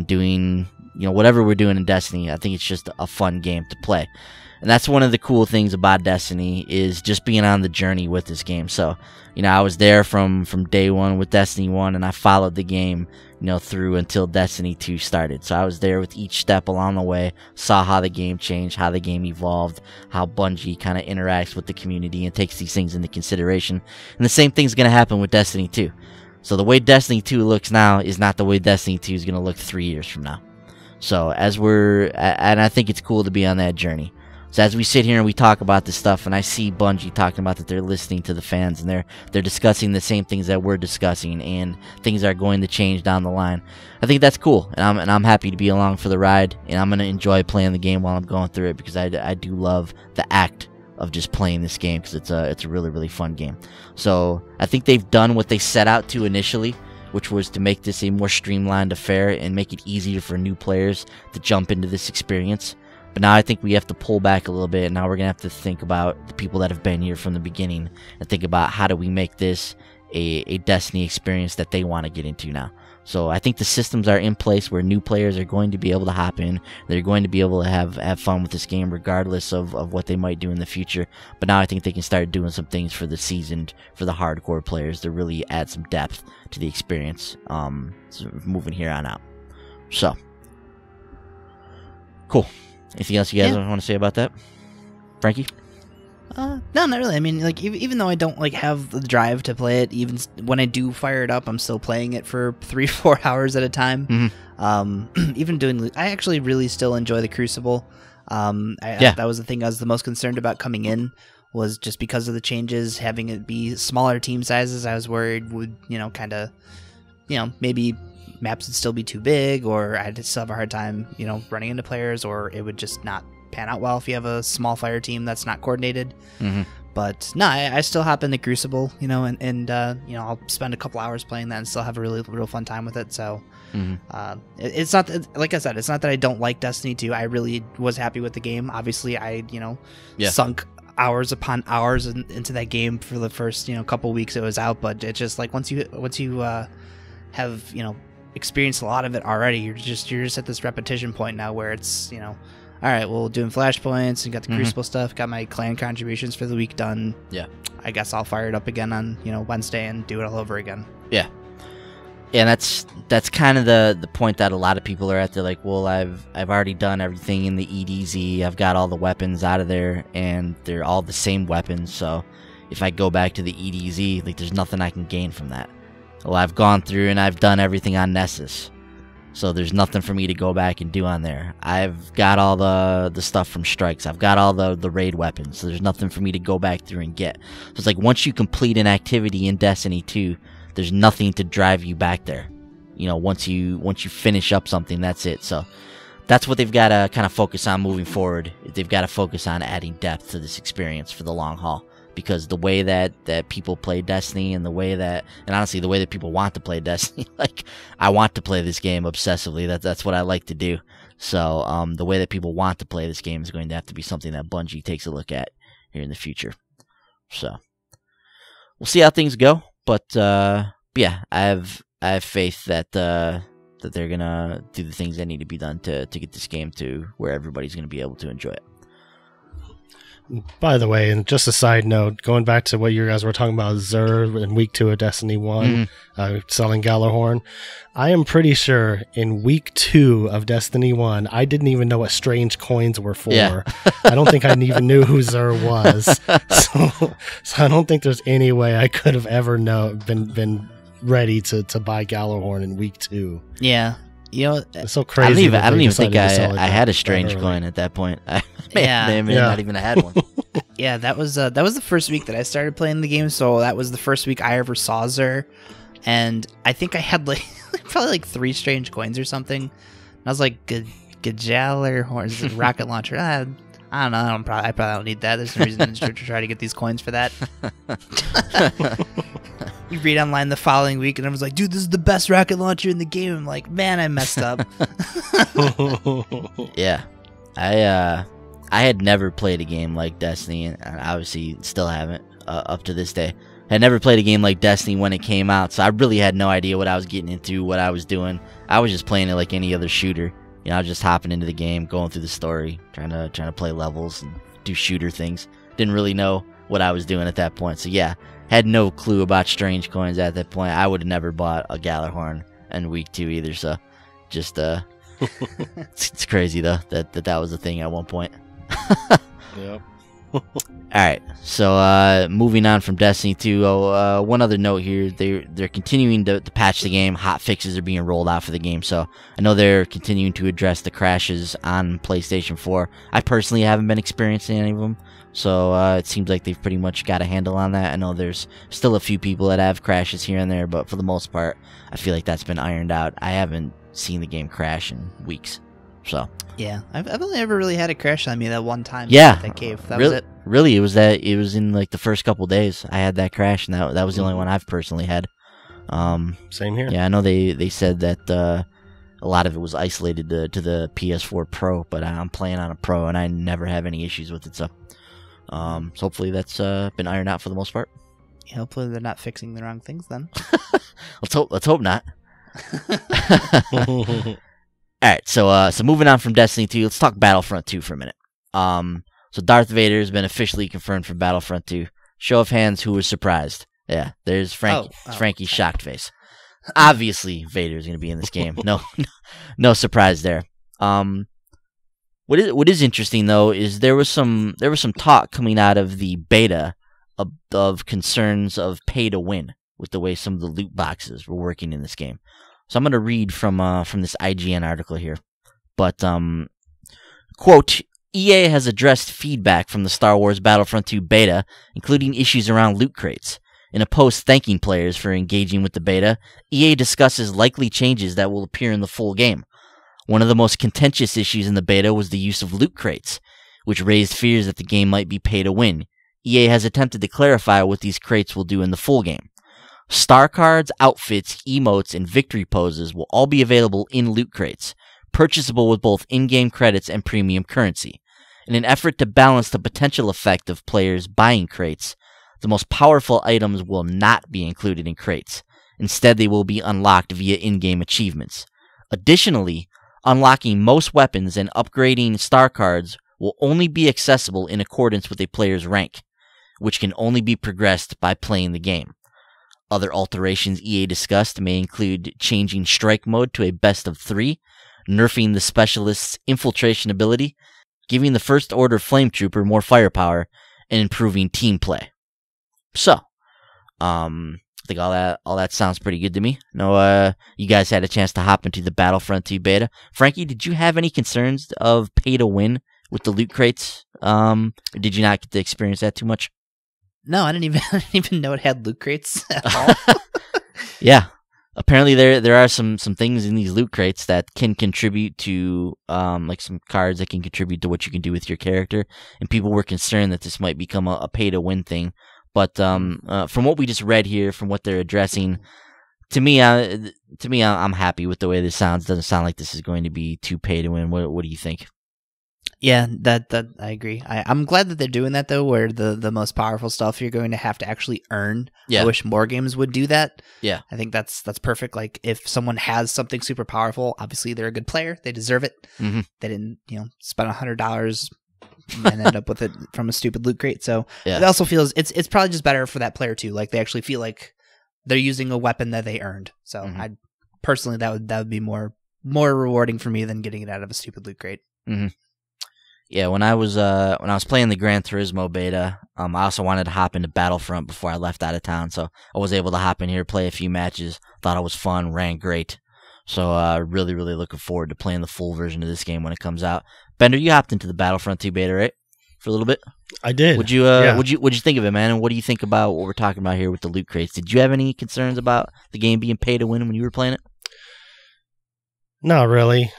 doing, you know, whatever we're doing in Destiny. I think it's just a fun game to play. And that's one of the cool things about Destiny is just being on the journey with this game. So, you know, I was there from day one with Destiny 1, and I followed the game, you know, through until Destiny 2 started. So I was there with each step along the way, saw how the game changed, how the game evolved, how Bungie kind of interacts with the community and takes these things into consideration. And the same thing's going to happen with Destiny 2. So the way Destiny 2 looks now is not the way Destiny 2 is going to look 3 years from now. So and I think it's cool to be on that journey. So as we sit here and we talk about this stuff, and I see Bungie talking about that they're listening to the fans and they're discussing the same things that we're discussing, and things are going to change down the line. I think that's cool, and I'm happy to be along for the ride, and I'm gonna enjoy playing the game while I'm going through it because I do love the act of just playing this game because it's a really, really fun game. So I think they've done what they set out to initially, which was to make this a more streamlined affair and make it easier for new players to jump into this experience. But now I think we have to pull back a little bit, and now we're going to have to think about the people that have been here from the beginning and think about how do we make this a Destiny experience that they want to get into now. So I think the systems are in place where new players are going to be able to hop in. They're going to be able to have fun with this game regardless of what they might do in the future. But now I think they can start doing some things for the seasoned, for the hardcore players to really add some depth to the experience moving here on out. So, cool. Anything else you guys want to say about that? Frankie? No, not really. I mean, like, even though I don't, like, have the drive to play it, even when I do fire it up, I'm still playing it for 3-4 hours at a time. Mm-hmm. I actually really still enjoy the Crucible. That was the thing I was the most concerned about coming in, was just because of the changes, having it be smaller team sizes. I was worried would, maybe maps would still be too big, or I'd still have a hard time, running into players, or it would just not pan out well if you have a small fire team that's not coordinated. Mm-hmm. But no, I still hop in the Crucible, and I'll spend a couple hours playing that and still have a real fun time with it. So it's not, like I said, it's not that I don't like Destiny 2. I really was happy with the game. Obviously, I sunk hours upon hours into that game for the first couple weeks it was out. But it's just like once you have experienced a lot of it already, you're just at this repetition point now where it's all right, well, doing flashpoints and got the Crucible stuff, got my clan contributions for the week done. Yeah, I guess I'll fire it up again on Wednesday and do it all over again. Yeah, and that's kind of the point that a lot of people are at. They're like, well, I've already done everything in the EDZ. I've got all the weapons out of there, and they're all the same weapons. So if I go back to the EDZ, like, there's nothing I can gain from that. Well, I've gone through and I've done everything on Nessus, so there's nothing for me to go back and do on there. I've got all the stuff from Strikes. I've got all the raid weapons, so there's nothing for me to go back through and get. So it's like once you complete an activity in Destiny 2, there's nothing to drive you back there. Once you finish up something, that's it. So that's what they've got to kind of focus on moving forward. They've got to focus on adding depth to this experience for the long haul. Because the way that people play Destiny and honestly the way that people want to play Destiny, like, I want to play this game obsessively. That's what I like to do. So the way that people want to play this game is going to have to be something that Bungie takes a look at here in the future. So we'll see how things go. But yeah, I have faith that they're gonna do the things that need to be done to get this game to where everybody's gonna be able to enjoy it. By the way, and just a side note, going back to what you guys were talking about, Xur in week 2 of Destiny 1, selling Gjallarhorn, I am pretty sure in week 2 of Destiny 1, I didn't even know what strange coins were for. Yeah. I don't think I even knew who Xur was. So I don't think there's any way I could have ever been ready to buy Gjallarhorn in week 2. Yeah. It's so crazy. I don't even think I had a strange coin at that point. I may not even have had one. Yeah, that was the first week that I started playing the game, so that was the first week I ever saw Xur, and I think I had probably 3 strange coins or something. And I was like, Gjallarhorn, rocket launcher. I'm I don't know. I probably don't need that. There's no reason to try to get these coins for that. You read online the following week, and everyone's like, "Dude, this is the best rocket launcher in the game." I'm like, "Man, I messed up." Yeah, I had never played a game like Destiny, and obviously still haven't up to this day. I had never played a game like Destiny when it came out, so I really had no idea what I was getting into, what I was doing. I was just playing it like any other shooter. You know, I was just hopping into the game, going through the story, trying to play levels and do shooter things. Didn't really know what I was doing at that point. So yeah, had no clue about strange coins at that point. I would have never bought a Galahorn in week 2 either. So just it's crazy though that was a thing at one point. Yep. Alright, so moving on from Destiny 2, one other note here, they're continuing to patch the game. Hot fixes are being rolled out for the game, so I know they're continuing to address the crashes on PlayStation 4. I personally haven't been experiencing any of them, so it seems like they've pretty much got a handle on that. I know there's still a few people that have crashes here and there, but for the most part, I feel like that's been ironed out. I haven't seen the game crash in weeks, so... Yeah, I've only ever really had a crash on me that one time. Yeah, that cave. That really, was it. Really, it was in like the first couple days I had that crash, and that was the only one I've personally had. Same here. Yeah, I know they said that a lot of it was isolated to the PS4 Pro, but I'm playing on a Pro, and I never have any issues with it. So hopefully that's been ironed out for the most part. Yeah, hopefully they're not fixing the wrong things then. Let's hope not. Alright, so moving on from Destiny 2, let's talk Battlefront 2 for a minute. So Darth Vader has been officially confirmed for Battlefront 2. Show of hands, who was surprised? Yeah, there's Frankie. Frankie's shocked face. Obviously, Vader's going to be in this game. No surprise there. What is interesting though is there was some talk coming out of the beta of concerns of pay to win with the way some of the loot boxes were working in this game. So I'm going to read from this IGN article here. But, quote, EA has addressed feedback from the Star Wars Battlefront 2 beta, including issues around loot crates. In a post thanking players for engaging with the beta, EA discusses likely changes that will appear in the full game. One of the most contentious issues in the beta was the use of loot crates, which raised fears that the game might be pay to win. EA has attempted to clarify what these crates will do in the full game. Star cards, outfits, emotes, and victory poses will all be available in loot crates, purchasable with both in-game credits and premium currency. In an effort to balance the potential effect of players buying crates, the most powerful items will not be included in crates. Instead, they will be unlocked via in-game achievements. Additionally, unlocking most weapons and upgrading star cards will only be accessible in accordance with a player's rank, which can only be progressed by playing the game. Other alterations EA discussed may include changing strike mode to a best of 3, nerfing the specialist's infiltration ability, giving the First Order Flame Trooper more firepower, and improving team play. So, I think all that sounds pretty good to me. I know you guys had a chance to hop into the Battlefront 2 beta. Frankie, did you have any concerns of pay to win with the loot crates? Or did you not get to experience that too much? No, I didn't even know it had loot crates at all. Yeah. Apparently there are some things in these loot crates that can contribute to like some cards that can contribute to what you can do with your character, and people were concerned that this might become a pay to win thing. But from what we just read here, from what they're addressing, to me I'm happy with the way this sounds. Doesn't sound like this is going to be too pay to win. What do you think? Yeah, that I agree. I'm glad that they're doing that though, where the most powerful stuff you're going to have to actually earn. Yeah. I wish more games would do that. Yeah. I think that's perfect. Like if someone has something super powerful, obviously they're a good player. They deserve it. Mm-hmm. They didn't, spend $100 and end up with it from a stupid loot crate. So yeah. It also feels it's probably just better for that player too. Like they actually feel like they're using a weapon that they earned. So Mm-hmm. I personally that would be more rewarding for me than getting it out of a stupid loot crate. Mm-hmm. Yeah, when I was playing the Gran Turismo beta, I also wanted to hop into Battlefront before I left out of town, so I was able to hop in here, play a few matches. Thought it was fun, ran great. So really looking forward to playing the full version of this game when it comes out. Bender, you hopped into the Battlefront 2 beta, right? For a little bit. I did. What'd you think of it, man? And what do you think about what we're talking about here with the loot crates? Did you have any concerns about the game being pay to win when you were playing it? Not really.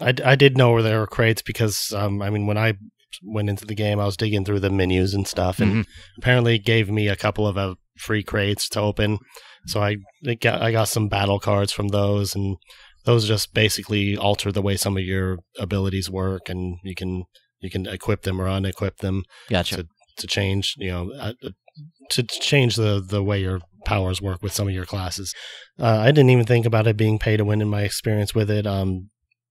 I did know where there were crates because I mean, when I went into the game, I was digging through the menus and stuff, and apparently it gave me a couple of free crates to open. So I got some battle cards from those, and those just basically alter the way some of your abilities work, and you can equip them or unequip them. Gotcha. To change, to change the way your powers work with some of your classes. I didn't even think about it being pay to win in my experience with it.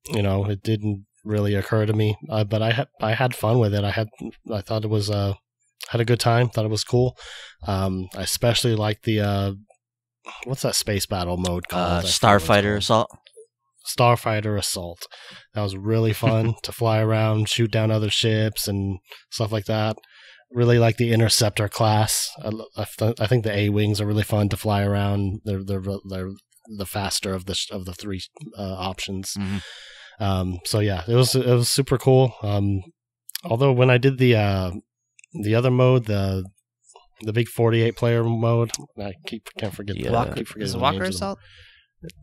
It didn't really occur to me, but I had fun with it. I thought it was had a good time. Thought it was cool. I especially liked the what's that space battle mode called? Starfighter Assault. Starfighter Assault. That was really fun to fly around, shoot down other ships and stuff like that. Really like the Interceptor class. I think the A-Wings are really fun to fly around. They're the faster of the three options. So yeah, it was super cool. Although when I did the other mode, the big 48 player mode, I can't forget Is it Walker Assault?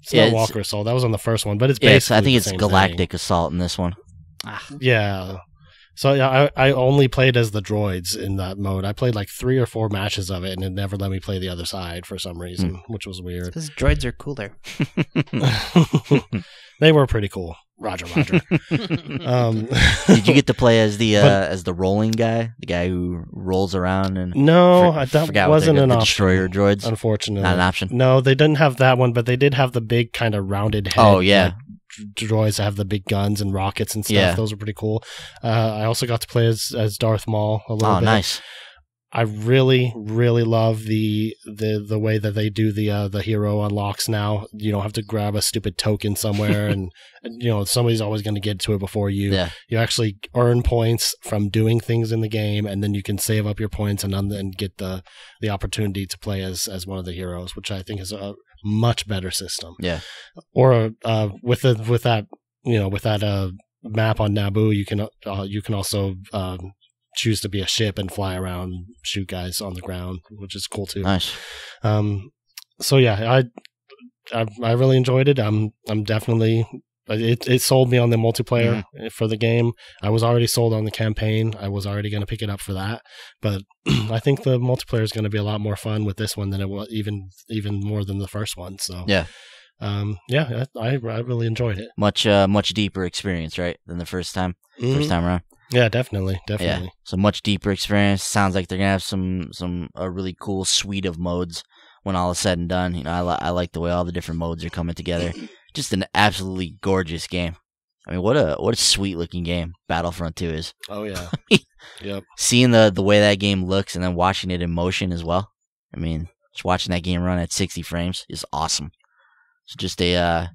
It's not Walker Assault. That was on the first one, but it's basically I think it's the same Galactic thing. Assault in this one. Yeah. So yeah, I only played as the droids in that mode. I played like 3 or 4 matches of it, and it never let me play the other side for some reason, which was weird. Because droids are cooler. They were pretty cool. Roger. Did you get to play as the rolling guy, the guy who rolls around and? No, that wasn't an option. Destroyer droids, unfortunately, not an option. No, they didn't have that one, but they did have the big kind of rounded head. Oh yeah. Droids that have the big guns and rockets and stuff. Yeah. Those were pretty cool. I also got to play as Darth Maul a little bit. Oh, nice. I really, really love the way that they do the hero unlocks now. You don't have to grab a stupid token somewhere, and somebody's always going to get to it before you. Yeah. You actually earn points from doing things in the game, and then you can save up your points and get the opportunity to play as one of the heroes, which I think is a much better system. Yeah. Or with that map on Naboo, you can also choose to be a ship and fly around, shoot guys on the ground, which is cool too. Nice. So yeah, I really enjoyed it. I'm definitely it sold me on the multiplayer for the game. I was already sold on the campaign. I was already going to pick it up for that, but I think the multiplayer is going to be a lot more fun with this one than it was, even more than the first one. So yeah. I really enjoyed it. Much deeper experience, right, than the first time around. Yeah, definitely. Yeah. So much deeper experience. Sounds like they're gonna have a really cool suite of modes when all is said and done. I like the way all the different modes are coming together. Just an absolutely gorgeous game. I mean, what a sweet looking game Battlefront 2 is. Oh yeah. Yep. Seeing the way that game looks and then watching it in motion as well. I mean, just watching that game run at 60 frames is awesome. So just a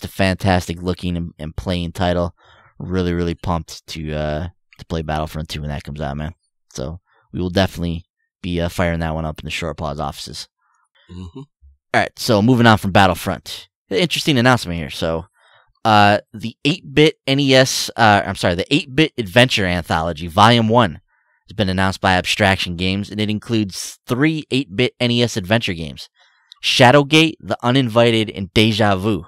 fantastic looking and playing title. Really, really pumped to play Battlefront 2 when that comes out, man. So we will definitely be firing that one up in the Short Paws offices. All right, so moving on from Battlefront. Interesting announcement here. So the 8-bit NES, the 8-bit Adventure Anthology, Volume 1, has been announced by Abstraction Games, and it includes 3 8-bit NES adventure games. Shadowgate, The Uninvited, and Deja Vu,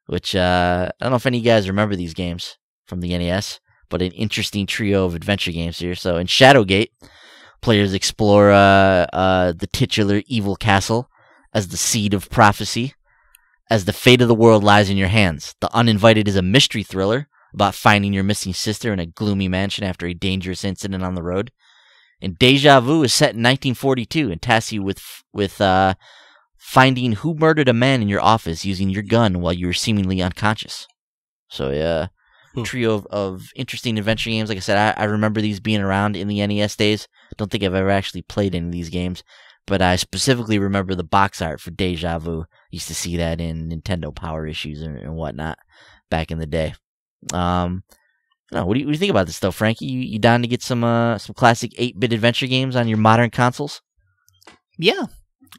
which I don't know if any of you guys remember these games from the NES, but an interesting trio of adventure games here. So in Shadowgate, players explore the titular evil castle as the seed of prophecy, as the fate of the world lies in your hands. The Uninvited is a mystery thriller about finding your missing sister in a gloomy mansion after a dangerous incident on the road. And Deja Vu is set in 1942 and tasks you with finding who murdered a man in your office using your gun while you were seemingly unconscious. So yeah. Trio of interesting adventure games. Like I said, I remember these being around in the NES days. Don't think I've ever actually played any of these games, but I specifically remember the box art for Deja Vu. Used to see that in Nintendo Power issues and whatnot back in the day. What do you think about this though, Frankie? You down to get some classic 8-bit adventure games on your modern consoles? Yeah,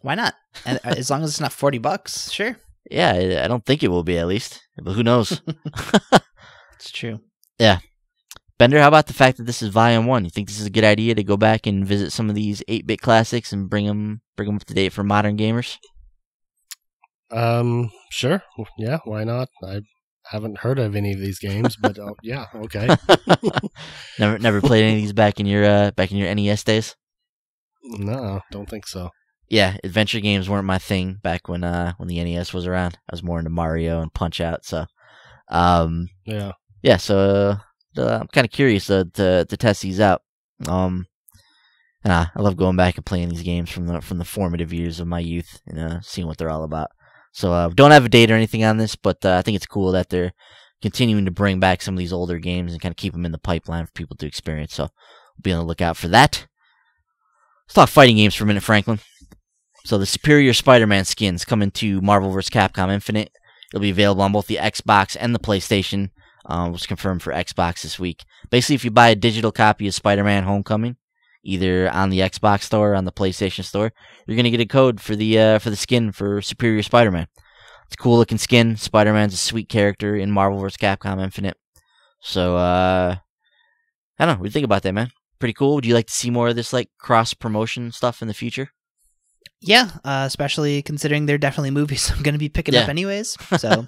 why not? And as long as it's not $40, sure. Yeah, I don't think it will be, at least, but who knows? It's true. Yeah. Bender, how about the fact that this is Volume 1? You think this is a good idea to go back and visit some of these 8-bit classics and bring them up to date for modern gamers? Sure. Yeah, why not? haven't heard of any of these games, but yeah, okay. Never played any of these back in your NES days? No, don't think so. Yeah, adventure games weren't my thing back when the NES was around. I was more into Mario and Punch Out. So, yeah. So I'm kind of curious to test these out. And I love going back and playing these games from the formative years of my youth and seeing what they're all about. So don't have a date or anything on this, but I think it's cool that they're continuing to bring back some of these older games and kind of keep them in the pipeline for people to experience. So be on the lookout for that. Let's talk fighting games for a minute, Franklin. So the Superior Spider-Man skins coming to Marvel vs. Capcom Infinite. It'll be available on both the Xbox and the PlayStation. It was confirmed for Xbox this week. Basically, if you buy a digital copy of Spider-Man Homecoming, either on the Xbox store or on the PlayStation store, you're going to get a code for the skin for Superior Spider-Man. It's a cool looking skin. Spider-Man's a sweet character in Marvel vs. Capcom Infinite. So, I don't know. What do you think about that, man? Pretty cool. Would you like to see more of this like cross-promotion stuff in the future? Yeah, especially considering they're definitely movies I'm going to be picking up anyways. So,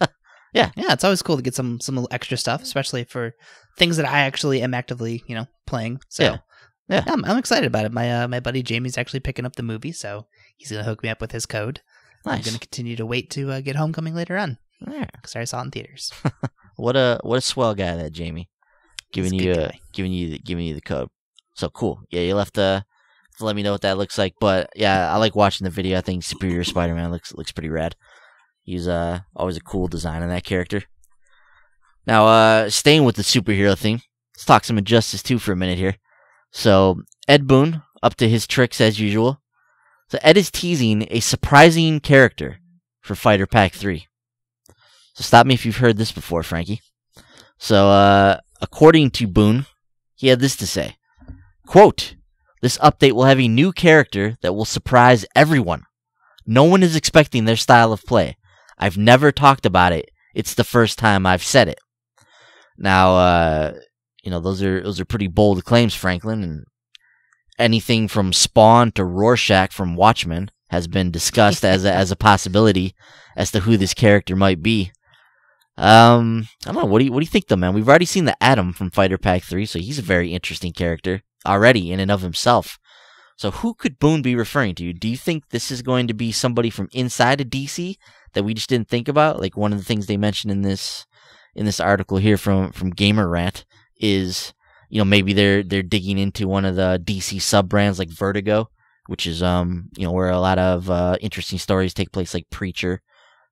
yeah, it's always cool to get some little extra stuff, especially for things that I actually am actively, playing. So, yeah, I'm excited about it. My buddy Jamie's actually picking up the movie, so he's going to hook me up with his code. Nice. I'm going to continue to wait to get Homecoming later on. Because I saw it in theaters. What a swell guy that Jamie, giving you the code. So cool. Yeah, you'll have to let me know what that looks like. But yeah, I like watching the video. I think Superior Spider-Man looks pretty rad. He's always a cool design on that character. Now, staying with the superhero theme, let's talk some Injustice 2 for a minute here. So Ed Boon up to his tricks as usual. So Ed is teasing a surprising character for Fighter Pack 3. So stop me if you've heard this before, Frankie. So according to Boon, he had this to say. Quote, "This update will have a new character that will surprise everyone. No one is expecting their style of play. I've never talked about it. It's the first time I've said it." Now, those are pretty bold claims, Franklin, and anything from Spawn to Rorschach from Watchmen has been discussed as a possibility as to who this character might be. I don't know. What do you think, though, man? We've already seen the Atom from Fighter Pack 3, so he's a very interesting character already in and of himself. So who could Boone be referring to? Do you think this is going to be somebody from inside of DC that we just didn't think about? Like one of the things they mentioned in this article here from Gamer Rant is, maybe they're digging into one of the DC sub brands like Vertigo, which is where a lot of interesting stories take place, like Preacher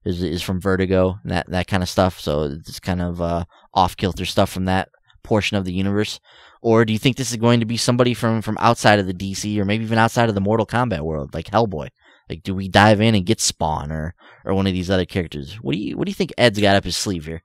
is from Vertigo, and that kind of stuff. So it's kind of off-kilter stuff from that portion of the universe. Or do you think this is going to be somebody from outside of the DC, or maybe even outside of the Mortal Kombat world, like Hellboy? Like, do we dive in and get Spawn or one of these other characters? What do you think Ed's got up his sleeve here?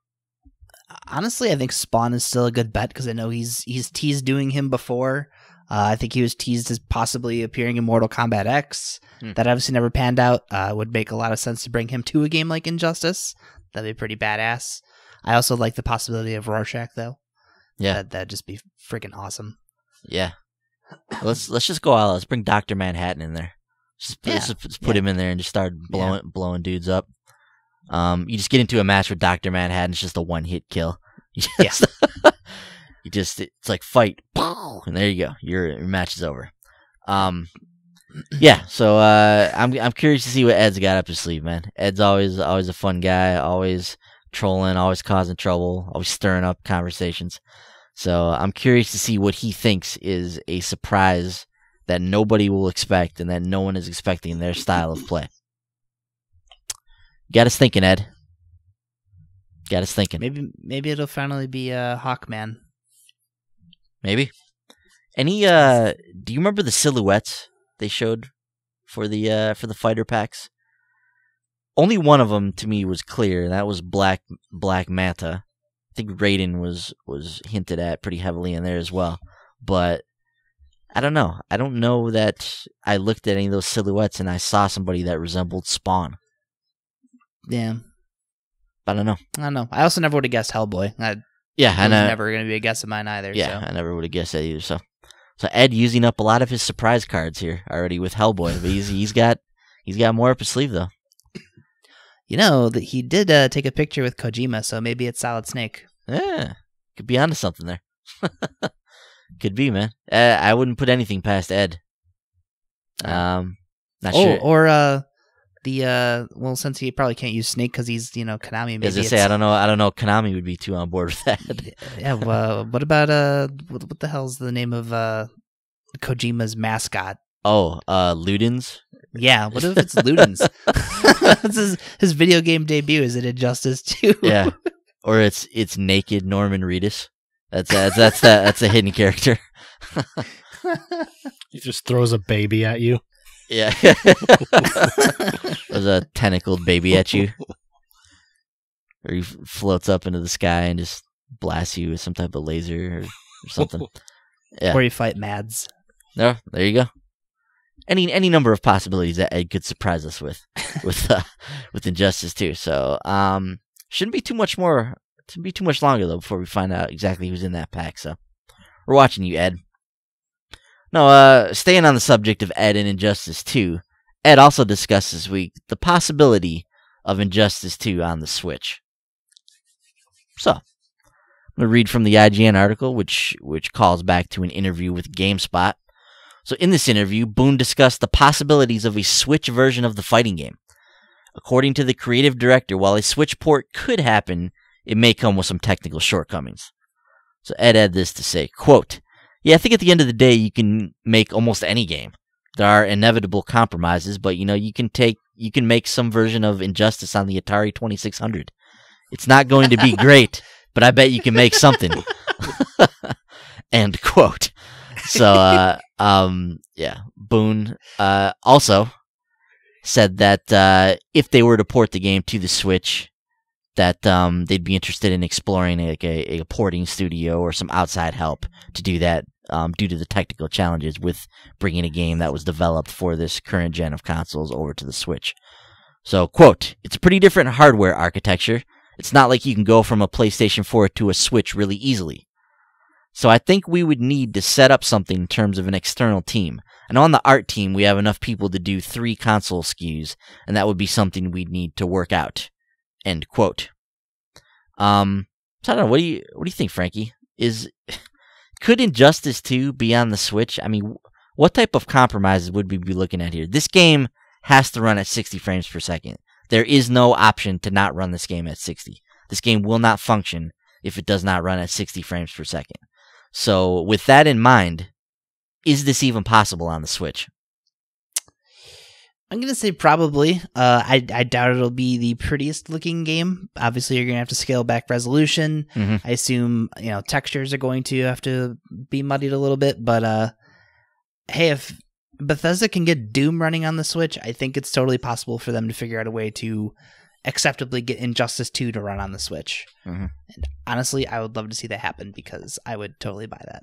Honestly, I think Spawn is still a good bet because I know he's teased doing him before. I think he was teased as possibly appearing in Mortal Kombat X. That obviously never panned out. Would make a lot of sense to bring him to a game like Injustice. That'd be pretty badass. I also like the possibility of Rorschach, though. Yeah, that'd just be freaking awesome. Yeah, let's just go out. Let's bring Dr. Manhattan in there. Just put him in there and just start blowing dudes up. You just get into a match with Dr. Manhattan. It's just a one-hit kill. It's like fight, and there you go. Your match is over. So I'm curious to see what Ed's got up his sleeve, man. Ed's always a fun guy, always trolling, always causing trouble, always stirring up conversations. So I'm curious to see what he thinks is a surprise that nobody will expect and that no one is expecting in their style of play. Got us thinking, Ed. Got us thinking. Maybe it'll finally be Hawkman. Maybe. Any do you remember the silhouettes they showed for the fighter packs? Only one of them to me was clear, and that was Black Manta. I think Raiden was hinted at pretty heavily in there as well. But I don't know. I don't know that I looked at any of those silhouettes and I saw somebody that resembled Spawn. Yeah. I don't know. I also never would have guessed Hellboy. I know. Never going to be a guess of mine either. Yeah, so. I never would have guessed that either. So Ed using up a lot of his surprise cards here already with Hellboy, but he's got more up his sleeve though. that he did take a picture with Kojima, so maybe it's Solid Snake. Yeah, could be onto something there. Could be, man. I wouldn't put anything past Ed. Not sure. Or well, since he probably can't use Snake because he's Konami. Maybe As I say, I don't know. Konami would be too on board with that. Yeah. What about what the hell's the name of Kojima's mascot? Oh, Ludens. Yeah, what if it's Ludens? This his video game debut. Is it Injustice 2? Yeah, or it's naked Norman Reedus. That's a hidden character. He just throws a baby at you. Yeah, there's a tentacled baby at you, or he floats up into the sky and just blasts you with some type of laser or something. Yeah, or you fight Mads. No, there you go. Any number of possibilities that Ed could surprise us with Injustice 2. So shouldn't be too much more. To be too much longer though before we find out exactly who's in that pack. So we're watching you, Ed. No, staying on the subject of Ed and Injustice 2, Ed also discussed this week the possibility of Injustice 2 on the Switch. So I'm gonna read from the IGN article, which calls back to an interview with GameSpot. So in this interview, Boone discussed the possibilities of a Switch version of the fighting game. According to the creative director, while a Switch port could happen, it may come with some technical shortcomings. So Ed had this to say, quote, "Yeah, I think at the end of the day, you can make almost any game. There are inevitable compromises, but you can make some version of Injustice on the Atari 2600. It's not going to be great, but I bet you can make something." End quote. So, yeah, Boone also said that if they were to port the game to the Switch, that they'd be interested in exploring a porting studio or some outside help to do that due to the technical challenges with bringing a game that was developed for this current gen of consoles over to the Switch. So, quote, "It's a pretty different hardware architecture. It's not like you can go from a PlayStation 4 to a Switch really easily. So I think we would need to set up something in terms of an external team. And on the art team, we have enough people to do 3 console SKUs, and that would be something we'd need to work out." End quote. So I don't know. What do you think, Frankie? Could Injustice 2 be on the Switch? I mean, what type of compromises would we be looking at here? This game has to run at 60 frames per second. There is no option to not run this game at 60. This game will not function if it does not run at 60 frames per second. So with that in mind, is this even possible on the Switch? I'm going to say probably. I doubt it'll be the prettiest looking game. Obviously, you're going to have to scale back resolution. Mm-hmm. I assume textures are going to have to be muddied a little bit. But hey, if Bethesda can get Doom running on the Switch, I think it's totally possible for them to figure out a way to acceptably get Injustice 2 to run on the Switch. Mm-hmm. And honestly, I would love to see that happen because I would totally buy that.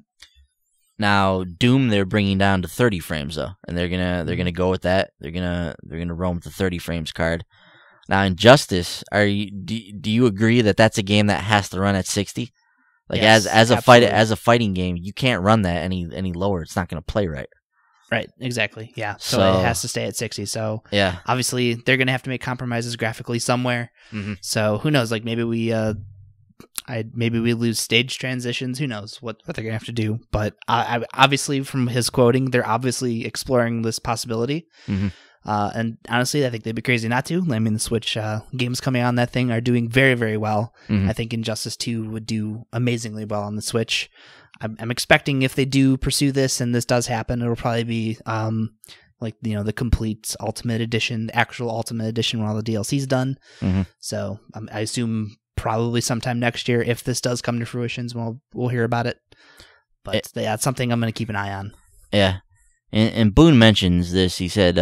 Now, Doom, they're bringing down to 30 frames though, and they're gonna go with that. They're gonna roam with the 30 frames card. Now, Injustice, do you agree that that's a game that has to run at 60? Like yes, as a fighting game, you can't run that any lower. It's not gonna play right. Right, exactly. Yeah. So it has to stay at 60. So yeah, obviously they're gonna have to make compromises graphically somewhere. Mm-hmm. So who knows? Like maybe we lose stage transitions. Who knows what they're gonna have to do? But I obviously, from his quoting, they're obviously exploring this possibility. Mm-hmm. And honestly, I think they'd be crazy not to. I mean, the Switch games coming on that thing are doing very, very well. Mm-hmm. I think Injustice 2 would do amazingly well on the Switch. I'm expecting if they do pursue this and this does happen, it'll probably be the complete Ultimate Edition, the actual Ultimate Edition when all the DLC's done. Mm-hmm. So I assume probably sometime next year, if this does come to fruition, we'll hear about it. But that's something I'm going to keep an eye on. Yeah. And Boone mentions this. He said,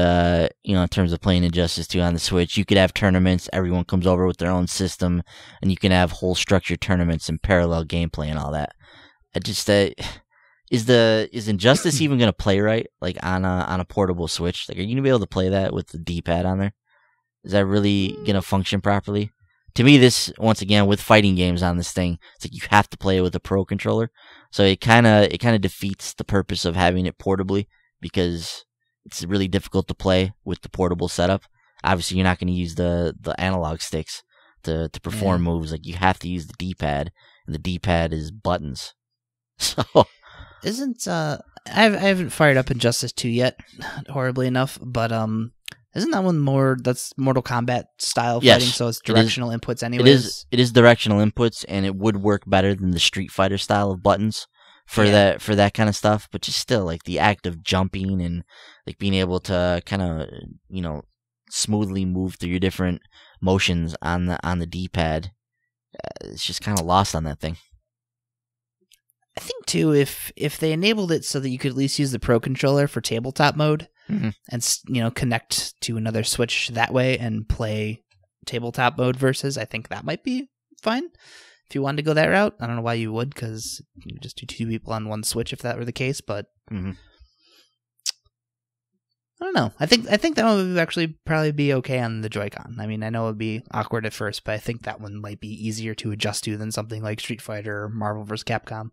in terms of playing Injustice 2 on the Switch, you could have tournaments. Everyone comes over with their own system, and you can have whole structured tournaments and parallel gameplay and all that. I just is Injustice even going to play right, like on a portable Switch? Like, are you going to be able to play that with the D-pad on there? Is that really going to function properly? To me, this, once again, with fighting games on this thing, it's like you have to play it with a Pro controller. So it kind of defeats the purpose of having it portably, because it's really difficult to play with the portable setup. obviously you're not going to use the analog sticks to perform moves. Like, you have to use the D-pad, and the D-pad is buttons. So isn't I haven't fired up Injustice 2 yet, horribly enough, but isn't that one that's Mortal Kombat style Yes, fighting, so it's directional inputs anyways? It is directional inputs, and it would work better than the Street Fighter style of buttons for that kind of stuff, but just still, like, the act of jumping and like being able to kind of, you know, smoothly move through your different motions on the D-pad, it's just kind of lost on that thing. I think too, if they enabled it so that you could at least use the Pro Controller for tabletop mode, and, you know, connect to another Switch that way and play tabletop mode versus, I think that might be fine. If you wanted to go that route, I don't know why you would, because you could just do 2 people on one Switch if that were the case. But I don't know. I think that one would actually probably be okay on the Joy-Con. I mean, I know it would be awkward at first, but I think that one might be easier to adjust to than something like Street Fighter or Marvel vs. Capcom.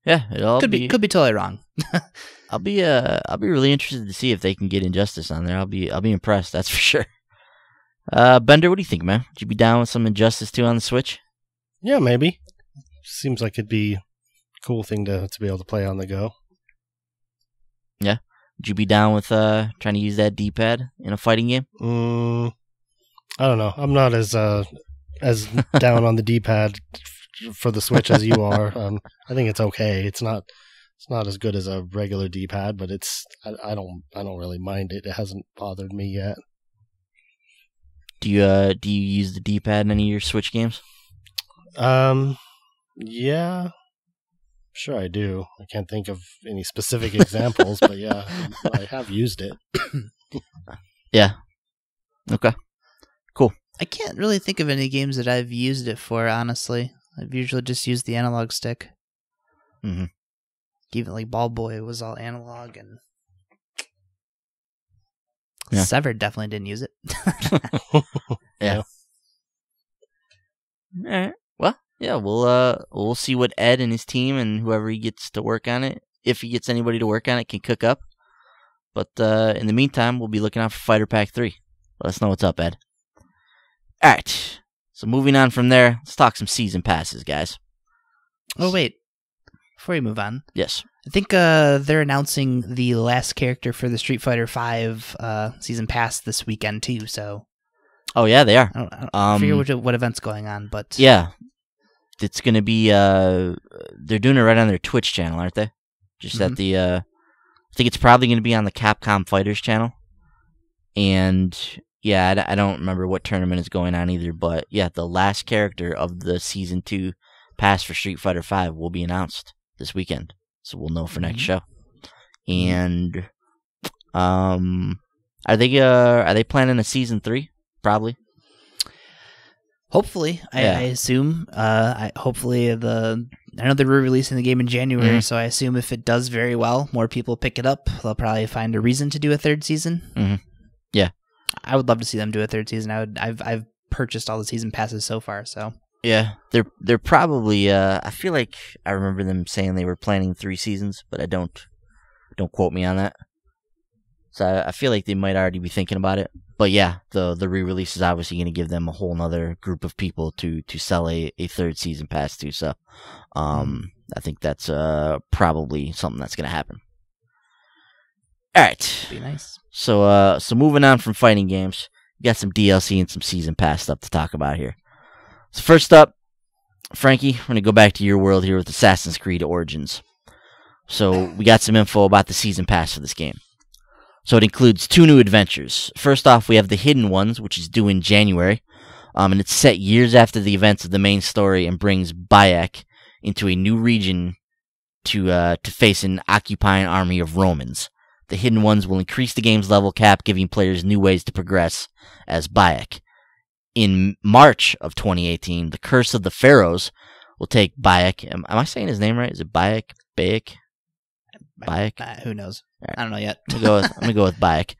Yeah, could be totally wrong. I'll be really interested to see if they can get Injustice on there. I'll be impressed, that's for sure. Bender, what do you think, man? Would you be down with some Injustice 2 on the Switch? Yeah, maybe. Seems like it'd be a cool thing to be able to play on the go. Yeah. Would you be down with trying to use that D-pad in a fighting game? I don't know. I'm not as down on the D-pad for the Switch as you are. I think it's okay. It's not as good as a regular D-pad, but I don't really mind it. It hasn't bothered me yet. Do you use the D-pad in any of your Switch games? Yeah. Sure I do. I can't think of any specific examples, but yeah, I have used it. Yeah. Okay. Cool. I can't really think of any games that I've used it for, honestly. I've usually just used the analog stick. Even like Ball Boy was all analog, and Severed definitely didn't use it. Yeah. All right. Well, yeah, we'll see what Ed and his team and whoever he gets to work on it, if he gets anybody to work on it, can cook up. But in the meantime, we'll be looking out for Fighter Pack 3. Let us know what's up, Ed. All right. So moving on from there, let's talk some season passes, guys. Oh, wait. Before we move on. Yes. I think they're announcing the last character for the Street Fighter V season pass this weekend, too, so... Oh, yeah, they are. I forget what event's going on, but... Yeah. It's going to be... they're doing it right on their Twitch channel, aren't they? Just at the... I think it's probably going to be on the Capcom Fighters channel. And... yeah, I don't remember what tournament is going on either, but yeah, the last character of the Season 2 pass for Street Fighter V will be announced this weekend, so we'll know for next show. And are they planning a Season 3? Probably. Hopefully, I assume. Hopefully, I know they're re-releasing the game in January, so I assume if it does very well, more people pick it up. They'll probably find a reason to do a third season. Yeah. I would love to see them do a third season. I've purchased all the season passes so far, so yeah, they're probably. I feel like I remember them saying they were planning 3 seasons, but don't quote me on that. So I feel like they might already be thinking about it. But yeah, the re-release is obviously going to give them a whole nother group of people to sell a third season pass to. So I think that's probably something that's going to happen. All right. Be nice. So moving on from fighting games, we got some DLC and some season pass stuff to talk about here. So first up, Frankie, we're going to go back to your world here with Assassin's Creed Origins. So we got some info about the season pass for this game. So it includes 2 new adventures. First off, we have the Hidden Ones, which is due in January, and it's set years after the events of the main story and brings Bayek into a new region to face an occupying army of Romans. The Hidden Ones will increase the game's level cap, giving players new ways to progress as Bayek. In March of 2018, the Curse of the Pharaohs will take Bayek. Am I saying his name right? Is it Bayek? Bayek? Who knows? Right. I don't know yet. I'm gonna go with Bayek.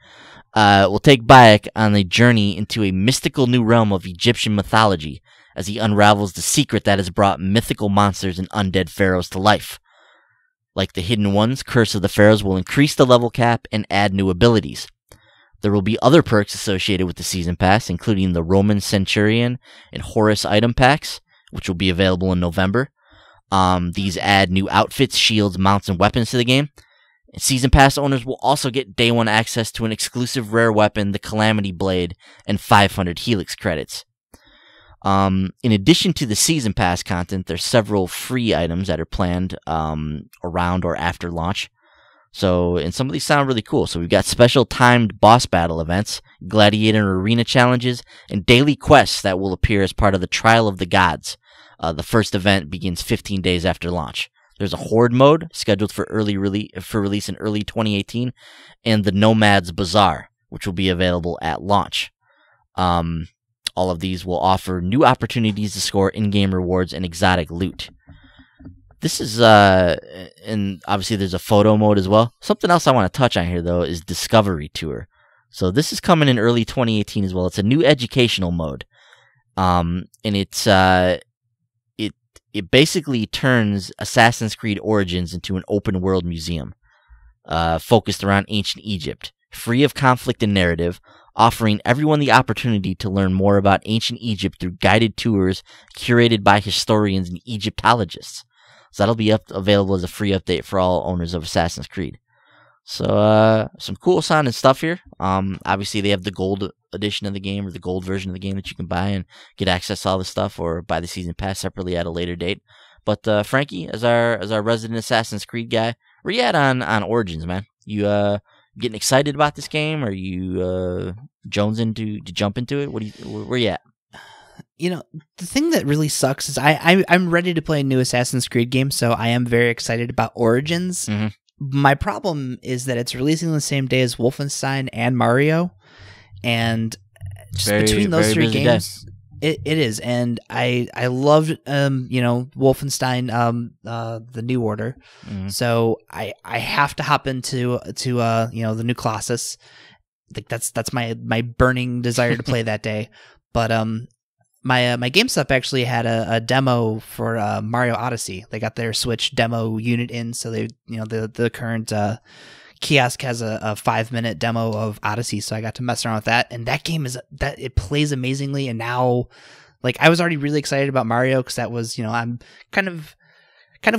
We'll take Bayek on a journey into a mystical new realm of Egyptian mythology as he unravels the secret that has brought mythical monsters and undead pharaohs to life. Like the Hidden Ones, Curse of the Pharaohs will increase the level cap and add new abilities. There will be other perks associated with the Season Pass, including the Roman Centurion and Horus item packs, which will be available in November. These add new outfits, shields, mounts, and weapons to the game. And Season Pass owners will also get day one access to an exclusive rare weapon, the Calamity Blade, and 500 Helix credits. In addition to the Season Pass content, there's several free items that are planned around or after launch. So, and some of these sound really cool. So we've got special timed boss battle events, gladiator arena challenges, and daily quests that will appear as part of the Trial of the Gods. The first event begins 15 days after launch. There's a Horde mode scheduled for release in early 2018, and the Nomads Bazaar, which will be available at launch. All of these will offer new opportunities to score in-game rewards and exotic loot. This is, and obviously there's a photo mode as well. Something else I want to touch on here, though, is Discovery Tour. So this is coming in early 2018 as well. It's a new educational mode. And it basically turns Assassin's Creed Origins into an open-world museum, focused around ancient Egypt, free of conflict and narrative, offering everyone the opportunity to learn more about ancient Egypt through guided tours curated by historians and Egyptologists. So that'll be available as a free update for all owners of Assassin's Creed. So some cool sounding stuff here. Obviously they have the gold edition of the game, or the gold version of the game, that you can buy and get access to all this stuff, or buy the Season Pass separately at a later date. But Frankie, as our resident Assassin's Creed guy, where you at on Origins, man? You getting excited about this game? Are you jonesing to jump into it? Where you at? You know, the thing that really sucks is I'm ready to play a new Assassin's Creed game, so I am very excited about Origins. Mm-hmm. My problem is that it's releasing the same day as Wolfenstein and Mario, and just between those three games, it is. And I loved Wolfenstein, the New Order, so I have to hop into the new Colossus. Like that's my burning desire to play that day. But my GameStop actually had a demo for Mario Odyssey. They got their Switch demo unit in, so they the current kiosk has a 5-minute demo of Odyssey, so I got to mess around with that. And that game it plays amazingly. And now, like, I was already really excited about Mario because that was, I'm kind of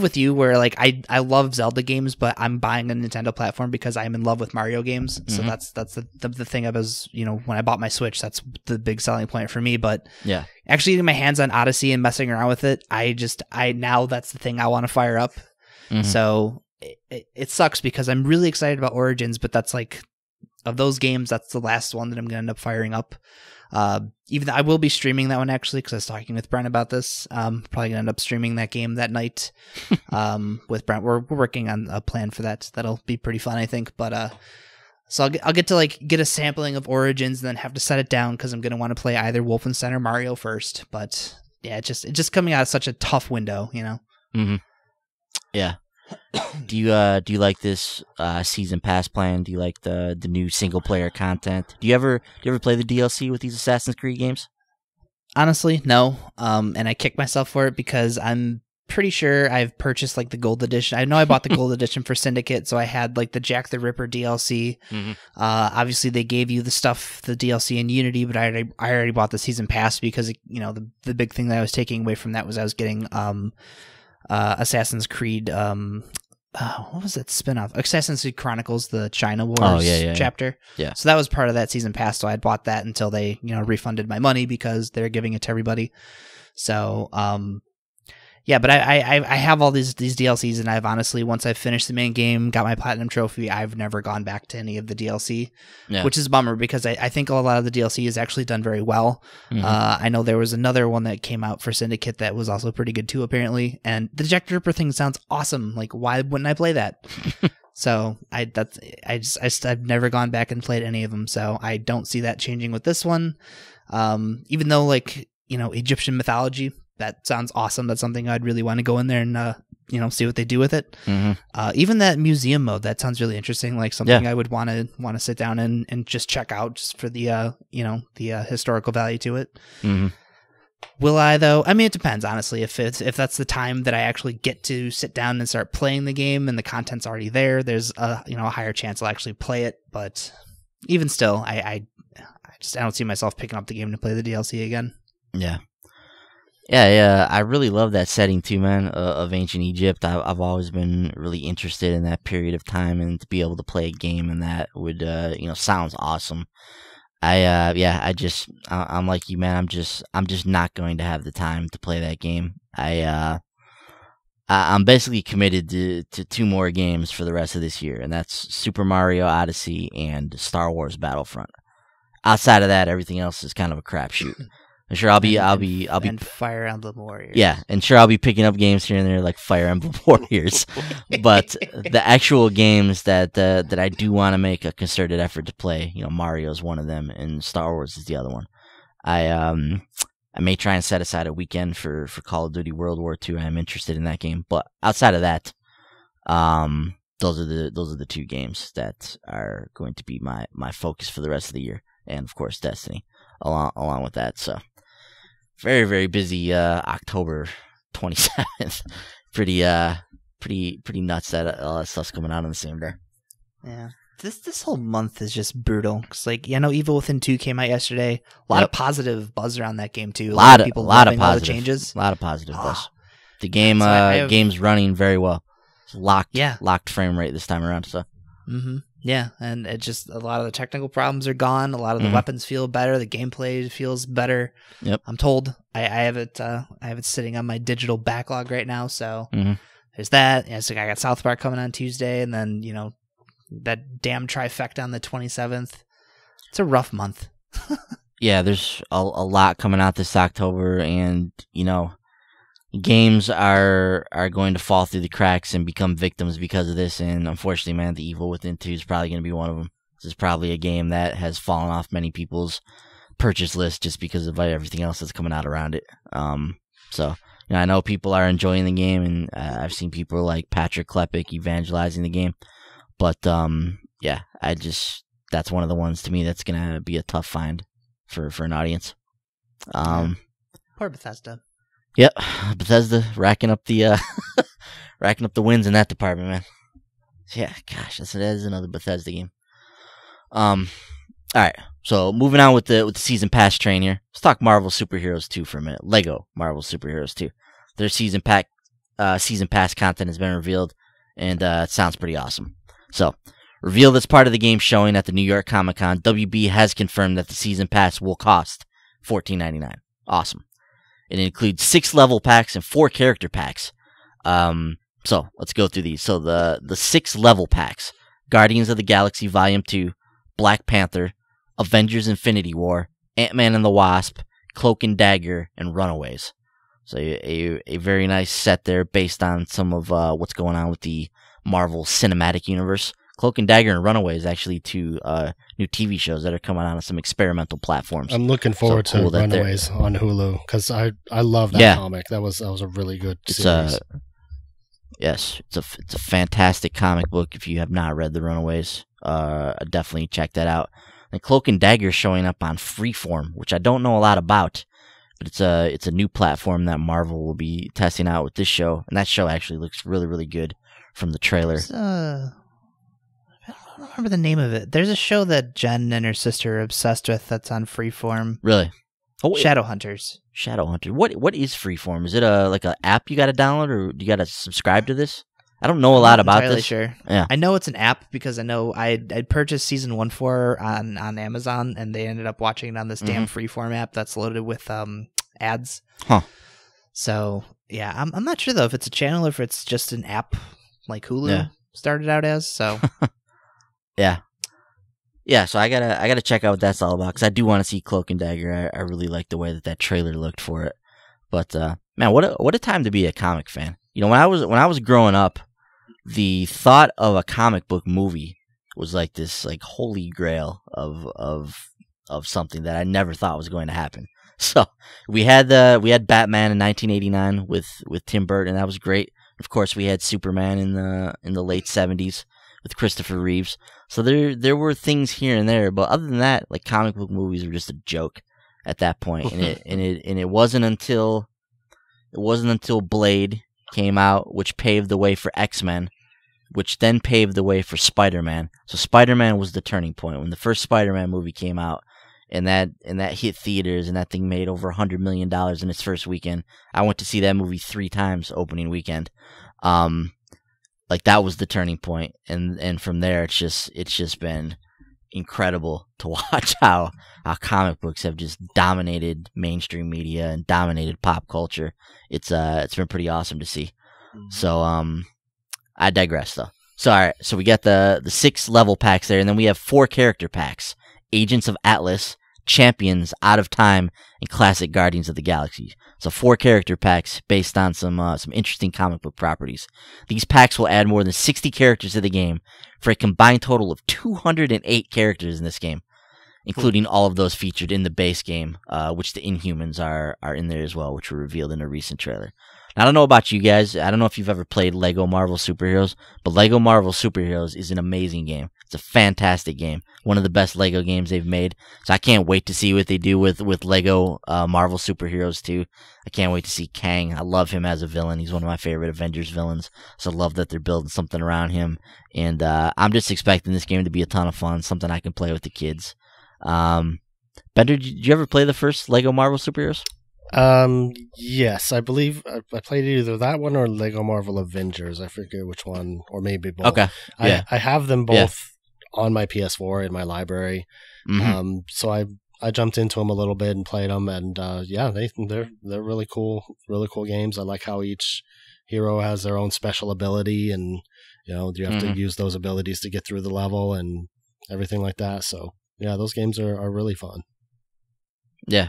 with you, where like I love Zelda games, but I'm buying a Nintendo platform because I'm in love with Mario games. So that's the thing. I was, when I bought my Switch, that's the big selling point for me. But yeah, actually getting my hands on Odyssey and messing around with it, now that's the thing I want to fire up. So it sucks because I'm really excited about Origins, but that's like, of those games, that's the last one that I'm gonna end up firing up. Even though I will be streaming that one, actually, because I was talking with Brent about this. Probably gonna end up streaming that game that night with Brent. We're working on a plan for that. That'll be pretty fun, I think. But so I'll get to like get a sampling of Origins and then have to set it down because I'm gonna want to play either Wolfenstein or Mario first. But yeah, it's just coming out of such a tough window, Yeah. Do you like this Season Pass plan? Do you like the new single player content? Do you ever play the DLC with these Assassin's Creed games? Honestly, no. And I kick myself for it because I'm pretty sure I've purchased like the gold edition. I know I bought the gold edition for Syndicate, so I had like the Jack the Ripper DLC. Obviously they gave you the DLC in Unity, but I already bought the Season Pass because the big thing that I was taking away from that was I was getting Assassin's Creed, what was that spinoff? Assassin's Creed Chronicles, the China Wars chapter. Yeah. So that was part of that Season Pass. So I had bought that until they, refunded my money because they're giving it to everybody. So, yeah, but I have all these DLCs, and I've honestly, once I've finished the main game, got my platinum trophy, I've never gone back to any of the DLC, which is a bummer because I think a lot of the DLC is actually done very well. I know there was another one that came out for Syndicate that was also pretty good too, apparently. And the Jack the Ripper thing sounds awesome. Like, why wouldn't I play that? So I've never gone back and played any of them. So I don't see that changing with this one. Even though, like, Egyptian mythology, that sounds awesome. That's something I'd really want to go in there and see what they do with it. Even that museum mode, that sounds really interesting. Like something I would want to sit down and just check out just for the historical value to it. Will I though? I mean, it depends, honestly. If that's the time that I actually get to sit down and start playing the game and the content's already there, there's a higher chance I'll actually play it. But even still, I don't see myself picking up the game to play the DLC again. Yeah. Yeah, I really love that setting too, man, of ancient Egypt. I've always been really interested in that period of time, and to be able to play a game in that would, sounds awesome. I'm like you, man. I'm just not going to have the time to play that game. I'm basically committed to 2 more games for the rest of this year, and that's Super Mario Odyssey and Star Wars Battlefront. Outside of that, everything else is kind of a crapshoot. I'm sure I'll be and Fire Emblem Warriors. Yeah, and sure I'll be picking up games here and there like Fire Emblem Warriors, but the actual games that I do want to make a concerted effort to play, Mario's one of them, and Star Wars is the other one. I may try and set aside a weekend for Call of Duty World War II. I'm interested in that game, but outside of that, those are the 2 games that are going to be my focus for the rest of the year, and of course Destiny along with that. So. Very, very busy October 27th. Pretty nuts that all that stuff's coming out on the same day. Yeah. This whole month is just brutal. Cause Evil Within 2 came out yesterday. A lot of positive buzz around that game too. A lot of people loving all the changes. A lot of positive buzz. The game's running very well. It's locked frame rate this time around. So. Mm-hmm. Yeah, and it just a lot of the technical problems are gone. A lot of the weapons feel better. The gameplay feels better. Yep. I'm told. I have it sitting on my digital backlog right now. So there's that. Yeah, so I got South Park coming on Tuesday, and then that damn trifecta on the 27th. It's a rough month. Yeah, there's a lot coming out this October, and games are going to fall through the cracks and become victims because of this, and unfortunately, man, the Evil Within 2 is probably going to be one of them. This is probably a game that has fallen off many people's purchase list just because of everything else that's coming out around it. So I know people are enjoying the game, and I've seen people like Patrick Klepek evangelizing the game, but that's one of the ones to me that's going to be a tough find for an audience. Poor Bethesda. Yep, Bethesda racking up the wins in that department, man. Yeah, gosh, that is another Bethesda game. All right, so moving on with the season pass train here. Let's talk Marvel Superheroes 2 for a minute. Lego Marvel Superheroes 2. Their season pass content has been revealed, and it sounds pretty awesome. So, revealed as part of the game showing at the New York Comic Con, WB has confirmed that the season pass will cost $14.99. Awesome. It includes 6 level packs and 4 character packs. So let's go through these. So the 6 level packs: Guardians of the Galaxy Volume 2, Black Panther, Avengers Infinity War, Ant-Man and the Wasp, Cloak and Dagger, and Runaways. So a very nice set there based on some of what's going on with the Marvel Cinematic Universe. Cloak and Dagger and Runaways actually 2 new TV shows that are coming out on some experimental platforms. I'm looking forward to Runaways on Hulu because I love that comic. That was a really good series. It's a fantastic comic book. If you have not read the Runaways, definitely check that out. And Cloak and Dagger is showing up on Freeform, which I don't know a lot about, but it's a new platform that Marvel will be testing out with this show, and that show actually looks really, really good from the trailer. I don't remember the name of it. There's a show that Jen and her sister are obsessed with that's on Freeform. Really? Shadowhunters. Shadowhunter. What is Freeform? Is it like an app you got to download, or do you got to subscribe to this? I don't know a lot about this. Sure. Yeah. I know it's an app because I know I purchased season 1 on Amazon, and they ended up watching it on this damn Freeform app that's loaded with ads. Huh. So yeah, I'm not sure though if it's a channel or if it's just an app like Hulu started out as. So. Yeah, so I gotta check out what that's all about, because I do want to see Cloak and Dagger. I really like the way that trailer looked for it. But man, what a time to be a comic fan. When I was growing up, the thought of a comic book movie was like this holy grail of something that I never thought was going to happen. So we had Batman in 1989 with Tim Burton, and that was great. Of course, we had Superman in the late 70s with Christopher Reeves. So there were things here and there, but other than that, comic book movies were just a joke at that point. And it wasn't until Blade came out, which paved the way for X-Men, which then paved the way for Spider-Man. So Spider-Man was the turning point. When the first Spider-Man movie came out, and that hit theaters, and that thing made over $100 million in its first weekend. I went to see that movie 3 times opening weekend. Like, that was the turning point, and from there it's just been incredible to watch how comic books have just dominated mainstream media and dominated pop culture. It's been pretty awesome to see. So I digress though. So all right, so we got the 6 level packs there, and then we have 4 character packs: Agents of Atlas, Champions, Out of Time, and Classic Guardians of the Galaxy. So 4 character packs based on some interesting comic book properties. These packs will add more than 60 characters to the game for a combined total of 208 characters in this game, including all of those featured in the base game, which the Inhumans are in there as well, which were revealed in a recent trailer. Now, I don't know about you guys. I don't know if you've ever played Lego Marvel Superheroes, but Lego Marvel Superheroes is an amazing game. It's a fantastic game. One of the best Lego games they've made. So I can't wait to see what they do with Lego Marvel Superheroes 2. I can't wait to see Kang. I love him as a villain. He's one of my favorite Avengers villains. So I love that they're building something around him. And I'm just expecting this game to be a ton of fun, something I can play with the kids. Bender, did you ever play the first Lego Marvel Superheroes? Yes, I believe I played either that one or Lego Marvel Avengers. I forget which one, or maybe both. Okay, yeah. I have them both on my PS4 in my library. Mm-hmm. So I jumped into them a little bit and played them, and they're really cool games. I like how each hero has their own special ability, and you have to use those abilities to get through the level and everything like that. So yeah, those games are really fun. Yeah.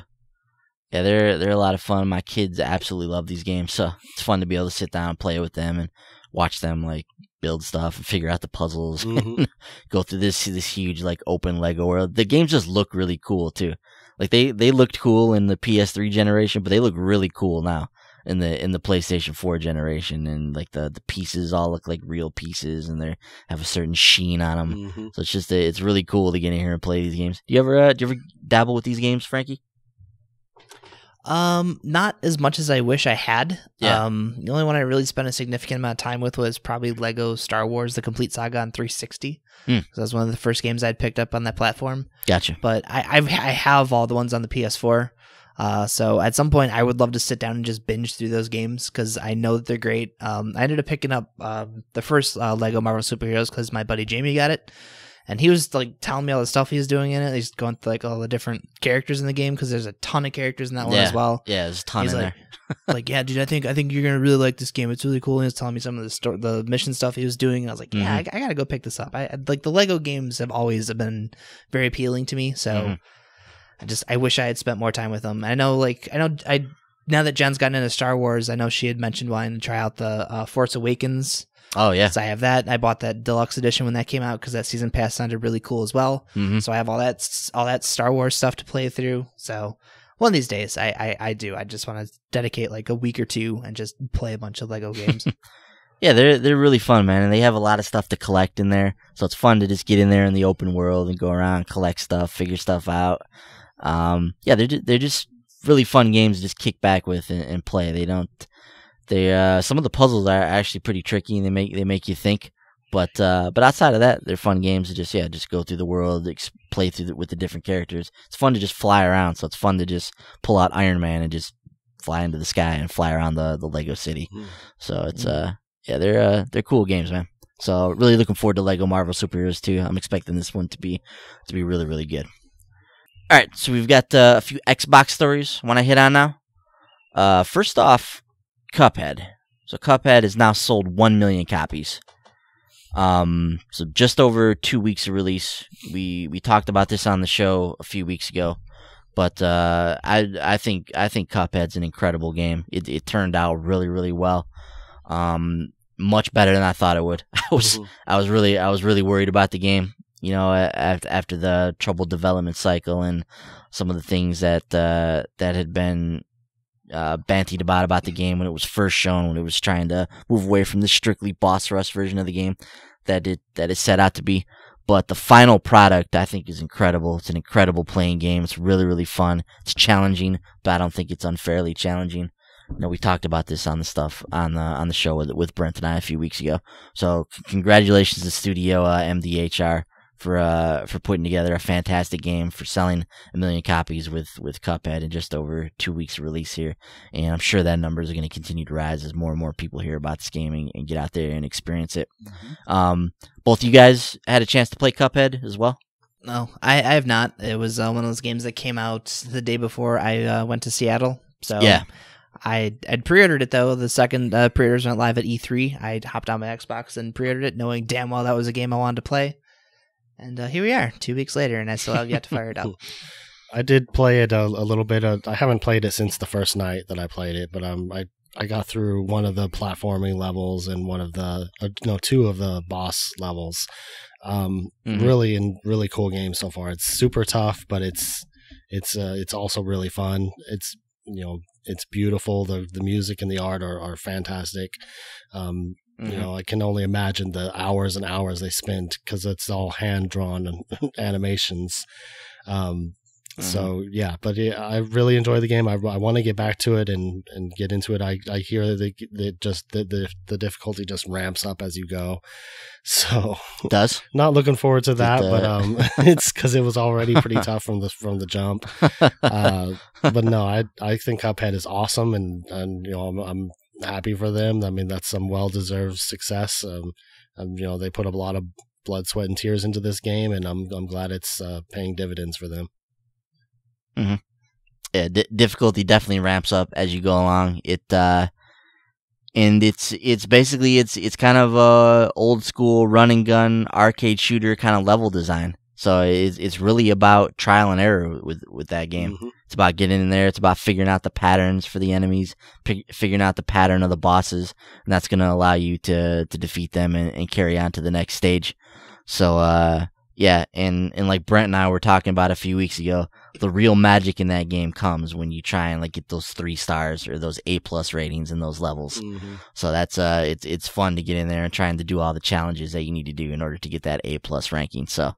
Yeah, they're a lot of fun. My kids absolutely love these games, so it's fun to be able to sit down and play with them and watch them like build stuff and figure out the puzzles, and go through this huge like open Lego world. The games just look really cool too. Like they looked cool in the PS3 generation, but they look really cool now in the PlayStation 4 generation, and like the pieces all look like real pieces, and they have a certain sheen on them. So it's really cool to get in here and play these games. Do you ever dabble with these games, Frankie? Not as much as I wish I had. Yeah. The only one I really spent a significant amount of time with was probably Lego Star Wars: The Complete Saga on 360. That was one of the first games I'd picked up on that platform. Gotcha. But I have all the ones on the PS4. So at some point I would love to sit down and just binge through those games because I know that they're great. I ended up picking up the first Lego Marvel Superheroes because my buddy Jamie got it. And he was like telling me all the stuff he was doing in it. He's going through like all the different characters in the game because there's a ton of characters in that one as well. Yeah, there's a ton in there. Like, yeah, dude, I think you're gonna really like this game. It's really cool. And he was telling me some of the mission stuff he was doing. And I was like, yeah, I gotta go pick this up. I like the Lego games have always been very appealing to me. So I wish I had spent more time with them. I know now that Jen's gotten into Star Wars, I know she had mentioned wanting to try out the Force Awakens. Oh yeah, so I have that. I bought that deluxe edition when that came out because that season pass sounded really cool as well. So I have all that Star Wars stuff to play through. So one of these days, I do. I just want to dedicate like a week or two and just play a bunch of Lego games. Yeah, they're really fun, man, and they have a lot of stuff to collect in there. So it's fun to just get in there in the open world and go around, collect stuff, figure stuff out. Yeah, they're just really fun games to just kick back with and play. Some of the puzzles are actually pretty tricky, and they make you think. But outside of that, they're fun games to just go through the world, play through with the different characters. It's fun to just fly around, so it's fun to just pull out Iron Man and just fly into the sky and fly around the Lego city. So it's they're cool games, man. So really looking forward to Lego Marvel Superheroes 2. I'm expecting this one to be really, really good. All right, so we've got a few Xbox stories I want to hit on now. First off, Cuphead. So Cuphead has now sold 1 million copies. So just over 2 weeks of release. We talked about this on the show a few weeks ago, but I think Cuphead's an incredible game. It turned out really, really well. Much better than I thought it would. I was really worried about the game. After the troubled development cycle and some of the things that had been bantied about the game when it was first shown, when it was trying to move away from the strictly boss rush version of the game that it set out to be. But the final product, I think, is incredible. It's an incredible playing game. It's really, really fun. It's challenging, but I don't think it's unfairly challenging. we talked about this on the show with Brent and I a few weeks ago. So congratulations to Studio MDHR for putting together a fantastic game, for selling 1 million copies with Cuphead in just over 2 weeks of release here. And I'm sure that numbers are going to continue to rise as more and more people hear about this game and get out there and experience it. Mm-hmm. Both of you guys had a chance to play Cuphead as well? No, I have not. It was one of those games that came out the day before I went to Seattle. So yeah. I'd pre-ordered it, though. The second pre-orders went live at E3, I hopped on my Xbox and pre-ordered it, knowing damn well that was a game I wanted to play. And here we are, 2 weeks later, and I still have yet to fire it up. I did play it a little bit. I haven't played it since the first night that I played it, but I got through one of the platforming levels and one of the two of the boss levels. Really cool game so far. It's super tough, but it's also really fun. It's it's beautiful. The music and the art are fantastic. I can only imagine the hours and hours they spent, because it's all hand drawn animations. So yeah, but I really enjoy the game. I want to get back to it and get into it. I hear that the difficulty just ramps up as you go. So it does. Not looking forward to that, but it's because it was already pretty tough from the jump. But no, I think Cuphead is awesome, and I'm happy for them. I mean, that's some well-deserved success. They put up a lot of blood, sweat, and tears into this game, and I'm glad it's paying dividends for them. Mm-hmm. Yeah, difficulty definitely ramps up as you go along. And it's basically it's kind of a old school run and gun arcade shooter kind of level design. So it's really about trial and error with that game. Mm-hmm. It's about getting in there. It's about figuring out the patterns for the enemies, figuring out the pattern of the bosses, and that's going to allow you to defeat them and carry on to the next stage. So yeah, and like Brent and I were talking about a few weeks ago, the real magic in that game comes when you try and get those 3 stars or those A+ ratings in those levels. Mm-hmm. So that's it's fun to get in there and trying to do all the challenges that you need to do in order to get that A+ ranking. So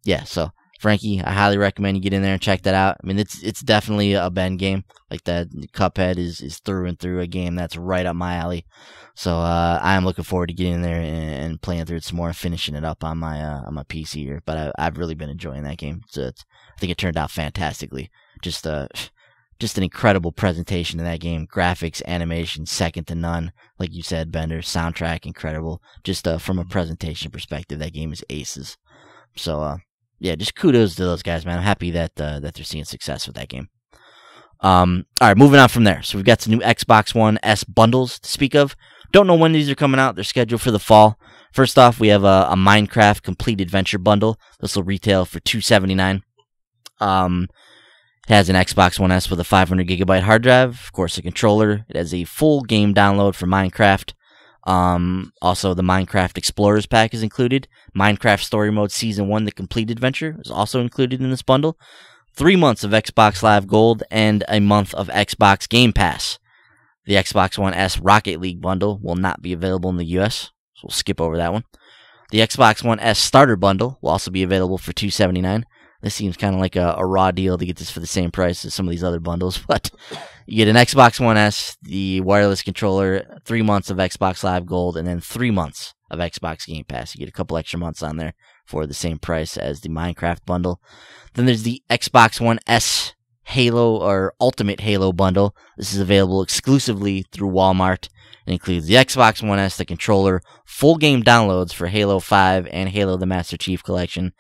yeah, so Frankie, I highly recommend you get in there and check that out. I mean, it's definitely a Ben game. Like that Cuphead is through and through a game that's right up my alley. So I am looking forward to getting in there and playing through it some more and finishing it up on my PC here. But I've really been enjoying that game. So I think it turned out fantastically. Just an incredible presentation in that game. Graphics, animation, second to none. Like you said, Bender, soundtrack, incredible. Just from a presentation perspective, that game is aces. So yeah, just kudos to those guys, man. I'm happy that they're seeing success with that game. All right, moving on from there. So we've got some new Xbox One S bundles to speak of. Don't know when these are coming out. They're scheduled for the fall. First off, we have a Minecraft Complete Adventure bundle. This will retail for $279. It has an Xbox One S with a 500 gigabyte hard drive, of course, a controller. It has a full game download for Minecraft. Also, the Minecraft Explorers Pack is included. Minecraft Story Mode Season 1, The Complete Adventure, is also included in this bundle. 3 months of Xbox Live Gold and a month of Xbox Game Pass. The Xbox One S Rocket League bundle will not be available in the US, so we'll skip over that one. The Xbox One S Starter bundle will also be available for $279. This seems kind of like a raw deal to get this for the same price as some of these other bundles, but you get an Xbox One S, the wireless controller, 3 months of Xbox Live Gold, and then 3 months of Xbox Game Pass. You get a couple extra months on there for the same price as the Minecraft bundle. Then there's the Xbox One S Halo or Ultimate Halo bundle. This is available exclusively through Walmart. It includes the Xbox One S, the controller, full game downloads for Halo 5 and Halo the Master Chief Collection,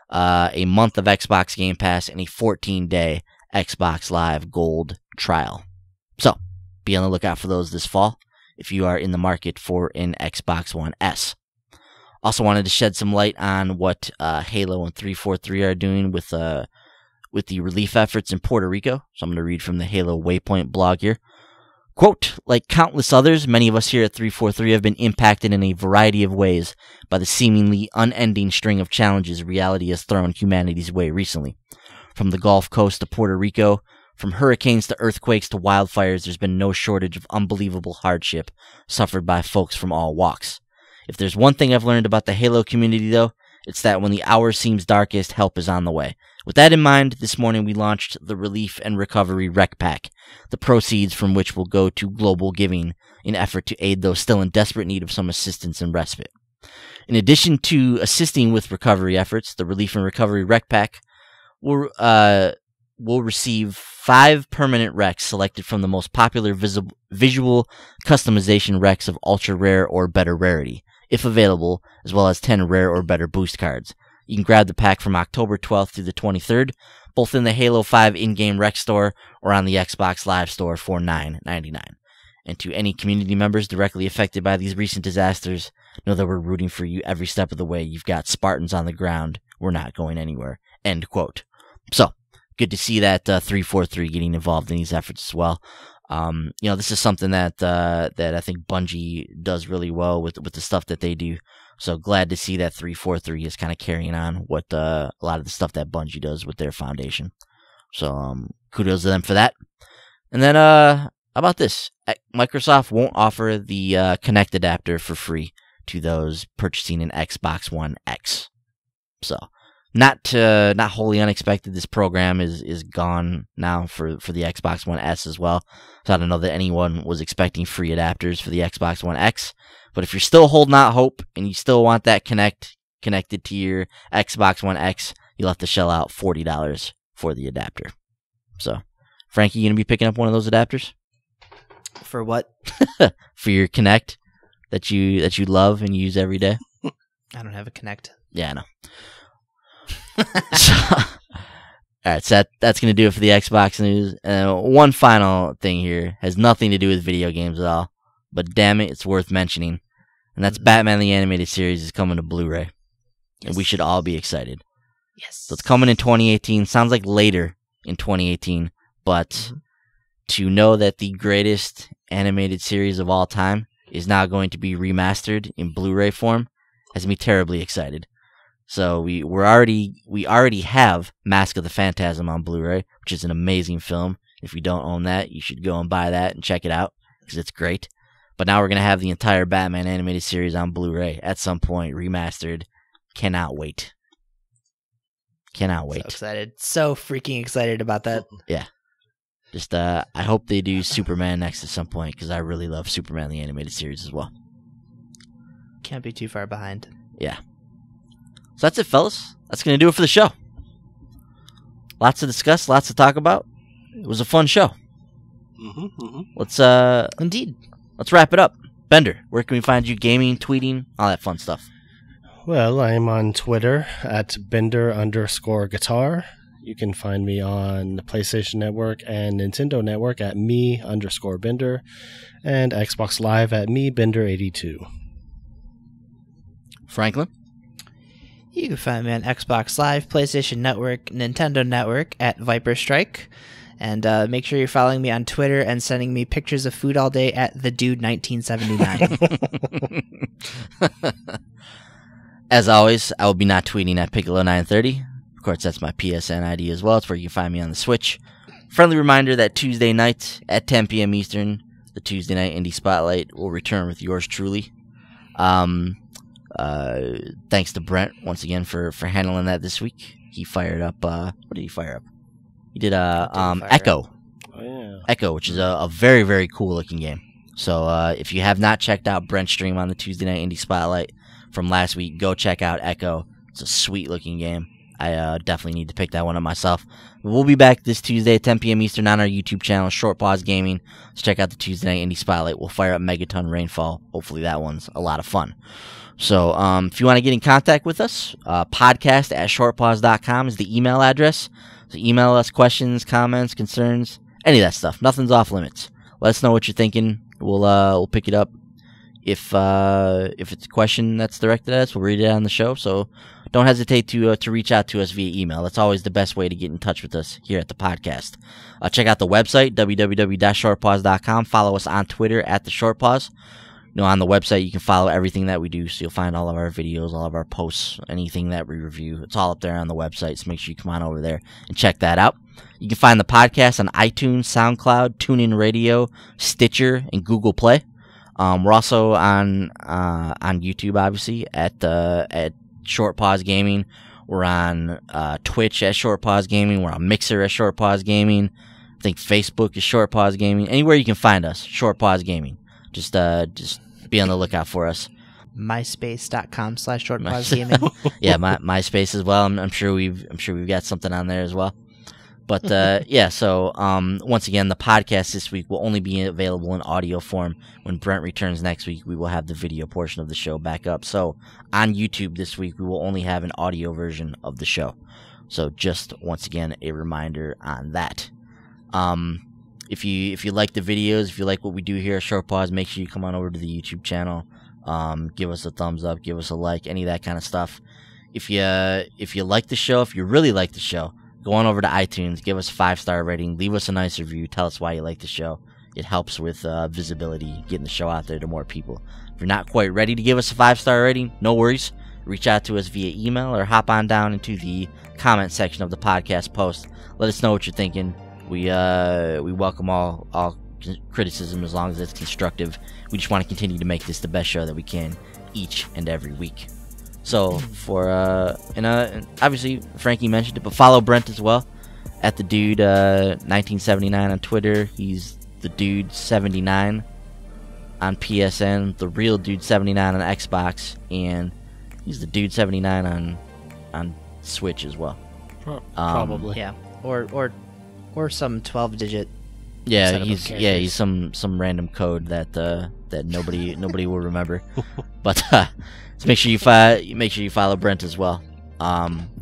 a month of Xbox Game Pass, and a 14-day Xbox Live Gold trial. So, be on the lookout for those this fall if you are in the market for an Xbox One S. Also wanted to shed some light on what Halo and 343 are doing with the relief efforts in Puerto Rico. So I'm going to read from the Halo Waypoint blog here. Quote, like countless others, many of us here at 343 have been impacted in a variety of ways by the seemingly unending string of challenges reality has thrown humanity's way recently. From the Gulf Coast to Puerto Rico, from hurricanes to earthquakes to wildfires, there's been no shortage of unbelievable hardship suffered by folks from all walks. If there's one thing I've learned about the Halo community, though, it's that when the hour seems darkest, help is on the way. With that in mind, this morning we launched the Relief and Recovery Rec Pack, the proceeds from which will go to global giving in effort to aid those still in desperate need of some assistance and respite. In addition to assisting with recovery efforts, the Relief and Recovery Rec Pack will receive 5 permanent recs selected from the most popular visual customization recs of ultra rare or better rarity, if available, as well as 10 rare or better boost cards. You can grab the pack from October 12th through the 23rd, both in the Halo 5 in-game rec store or on the Xbox Live store for $9.99. And to any community members directly affected by these recent disasters, know that we're rooting for you every step of the way. You've got Spartans on the ground. We're not going anywhere. End quote. So, good to see that 343 getting involved in these efforts as well. This is something that I think Bungie does really well with the stuff that they do. So glad to see that 343 is kind of carrying on what a lot of the stuff that Bungie does with their foundation. So kudos to them for that. And then how about this? Microsoft won't offer the Kinect adapter for free to those purchasing an Xbox One X. So not wholly unexpected. This program is gone now for the Xbox One S as well. So I don't know that anyone was expecting free adapters for the Xbox One X. But if you're still holding out hope and you still want that Kinect connected to your Xbox One X, you'll have to shell out $40 for the adapter. So, Frankie, you gonna be picking up one of those adapters? For what? For your Kinect that you love and use every day? I don't have a Kinect. Yeah, I know. Alright, so that's going to do it for the Xbox news. One final thing here. Has nothing to do with video games at all. But damn it, it's worth mentioning. And that's Batman the Animated Series is coming to Blu-ray. Yes. And we should all be excited. Yes. So it's coming in 2018. Sounds like later in 2018. But to know that the greatest animated series of all time is now going to be remastered in Blu-ray form has me terribly excited. So we already have Mask of the Phantasm on Blu-ray, which is an amazing film. If you don't own that, you should go and buy that and check it out because it's great. But now we're going to have the entire Batman animated series on Blu-ray at some point, remastered. Cannot wait. Cannot wait. So excited. So freaking excited about that. Yeah. Just, I hope they do Superman next at some point, because I really love Superman the animated series as well. Can't be too far behind. Yeah. So that's it, fellas. That's going to do it for the show. Lots to discuss, lots to talk about. It was a fun show. Let's Indeed. Let's wrap it up. Bender, where can we find you gaming, tweeting, all that fun stuff? Well, I am on Twitter at Bender_guitar. You can find me on the PlayStation Network and Nintendo Network at me_Bender, and Xbox Live at meBender82. Franklin? You can find me on Xbox Live, PlayStation Network, Nintendo Network at Viper Strike. And make sure you're following me on Twitter and sending me pictures of food all day at TheDude1979. As always, I will be not tweeting at Piccolo930. Of course, that's my PSN ID as well. It's where you can find me on the Switch. Friendly reminder that Tuesday night at 10 p.m. Eastern, the Tuesday Night Indie Spotlight will return with yours truly. Thanks to Brent once again for handling that this week. He fired up. What did he fire up? He did Echo. Oh, yeah. Echo, which is a very, very cool looking game. So if you have not checked out Brent's stream on the Tuesday Night Indie Spotlight from last week, go check out Echo. It's a sweet looking game. I definitely need to pick that one up myself. We'll be back this Tuesday at 10 p.m. Eastern on our YouTube channel, Short Pause Gaming. So check out the Tuesday Night Indie Spotlight. We'll fire up Megaton Rainfall. Hopefully that one's a lot of fun. So if you want to get in contact with us, podcast@shortpause.com is the email address. So email us questions, comments, concerns, any of that stuff. Nothing's off limits. Let us know what you're thinking. We'll pick it up. If it's a question that's directed at us, we'll read it on the show. So don't hesitate to reach out to us via email. That's always the best way to get in touch with us here at the podcast. Check out the website, www.shortpause.com. Follow us on Twitter @theshortpause. On the website, you can follow everything that we do, so you'll find all of our videos, all of our posts, anything that we review. It's all up there on the website, so make sure you come on over there and check that out. You can find the podcast on iTunes, SoundCloud, TuneIn Radio, Stitcher, and Google Play. We're also on YouTube, obviously, at Short Pause Gaming, We're on Twitch at Short Pause Gaming. We're on Mixer at Short Pause Gaming. I think Facebook is Short Pause Gaming. Anywhere you can find us, Short Pause Gaming. Just be on the lookout for us. MySpace.com/shortpausegaming. Yeah, MySpace as well. I'm sure we've got something on there as well. But yeah, so once again, the podcast this week will only be available in audio form. When Brent returns next week, we will have the video portion of the show back up. So on YouTube this week, we will only have an audio version of the show. So just once again, a reminder on that. If you like the videos, if you like what we do here at Short Pause, make sure you come on over to the YouTube channel. Give us a thumbs up, give us a like, any of that kind of stuff. If you like the show, if you really like the show, go on over to iTunes, give us a 5-star rating, leave us a nice review, tell us why you like the show. It helps with visibility, getting the show out there to more people. If you're not quite ready to give us a 5-star rating, no worries. Reach out to us via email or hop on down into the comment section of the podcast post. Let us know what you're thinking. We welcome all criticism as long as it's constructive. We just want to continue to make this the best show that we can each and every week. So for and obviously Frankie mentioned it, but follow Brent as well at the dude 1979 on Twitter. He's the dude 79 on PSN, the real dude 79 on Xbox, and he's the dude 79 on Switch as well. Probably. Yeah, or some 12-digit. Yeah, he's some random code that nobody will remember. But so make sure you follow Brent as well.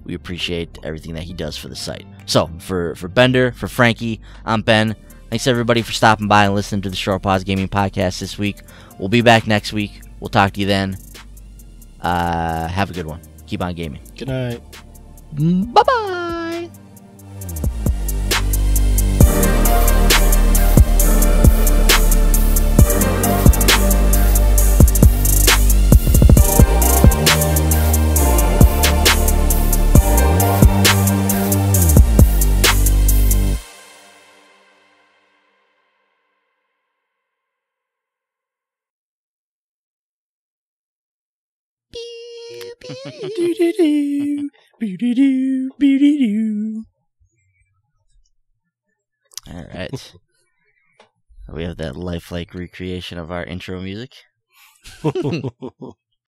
We appreciate everything that he does for the site. So for Bender, for Frankie, I'm Ben. Thanks everybody for stopping by and listening to the Short Pause Gaming Podcast this week. We'll be back next week. We'll talk to you then. Have a good one. Keep on gaming. Good night. Bye-bye. All right. We have that lifelike recreation of our intro music.